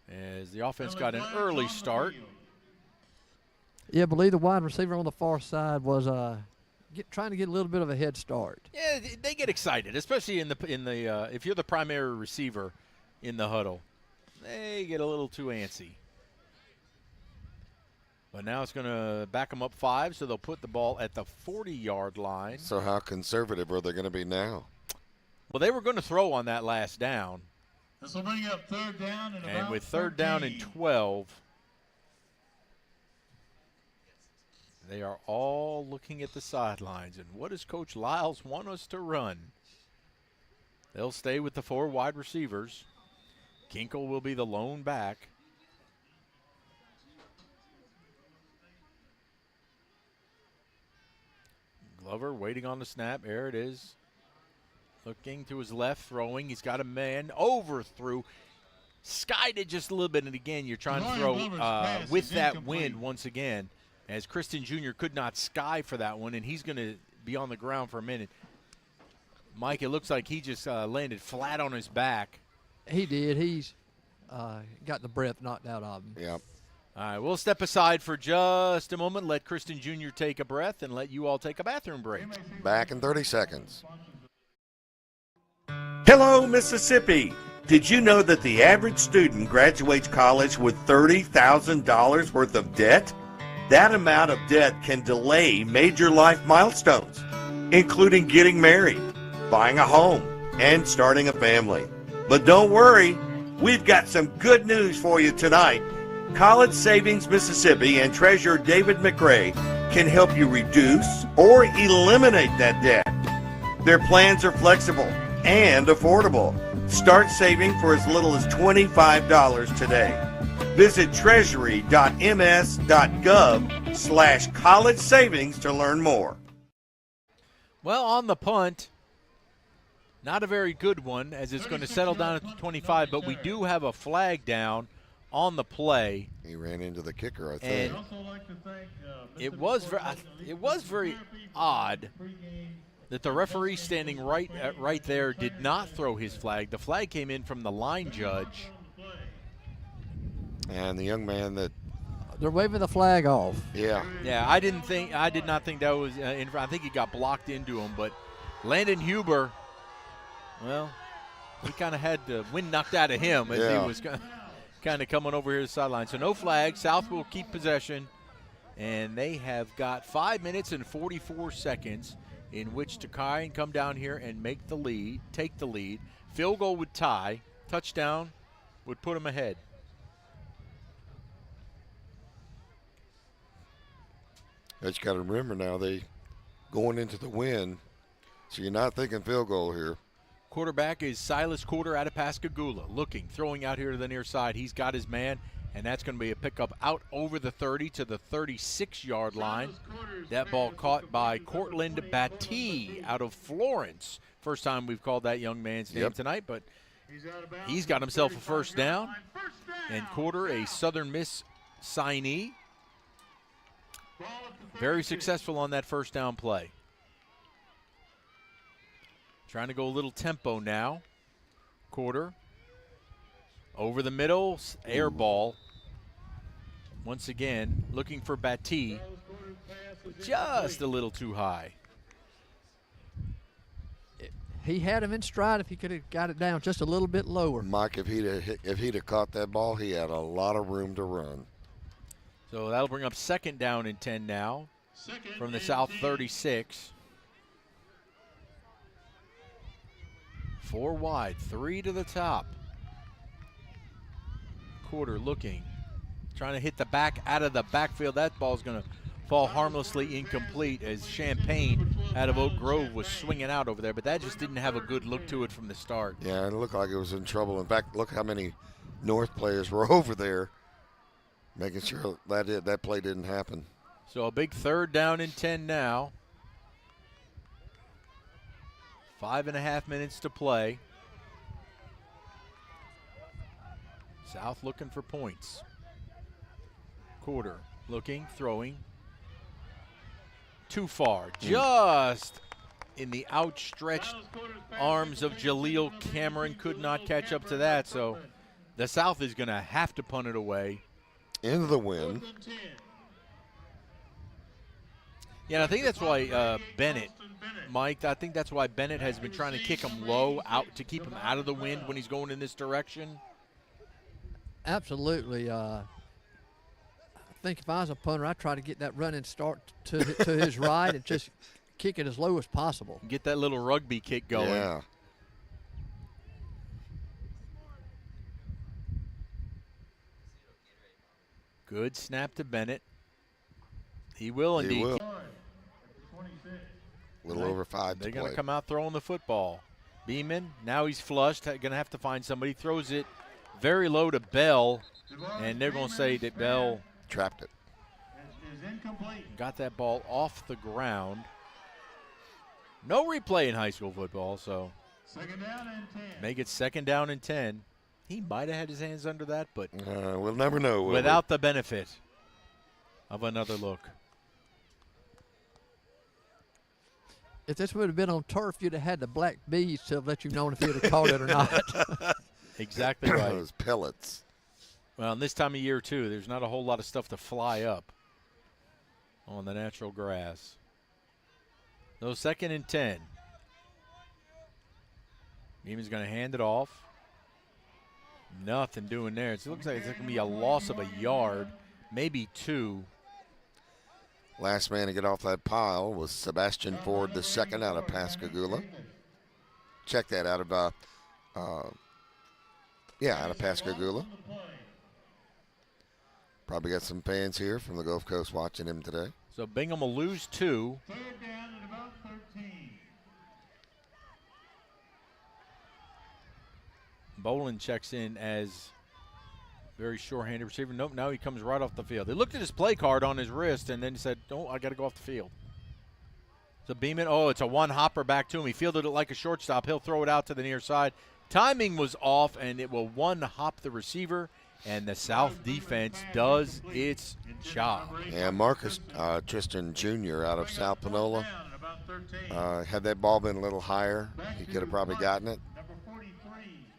as the offense got an early start. Yeah, I believe the wide receiver on the far side was trying to get a little bit of a head start. Yeah, they get excited, especially in the if you're the primary receiver in the huddle. They get a little too antsy. But now it's going to back them up 5, so they'll put the ball at the 40-yard line. So how conservative are they going to be now? Well, they were going to throw on that last down. This will bring up 3rd down and with 3rd down and 12, they are all looking at the sidelines. And what does Coach Lyles want us to run? They'll stay with the 4 wide receivers. Kinkle will be the lone back. Glover waiting on the snap. There it is. Looking to his left, throwing. He's got a man overthrew. Skied it just a little bit, and again, you're trying to throw with that wind once again, as Kristen Jr. could not sky for that one, and he's going to be on the ground for a minute. Mike, it looks like he just landed flat on his back. He did. He's got the breath knocked out of him. Yep. All right, we'll step aside for just a moment, let Kristen Jr. take a breath, and let you all take a bathroom break. Back in 30 seconds. Hello, Mississippi. Did you know that the average student graduates college with $30,000 worth of debt? That amount of debt can delay major life milestones, including getting married, buying a home, and starting a family. But don't worry, we've got some good news for you tonight. College Savings Mississippi and Treasurer David McRae can help you reduce or eliminate that debt. Their plans are flexible and affordable. Start saving for as little as $25 today. Visit treasury.ms.gov/college savings to learn more. Well, on the punt, not a very good one as it's going to settle down at the 25, but we do have a flag down on the play. He ran into the kicker, I think. It was very odd that the referee standing right there did not throw his flag. The flag came in from the line judge. And the young man that They're waving the flag off. Yeah. Yeah, I did not think that was in front. I think he got blocked into him, but Landon Huber, well, he kind of had the wind knocked out of him as he was kind of coming over here to the sideline. So no flag. South will keep possession, and they have got 5 minutes and 44 seconds in which to come down here and take the lead. Field goal would tie. Touchdown would put them ahead. But you got to remember now, they going into the win, so you're not thinking field goal here. Quarterback is Silas Quarter out of Pascagoula, looking, throwing out here to the near side. He's got his man, and that's going to be a pickup out over the 30 to the 36-yard line. That ball caught by Cortland Battie out of Florence. First time we've called that young man's name tonight, but he's got himself a first down. And Quarter, a Southern Miss signee, very successful on that first down play. Trying to go a little tempo now. Quarter over the middle, air ball. Once again, looking for Battie. Just a little too high. He had him in stride if he could have got it down just a little bit lower. Mike, if he'd have caught that ball, he had a lot of room to run. So that'll bring up second down and 10 now from the South 36. 4 wide, 3 to the top. Quarter looking, trying to hit the back out of the backfield. That ball's going to fall harmlessly incomplete as Champagne out of Oak Grove was swinging out over there, but that just didn't have a good look to it from the start. Yeah, it looked like it was in trouble. In fact, look how many North players were over there making sure that play didn't happen. So a big third down and 10 now. 5.5 minutes to play. South looking for points. Quarter looking, throwing. Too far. Just in the outstretched arms of Jaleel Cameron. Could not catch up to that. So the South is going to have to punt it away. Into the wind. Yeah, and I think that's why Bennett, Mike, I think that's why Bennett has been trying to kick him low out to keep him out of the wind when he's going in this direction. Absolutely. I think if I was a punter, I'd try to get that running start to his right and just kick it as low as possible. Get that little rugby kick going. Yeah. Good snap to Bennett. He will indeed. He will. A little over 5 They're to going play. to come out throwing the football. Beeman, now he's flushed. Going to have to find somebody. Throws it very low to Bell, and they're going to say that Bell trapped it. Got that ball off the ground. No replay in high school football, so make it second down and 10. He might have had his hands under that, but we'll never know. Without the benefit of another look. If this would have been on turf, you'd have had the black bees to have let you know if you'd have caught it or not. Exactly right. Those pellets. Well, in this time of year, too, there's not a whole lot of stuff to fly up on the natural grass. So second and 10. Beeman's going to hand it off. Nothing doing there. It looks like it's going to be a loss of a yard, maybe 2. Last man to get off that pile was Sebastian Ford, the second out of Pascagoula. Check that out of, out of Pascagoula. Probably got some fans here from the Gulf Coast watching him today. So Bingham will lose 2. Third down at about 13. Bolin checks in as very sure-handed receiver. Nope, now he comes right off the field. They looked at his play card on his wrist and then he said, "Oh, I got to go off the field." So Beeman, it's a one-hopper back to him. He fielded it like a shortstop. He'll throw it out to the near side. Timing was off, and it will one-hop the receiver, and the South defense does its job. Yeah, Marcus Tristan Jr. out of South Panola. Had that ball been a little higher, he could have probably gotten it.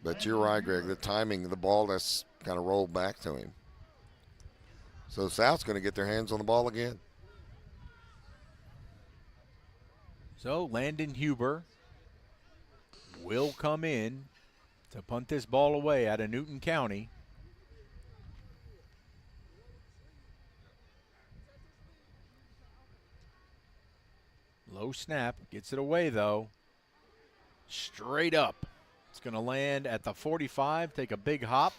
But you're right, Greg. The timing, the ball that's kind of rolled back to him. So South's going to get their hands on the ball again. So Landon Huber will come in to punt this ball away out of Newton County. Low snap, gets it away though. Straight up. It's going to land at the 45, take a big hop.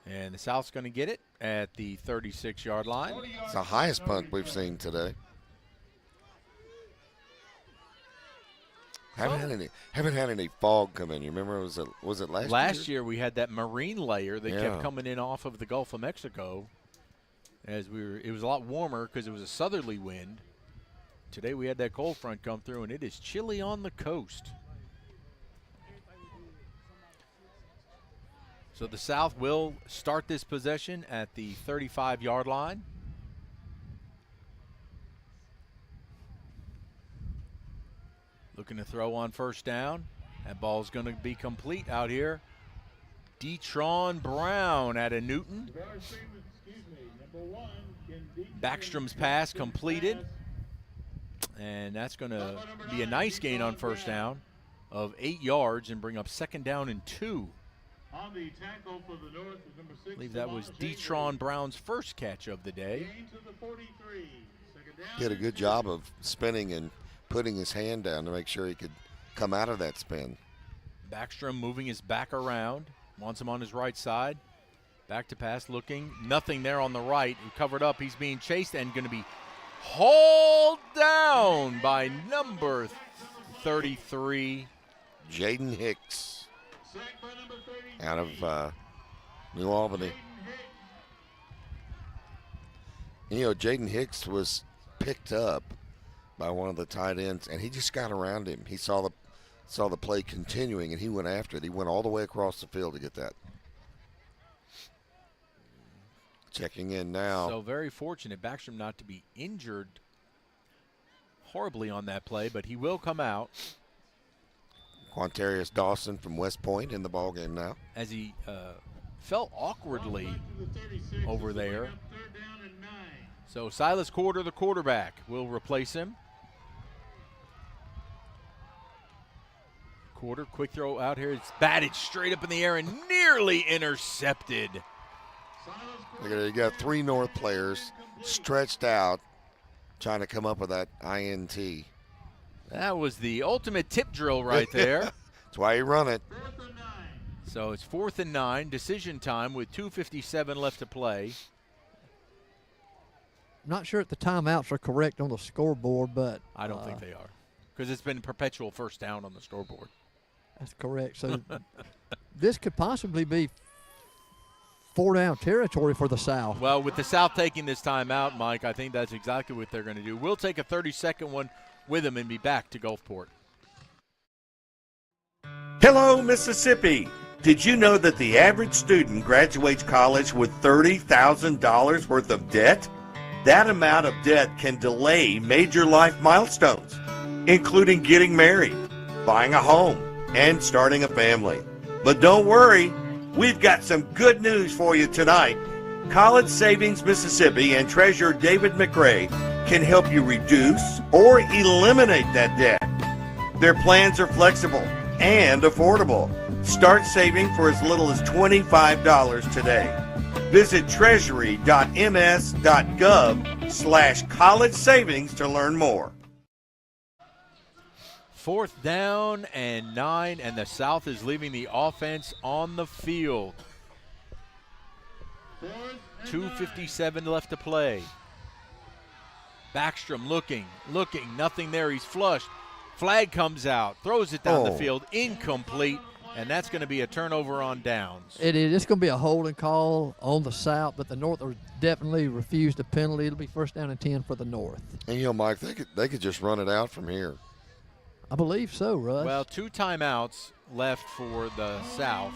And the South's going to get it at the 36-yard line. It's the highest punt we've seen today. Haven't had any fog come in. You remember, was it last year? Last year we had that marine layer that Yeah. kept coming in off of the Gulf of Mexico. It was a lot warmer because it was a southerly wind. Today we had that cold front come through, and it is chilly on the coast. So the South will start this possession at the 35-yard line. Looking to throw on first down. That ball's going to be complete out here. Detron Brown out of Newton. Backstrom's pass completed. And that's going to be a nice gain on first down of 8 yards and bring up second down and 2. On the tackle for the North is number 6. I believe that was Detron Brown's first catch of the day. Gain to the 43. Second down. Did a good job of spinning and putting his hand down to make sure he could come out of that spin. Backstrom moving his back around. Wants him on his right side. Back to pass looking. Nothing there on the right. He covered up. He's being chased and going to be hauled down by number 33. Jaden Hicks out of New Albany. You know, Jaden Hicks was picked up by one of the tight ends, and he just got around him. He saw the play continuing, and he went after it. He went all the way across the field to get that. Checking in now. So very fortunate, Backstrom not to be injured horribly on that play, but he will come out. Quantarius Dawson from West Point in the ballgame now. As he fell awkwardly over there. So Silas Corder, the quarterback, will replace him. Corder, quick throw out here. It's batted straight up in the air and nearly intercepted. Look at it. You got 3 North players stretched out trying to come up with that INT. That was the ultimate tip drill right there. That's why you run it. So it's 4th and 9, decision time with 2:57 left to play. Not sure if the timeouts are correct on the scoreboard, but I don't think they are, because it's been perpetual first down on the scoreboard. That's correct. So this could possibly be 4-down territory for the South. Well, with the South taking this timeout, Mike, I think that's exactly what they're going to do. We'll take a 30-second one with them and be back to Gulfport. Hello, Mississippi. Did you know that the average student graduates college with $30,000 worth of debt? That amount of debt can delay major life milestones, including getting married, buying a home, and starting a family. But don't worry, we've got some good news for you tonight. College Savings Mississippi and Treasurer David McRae can help you reduce or eliminate that debt. Their plans are flexible and affordable. Start saving for as little as $25 today. Visit treasury.ms.gov/college savings to learn more. 4th down and 9, and the South is leaving the offense on the field. 2:57 left to play. Backstrom looking, nothing there. He's flushed. Flag comes out, throws it down the field, incomplete, and that's going to be a turnover on downs. It is. It's going to be a holding call on the South, but the North will definitely refuse the penalty. It'll be 1st down and 10 for the North. And, you know, Mike, they could just run it out from here. I believe so, Russ. Well, 2 timeouts left for the South.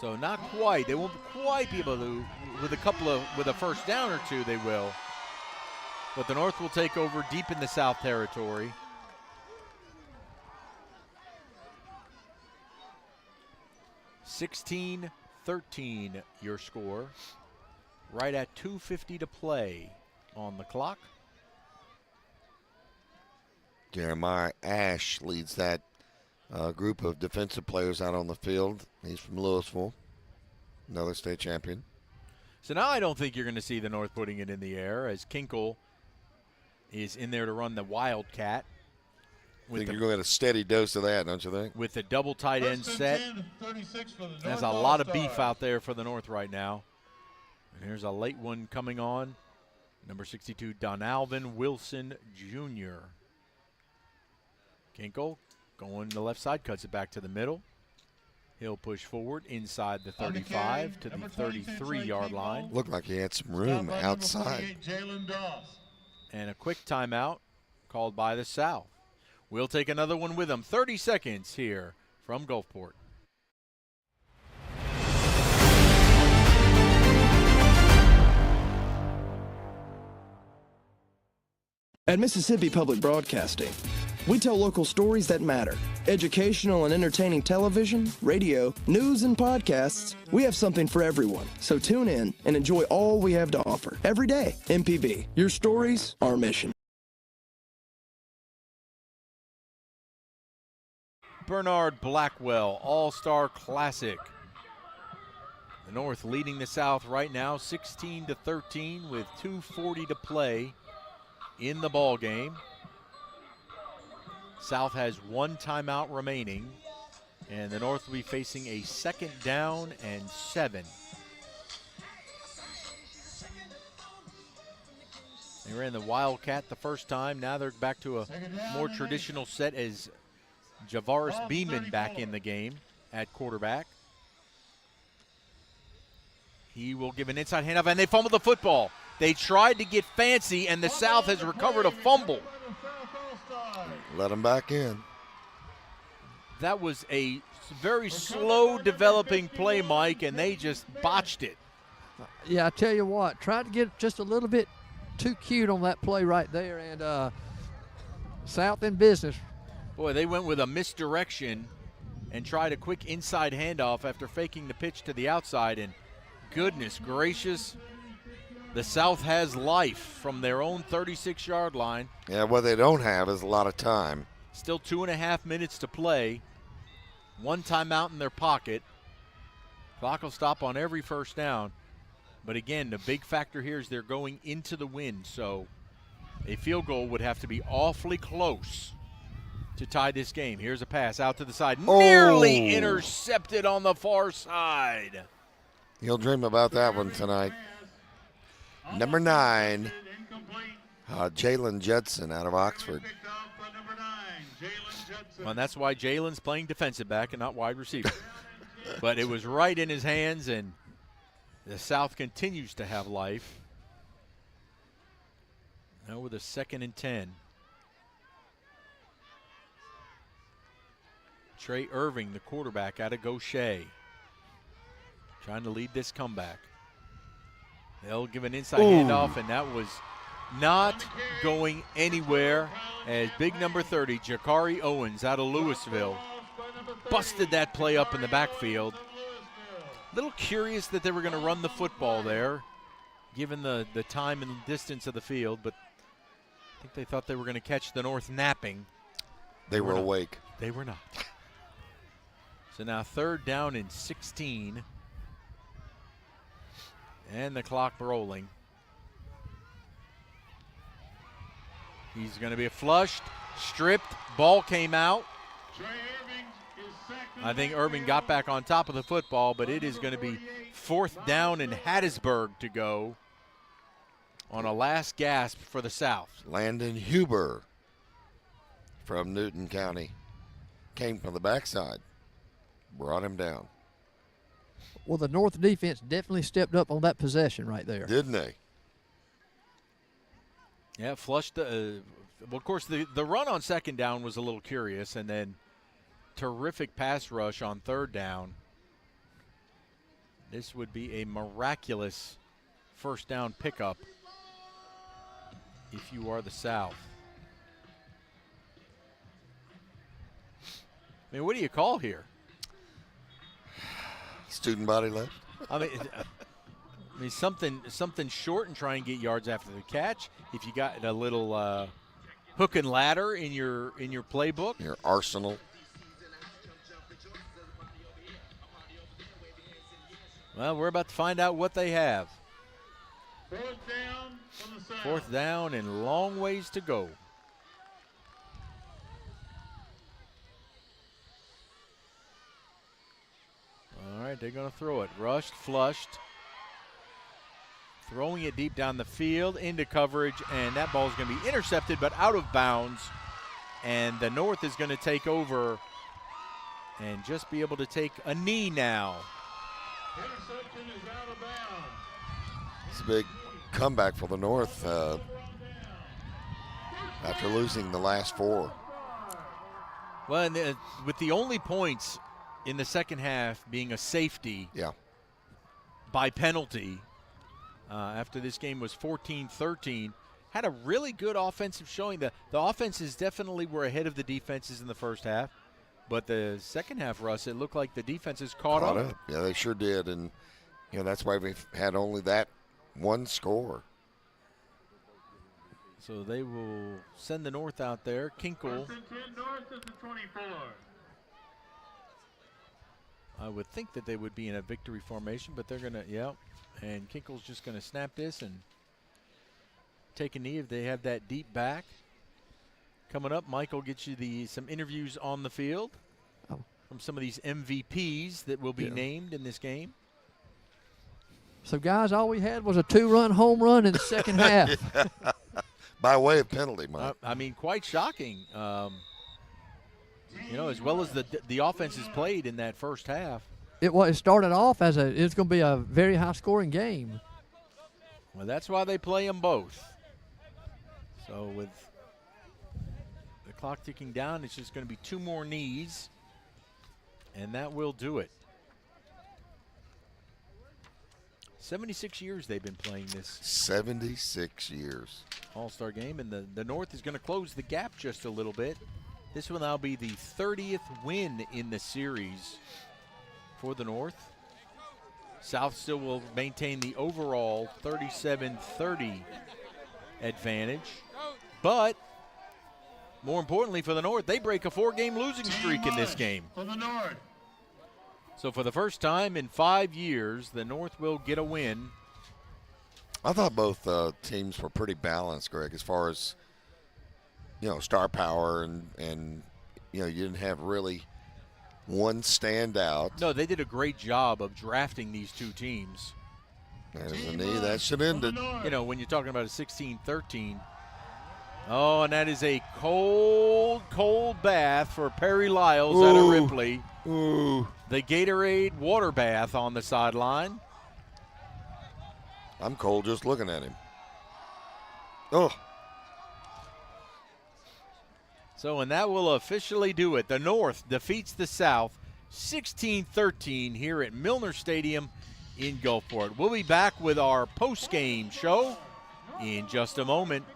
So not quite. They won't quite be able to, with a first down or 2, they will. But the North will take over deep in the South territory. (16-13) your score. right at 2:50 to play on the clock. Jeremiah Ash leads that group of defensive players out on the field. He's from Louisville, another state champion. So now I don't think you're going to see the North putting it in the air as Kinkle is in there to run the Wildcat. I think you're going to get a steady dose of that, don't you think? With the double tight end set. There's a lot of beef out there for the North right now. And here's a late one coming on. Number 62, Donalvin Wilson Jr. Kinkle going to the left side, cuts it back to the middle. He'll push forward inside the 35 to the 33-yard line. Looked like he had some room outside. And a quick timeout called by the South. We'll take another one with them. 30 seconds here from Gulfport. At Mississippi Public Broadcasting, we tell local stories that matter. Educational and entertaining television, radio, news, and podcasts. We have something for everyone. So tune in and enjoy all we have to offer. Every day, MPB. Your stories, our mission. Bernard Blackwell All-Star Classic. The North leading the South right now 16-13 with 2:40 to play in the ball game. South has one timeout remaining, and the North will be facing a 2nd down and 7. They ran the Wildcat the first time. Now they're back to a more traditional set as Javaris Beeman back in the game at quarterback. He will give an inside handoff, and they fumbled the football. They tried to get fancy, and the South has recovered a fumble. Let him back in. That was a very slow developing play, Mike, and they just botched it. Yeah, I tell you what, tried to get just a little bit too cute on that play right there, and South in business. Boy, they went with a misdirection and tried a quick inside handoff after faking the pitch to the outside, and goodness gracious, the South has life from their own 36-yard line. Yeah, what they don't have is a lot of time. Still 2.5 minutes to play. One timeout in their pocket. Clock will stop on every first down. But again, the big factor here is they're going into the wind, so a field goal would have to be awfully close to tie this game. Here's a pass out to the side. Nearly intercepted on the far side. He'll dream about that one tonight. Number 9, Jalen Judson out of Oxford. Well, and that's why Jalen's playing defensive back and not wide receiver. But it was right in his hands, and the South continues to have life. Now with a 2nd and 10. Trey Irving, the quarterback, out of Gaucher, trying to lead this comeback. They'll give an inside handoff, and that was not going anywhere as big number 30, Jakari Owens out of Louisville, busted that play up in the backfield. A little curious that they were going to run the football there, given the time and distance of the field, but I think they thought they were going to catch the North napping. They were awake. They were not. So now 3rd down and 16. And the clock rolling. He's going to be flushed, stripped, ball came out. I think Irving got back on top of the football, but it is going to be 4th down in Hattiesburg to go on a last gasp for the South. Landon Huber from Newton County came from the backside, brought him down. Well, the North defense definitely stepped up on that possession right there. Didn't they? Yeah, flushed. Well, of course, the run on 2nd down was a little curious, and then terrific pass rush on 3rd down. This would be a miraculous 1st down pickup if you are the South. I mean, what do you call here? Student body left. I mean, I mean, something short and try and get yards after the catch. If you got a little hook and ladder in your playbook, your arsenal. Well, we're about to find out what they have. 4th down from the South. 4th down and long ways to go. All right, they're going to throw it. Rushed, flushed. Throwing it deep down the field into coverage, and that ball is going to be intercepted but out of bounds. And the North is going to take over and just be able to take a knee now. Interception is out of bounds. It's a big comeback for the North after losing the last 4. Well, and with the only points in the second half being a safety by penalty, after this game was 14-13, had a really good offensive showing. The offenses definitely were ahead of the defenses in the first half, but the second half, Russ, it looked like the defenses caught up. Yeah, they sure did, and that's why we've had only that one score. So they will send the North out there. Kinkle. North is the 24. I would think that they would be in a victory formation, but they're going to, and Kinkle's just going to snap this and take a knee if they have that deep back. Coming up, Michael gets you some interviews on the field from some of these MVPs that will be named in this game. So, guys, all we had was a 2-run home run in the second half. By way of penalty, Mike. I mean, quite shocking. As well as the offense has played in that first half. It started off as it's going to be a very high-scoring game. Well, that's why they play them both. So with the clock ticking down, it's just going to be 2 more knees, and that will do it. 76 years they've been playing this. 76 years. All-Star game, and the North is going to close the gap just a little bit. This will now be the 30th win in the series for the North. South still will maintain the overall 37-30 advantage. But more importantly for the North, they break a 4-game losing streak in this game. For the North. So for the first time in 5 years, the North will get a win. I thought both teams were pretty balanced, Greg, as far as star power and you didn't have really one standout. No, they did a great job of drafting these two teams. There's a knee. That should end it. When you're talking about a 16-13. Oh, and that is a cold, cold bath for Perry Lyles out of Ripley. Ooh. The Gatorade water bath on the sideline. I'm cold just looking at him. Oh. So, and that will officially do it. The North defeats the South 16-13 here at Milner Stadium in Gulfport. We'll be back with our post-game show in just a moment.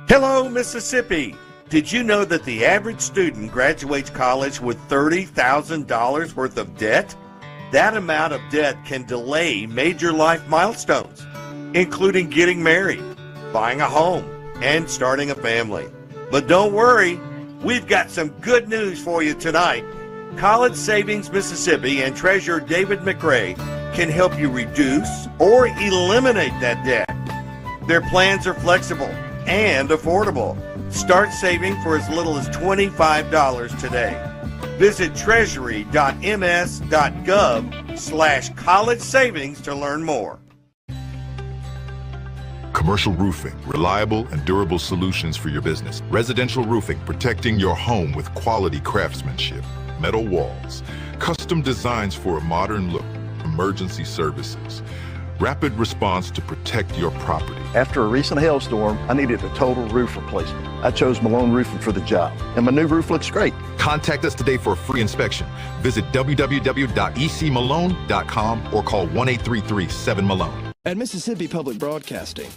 Hello, Mississippi. Did you know that the average student graduates college with $30,000 worth of debt? That amount of debt can delay major life milestones, including getting married, buying a home, and starting a family. But don't worry, we've got some good news for you tonight. College Savings Mississippi and Treasurer David McRae can help you reduce or eliminate that debt. Their plans are flexible and affordable. Start saving for as little as $25 today. Visit treasury.ms.gov/college savings to learn more. Commercial roofing, reliable and durable solutions for your business. Residential roofing, protecting your home with quality craftsmanship. Metal walls, custom designs for a modern look. Emergency services. Rapid response to protect your property. After a recent hailstorm, I needed a total roof replacement. I chose Malone Roofing for the job, and my new roof looks great. Contact us today for a free inspection. Visit www.ecmalone.com or call 1-833-7-MALONE. At Mississippi Public Broadcasting,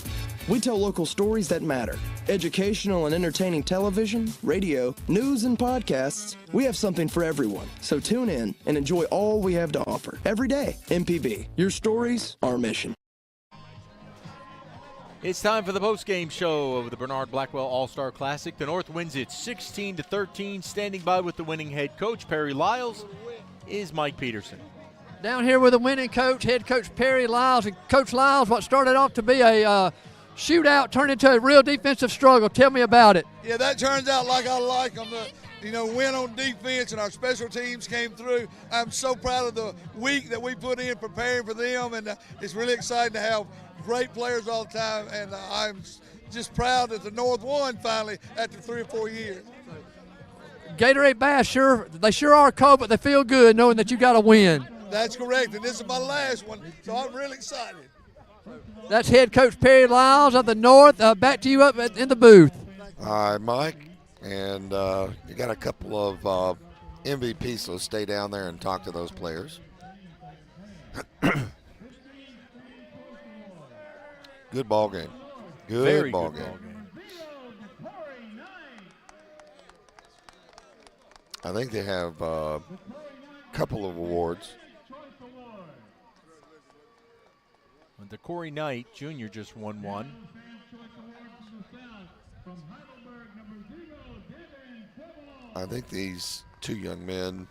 We tell local stories that matter. Educational and entertaining television, radio, news, and podcasts. We have something for everyone. So tune in and enjoy all we have to offer. Every day, MPB. Your stories, our mission. It's time for the post-game show of the Bernard Blackwell All-Star Classic. The North wins it 16-13. Standing by with the winning head coach, Perry Lyles, is Mike Peterson. Down here with the winning coach, head coach Perry Lyles. And Coach Lyles, what started off to be a shootout turned into a real defensive struggle. Tell me about it. Yeah, that turns out like I like them. Win on defense, and our special teams came through. I'm so proud of the week that we put in preparing for them, and it's really exciting to have great players all the time, and I'm just proud that the North won finally after 3 or 4 years. Gatorade Bass, they sure are cold, but they feel good knowing that you got a win. That's correct, and this is my last one, so I'm really excited. That's head coach Perry Lyles of the North. Back to you up in the booth. All right, Mike, and you got a couple of MVPs, so stay down there and talk to those players. Good ball game. Good ball game. I think they have a couple of awards. The Corey Knight Jr. just won one. I think these two young men,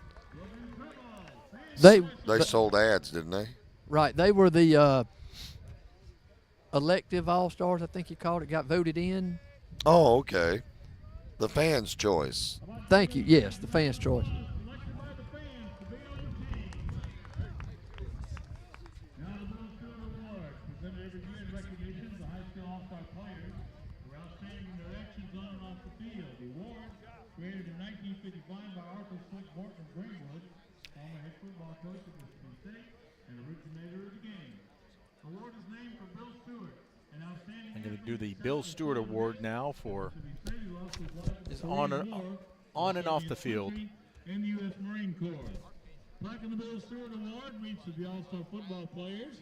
they sold ads, didn't they? Right. They were the elective All-Stars, I think you called it, got voted in. Oh, okay. The fans' choice. Thank you. Yes, the fans' choice. I'm going to do the Bill Stewart Award now for his on and off the field. In the U.S. Marine Corps. Plaque in the Bill Stewart Award reads to the All-Star football players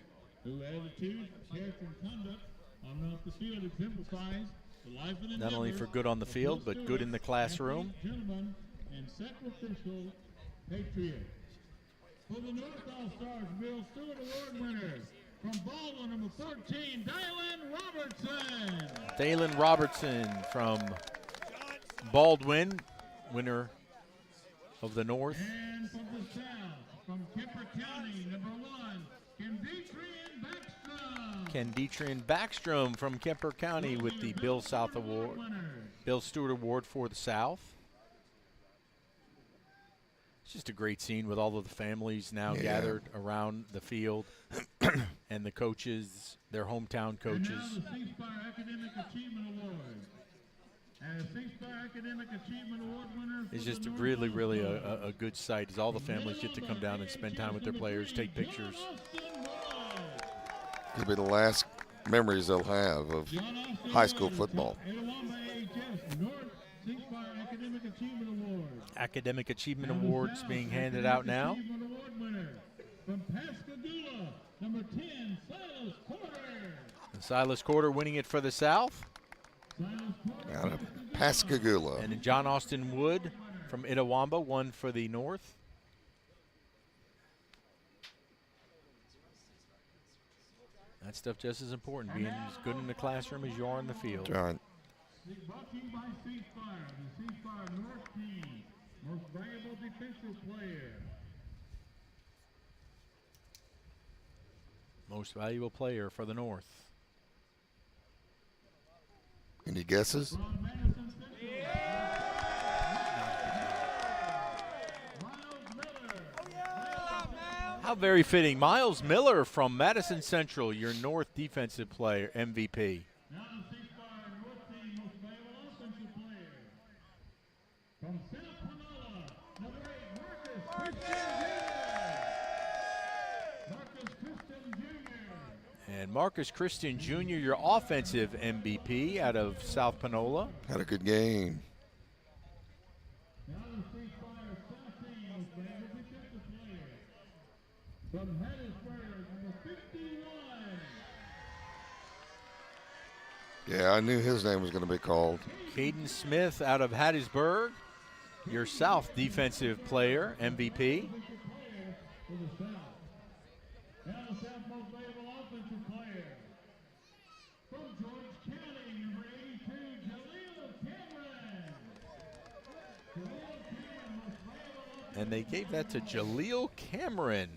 whose attitude, character, and conduct on and off the field exemplifies the life and Not only for good on the field, but good in the classroom. Gentlemen and sacrificial patriots. For the North All-Stars Bill Stewart Award winners, from Baldwin, number 14, Dalen Robertson. Dalen Robertson from Baldwin, winner of the North. And from the South, from Kemper County, number 1, Kendetrian Backstrom from Kemper County with the Bill Stewart Award for the South. It's just a great scene with all of the families now gathered around the field and the coaches, their hometown coaches. And now the C-Spire Academic Achievement Award. And the C-Spire Academic Achievement Award winner. It's just really a good sight as all the families get to come down and spend time with their players, take pictures. It'll be the last memories they'll have of high school football. Academic Achievement Awards being handed out now. From Pascagoula, number 10, Silas Porter. And Silas Porter winning it for the South. Out of Pascagoula. And John Austin Wood from Itawamba won for the North. That stuff just as important, being as good in the classroom as you are in the field. Right. Brought to you by C-Spire, the C-Spire North team, most valuable defensive player. Most valuable player for the North. Any guesses? How very fitting. Miles Miller from Madison Central, your North defensive player, MVP. Now the C-Spire North team, most valuable offensive player. From South Panola, number 8, Marcus Christian Jr. And Marcus Christian Jr., your offensive MVP out of South Panola. Had a good game. Now the C-Spire South team, most valuable defensive player. From Hattiesburg, number 51. Yeah, I knew his name was going to be called. Caden Smith out of Hattiesburg, your South defensive player, MVP. And they gave that to Jaleel Cameron.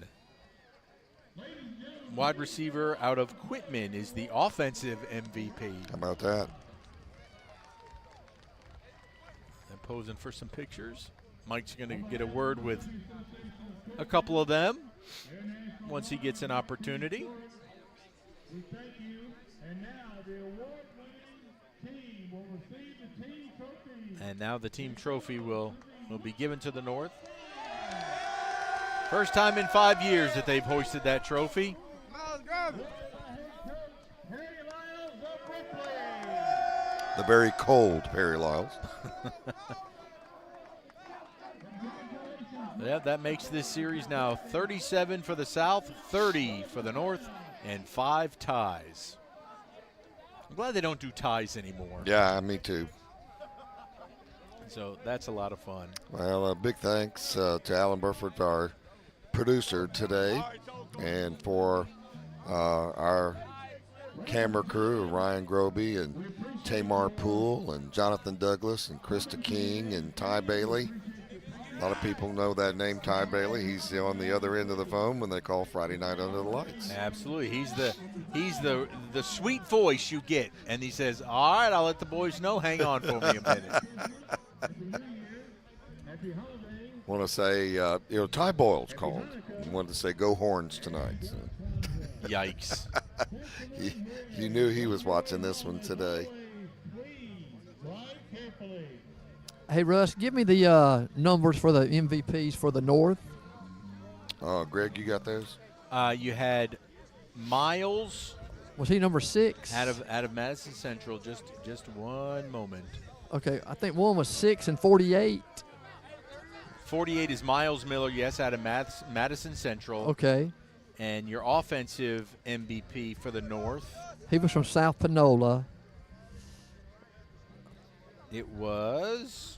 Wide receiver out of Quitman is the offensive MVP. How about that? And posing for some pictures. Mike's going to get a word with a couple of them once he gets an opportunity. And now the team trophy will be given to the North. First time in 5 years that they've hoisted that trophy. The very cold Perry Lyles. Yeah, that makes this series now 37 for the South, 30 for the North, and 5 ties. I'm glad they don't do ties anymore. Yeah, me too. So that's a lot of fun. Well, big thanks to Alan Burford, our producer today, and for our camera crew, Ryan Groby and Tamar Poole and Jonathan Douglas and Krista King and Ty Bailey. A lot of people know that name, Ty Bailey. He's on the other end of the phone when they call Friday Night Under the Lights. Absolutely. He's the sweet voice you get. And he says, all right, I'll let the boys know. Hang on for me a minute. Want to say, Ty Boyle's called. He wanted to say, go Horns tonight. So. Yikes. You knew he was watching this one today. Hey, Russ, give me the numbers for the MVPs for the North. Greg, you got those? You had Miles. Was he number 6? Out of Madison Central. Just one moment. Okay, I think one was 6 and 48. 48 is Miles Miller, yes, out of Madison Central. Okay. And your offensive MVP for the North? He was from South Panola. It was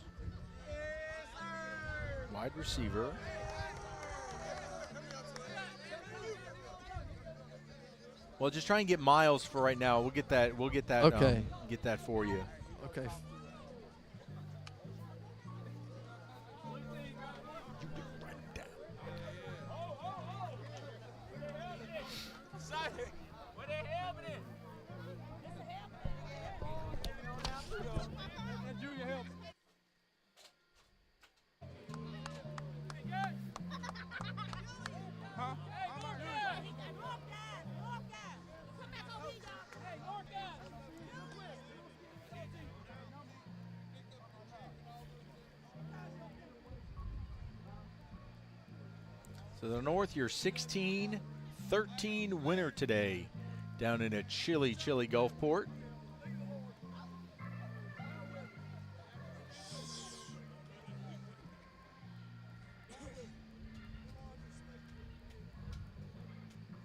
wide receiver. Well, just try and get Miles for right now. We'll get that. Okay. Get that for you. Okay. So the North, your 16-13 winner today down in a chilly Gulfport.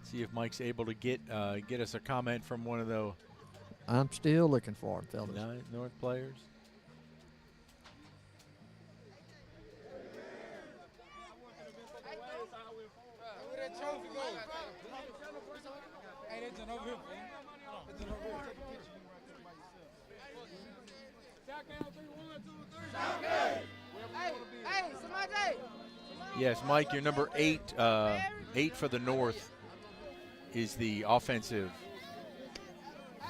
See if Mike's able to get us a comment from one of the I'm still looking for it, fellas. North players. Yes, Mike, your number 8 for the North is the offensive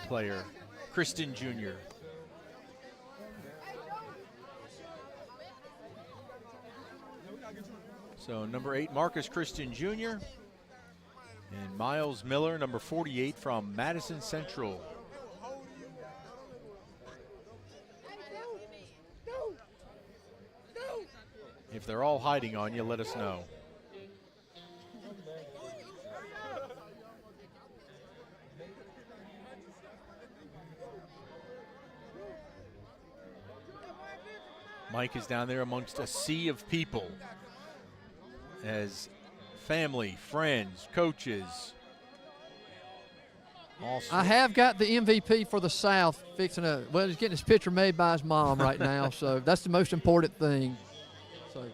player, Kristen Jr. So number 8, Marcus Kristen Jr. And Miles Miller, number 48 from Madison Central. If they're all hiding on you, let us know. Mike is down there amongst a sea of people as family, friends, coaches, I have got the MVP for the South fixing he's getting his picture made by his mom right now, so that's the most important thing. So.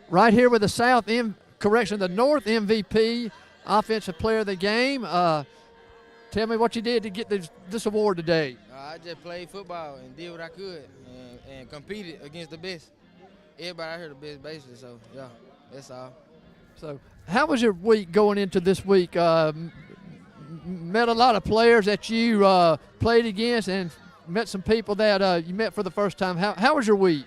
Right here with the South, the North MVP, Offensive Player of the Game. Tell me what you did to get this award today. I just played football and did what I could and competed against the best. Everybody out here the best basically, so yeah, that's all. So how was your week going into this week? Met a lot of players that you played against and met some people that you met for the first time. How was your week?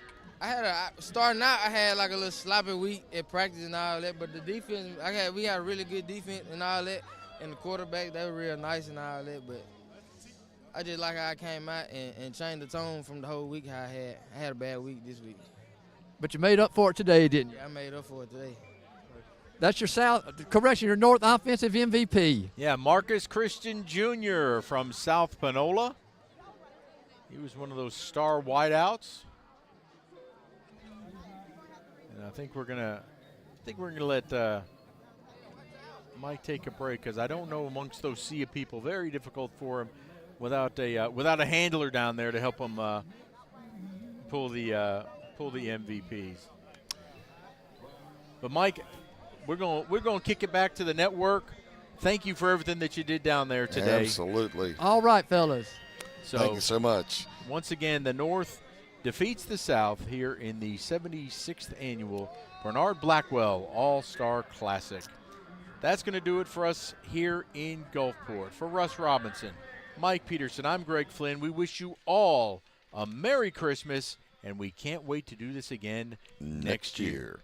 Starting out, I had like a little sloppy week at practice and all that, but the defense, we had a really good defense and all that, and the quarterback, they were real nice and all that, but I just like how I came out and changed the tone from the whole week how I had a bad week this week. But you made up for it today, didn't you? Yeah, I made up for it today. That's your North Offensive MVP. Yeah, Marcus Christian Jr. from South Panola. He was one of those star wideouts. And I think we're gonna let Mike take a break because I don't know amongst those sea of people, very difficult for him without a handler down there to help him pull the MVPs. But Mike, we're going to kick it back to the network. Thank you for everything that you did down there today. Absolutely. All right, fellas. So thank you so much. Once again, the North defeats the South here in the 76th annual Bernard Blackwell All-Star Classic. That's going to do it for us here in Gulfport. For Russ Robinson, Mike Peterson, I'm Greg Flynn. We wish you all a Merry Christmas, and we can't wait to do this again next year.